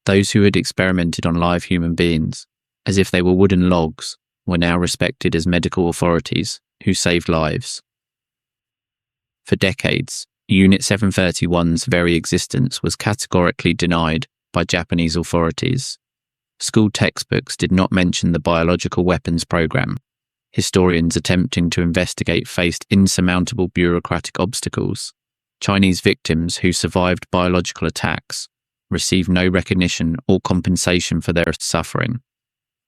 Those who had experimented on live human beings, as if they were wooden logs, were now respected as medical authorities who saved lives. For decades, Unit 731's very existence was categorically denied by Japanese authorities. School textbooks did not mention the biological weapons program. Historians attempting to investigate faced insurmountable bureaucratic obstacles. Chinese victims who survived biological attacks received no recognition or compensation for their suffering.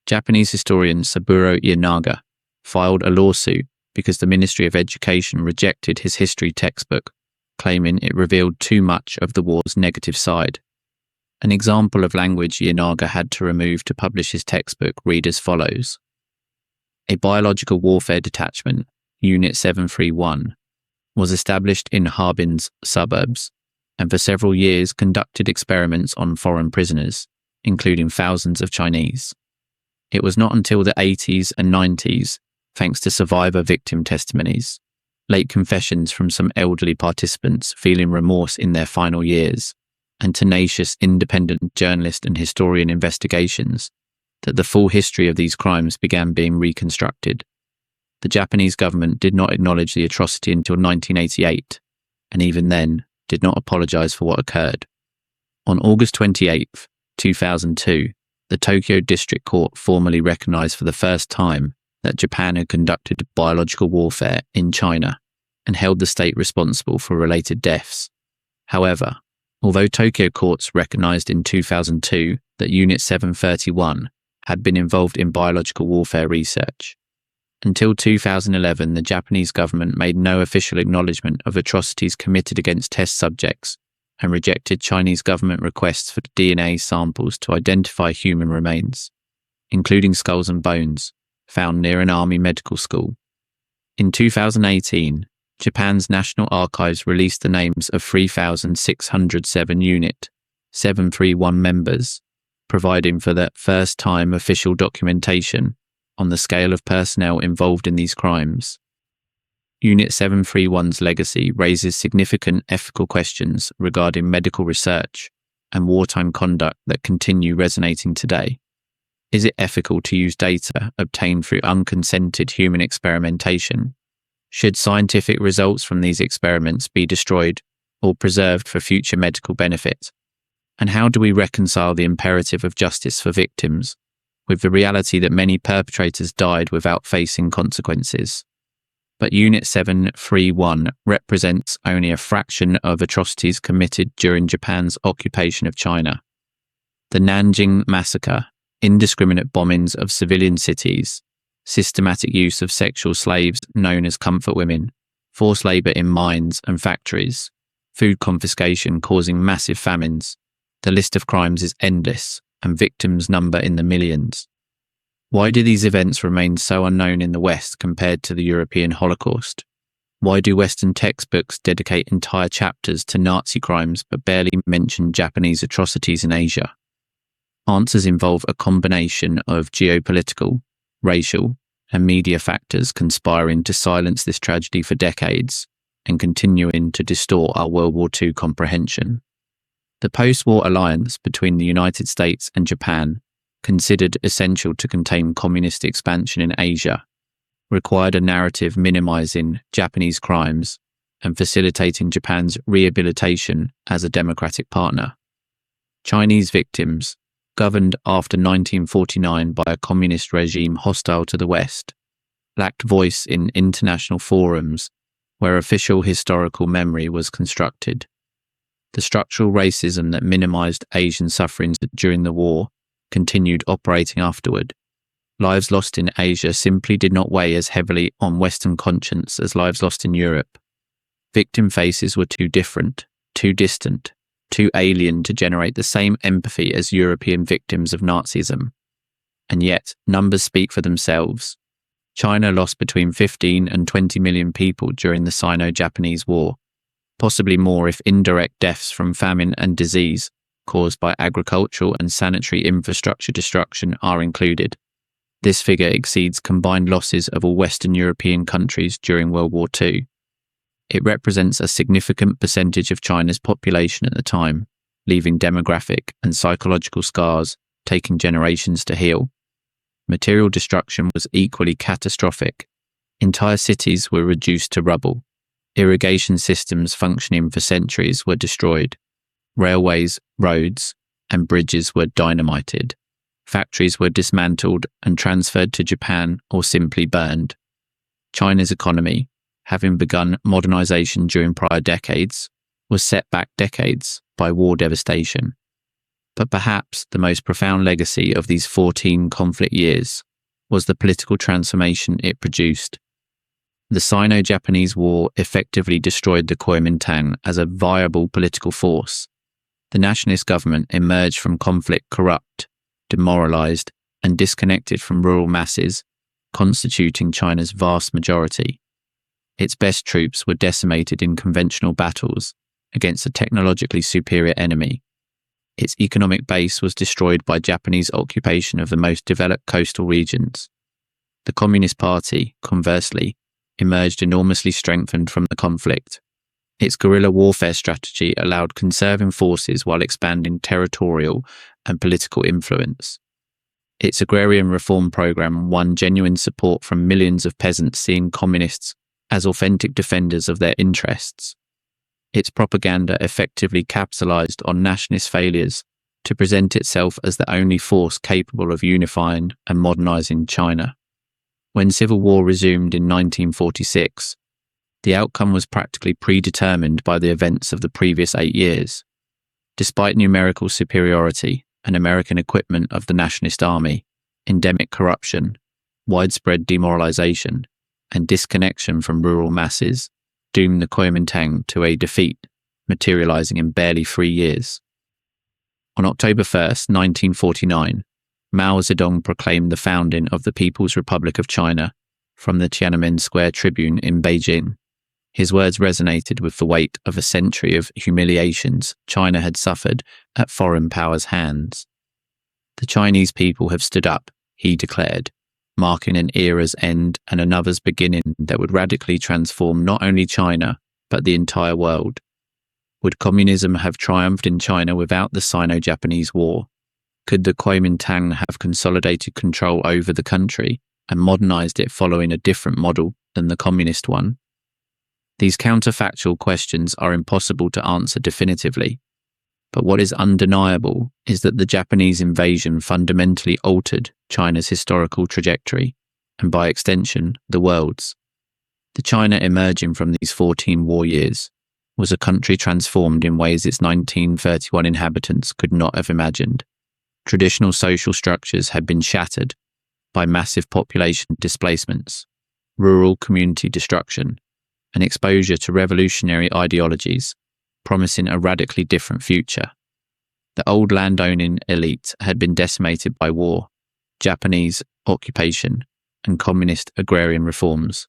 Japanese historian Saburo Ienaga filed a lawsuit because the Ministry of Education rejected his history textbook, claiming it revealed too much of the war's negative side. An example of language Ienaga had to remove to publish his textbook read as follows: a biological warfare detachment, Unit 731, was established in Harbin's suburbs and for several years conducted experiments on foreign prisoners, including thousands of Chinese. It was not until the 80s and 90s, thanks to survivor victim testimonies, late confessions from some elderly participants feeling remorse in their final years, and tenacious independent journalist and historian investigations, that the full history of these crimes began being reconstructed. The Japanese government did not acknowledge the atrocity until 1988, and even then, did not apologize for what occurred. On August 28, 2002, the Tokyo District Court formally recognized for the first time that Japan had conducted biological warfare in China and held the state responsible for related deaths. However, although Tokyo courts recognized in 2002 that Unit 731 had been involved in biological warfare research, until 2011 the Japanese government made no official acknowledgement of atrocities committed against test subjects and rejected Chinese government requests for DNA samples to identify human remains, including skulls and bones, found near an army medical school. In 2018, Japan's National Archives released the names of 3,607 Unit 731 members, providing for the first time official documentation on the scale of personnel involved in these crimes. Unit 731's legacy raises significant ethical questions regarding medical research and wartime conduct that continue resonating today. Is it ethical to use data obtained through unconsented human experimentation? Should scientific results from these experiments be destroyed or preserved for future medical benefit? And how do we reconcile the imperative of justice for victims with the reality that many perpetrators died without facing consequences? But Unit 731 represents only a fraction of atrocities committed during Japan's occupation of China. The Nanjing Massacre, indiscriminate bombings of civilian cities, systematic use of sexual slaves known as comfort women, forced labor in mines and factories, food confiscation causing massive famines. The list of crimes is endless, and victims number in the millions. Why do these events remain so unknown in the West compared to the European Holocaust? Why do Western textbooks dedicate entire chapters to Nazi crimes but barely mention Japanese atrocities in Asia? Answers involve a combination of geopolitical, racial, and media factors conspiring to silence this tragedy for decades and continuing to distort our World War II comprehension. The post-war alliance between the United States and Japan, considered essential to contain communist expansion in Asia, required a narrative minimizing Japanese crimes and facilitating Japan's rehabilitation as a democratic partner. Chinese victims, governed after 1949 by a communist regime hostile to the West, lacked voice in international forums where official historical memory was constructed. The structural racism that minimized Asian sufferings during the war continued operating afterward. Lives lost in Asia simply did not weigh as heavily on Western conscience as lives lost in Europe. Victim faces were too different, too distant, too alien to generate the same empathy as European victims of Nazism. And yet, numbers speak for themselves. China lost between 15 and 20 million people during the Sino-Japanese War, possibly more if indirect deaths from famine and disease caused by agricultural and sanitary infrastructure destruction are included. This figure exceeds combined losses of all Western European countries during World War II. It represents a significant percentage of China's population at the time, leaving demographic and psychological scars taking generations to heal. Material destruction was equally catastrophic. Entire cities were reduced to rubble. Irrigation systems functioning for centuries were destroyed. Railways, roads, and bridges were dynamited. Factories were dismantled and transferred to Japan or simply burned. China's economy, having begun modernization during prior decades, was set back decades by war devastation. But perhaps the most profound legacy of these 14 conflict years was the political transformation it produced. The Sino-Japanese War effectively destroyed the Kuomintang as a viable political force. The nationalist government emerged from conflict corrupt, demoralized, and disconnected from rural masses, constituting China's vast majority. Its best troops were decimated in conventional battles against a technologically superior enemy. Its economic base was destroyed by Japanese occupation of the most developed coastal regions. The Communist Party, conversely, emerged enormously strengthened from the conflict. Its guerrilla warfare strategy allowed conserving forces while expanding territorial and political influence. Its agrarian reform program won genuine support from millions of peasants seeing communists as authentic defenders of their interests. its propaganda effectively capitalized on nationalist failures to present itself as the only force capable of unifying and modernizing China. When civil war resumed in 1946, the outcome was practically predetermined by the events of the previous 8 years. Despite numerical superiority and American equipment of the nationalist army, endemic corruption, widespread demoralization, and disconnection from rural masses doomed the Kuomintang to a defeat, materializing in barely 3 years. On October 1st, 1949, Mao Zedong proclaimed the founding of the People's Republic of China from the Tiananmen Square Tribune in Beijing. His words resonated with the weight of a century of humiliations China had suffered at foreign powers' hands. The Chinese people have stood up, he declared, marking an era's end and another's beginning that would radically transform not only China, but the entire world. Would communism have triumphed in China without the Sino-Japanese War? Could the Kuomintang have consolidated control over the country and modernized it following a different model than the communist one? These counterfactual questions are impossible to answer definitively. But what is undeniable is that the Japanese invasion fundamentally altered China's historical trajectory, and by extension, the world's. The China emerging from these 14 war years was a country transformed in ways its 1931 inhabitants could not have imagined. Traditional social structures had been shattered by massive population displacements, rural community destruction, and exposure to revolutionary ideologies, promising a radically different future. The old landowning elite had been decimated by war, Japanese occupation, and communist agrarian reforms.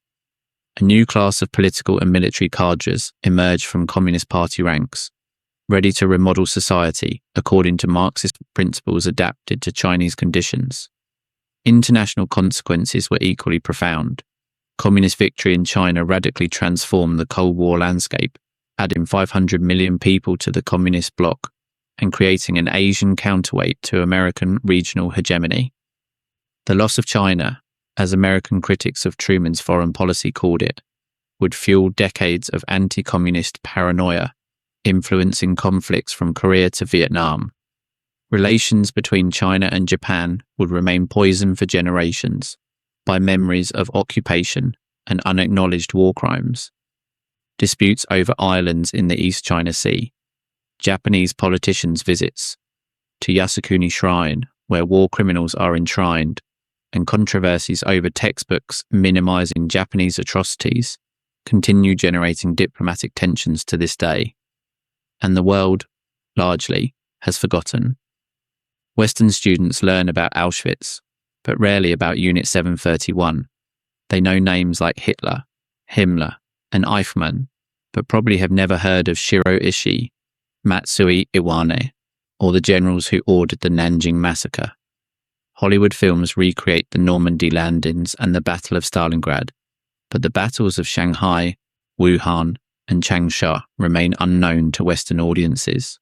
A new class of political and military cadres emerged from Communist Party ranks, ready to remodel society according to Marxist principles adapted to Chinese conditions. International consequences were equally profound. Communist victory in China radically transformed the Cold War landscape, adding 500 million people to the communist bloc and creating an Asian counterweight to American regional hegemony. The loss of China, as American critics of Truman's foreign policy called it, would fuel decades of anti-communist paranoia, influencing conflicts from Korea to Vietnam. Relations between China and Japan would remain poisoned for generations by memories of occupation and unacknowledged war crimes. Disputes over islands in the East China Sea, Japanese politicians' visits to Yasukuni Shrine, where war criminals are enshrined, and controversies over textbooks minimizing Japanese atrocities continue generating diplomatic tensions to this day. And the world, largely, has forgotten. Western students learn about Auschwitz, but rarely about Unit 731. They know names like Hitler, Himmler, and Eichmann, but probably have never heard of Shiro Ishii, Matsui Iwane, or the generals who ordered the Nanjing massacre. Hollywood films recreate the Normandy landings and the Battle of Stalingrad, but the battles of Shanghai, Wuhan, and Changsha remain unknown to Western audiences.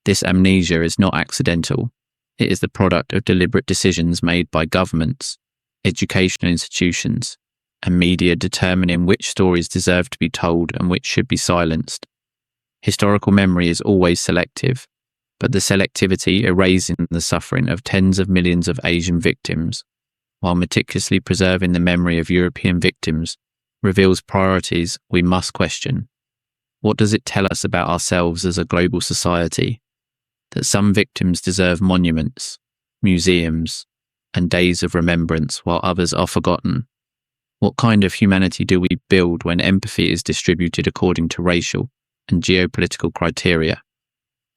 This amnesia is not accidental. It is the product of deliberate decisions made by governments, educational institutions, and media determining which stories deserve to be told and which should be silenced. Historical memory is always selective, but the selectivity erasing the suffering of tens of millions of Asian victims, while meticulously preserving the memory of European victims, reveals priorities we must question. What does it tell us about ourselves as a global society? That some victims deserve monuments, museums, and days of remembrance while others are forgotten? What kind of humanity do we build when empathy is distributed according to racial and geopolitical criteria?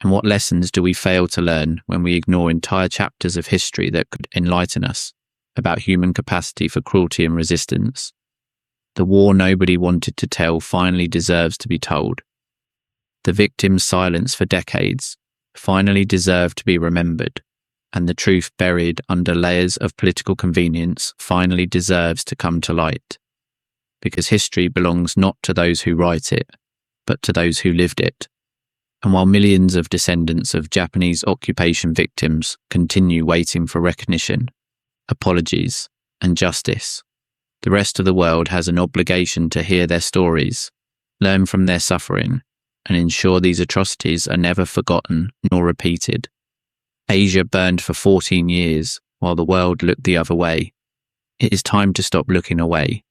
And what lessons do we fail to learn when we ignore entire chapters of history that could enlighten us about human capacity for cruelty and resistance? The war nobody wanted to tell finally deserves to be told. The victims' silence for decades finally deserve to be remembered, and the truth buried under layers of political convenience finally deserves to come to light. Because history belongs not to those who write it, but to those who lived it. And while millions of descendants of Japanese occupation victims continue waiting for recognition, apologies, and justice, the rest of the world has an obligation to hear their stories, learn from their suffering, and ensure these atrocities are never forgotten nor repeated. Asia burned for 14 years while the world looked the other way. It is time to stop looking away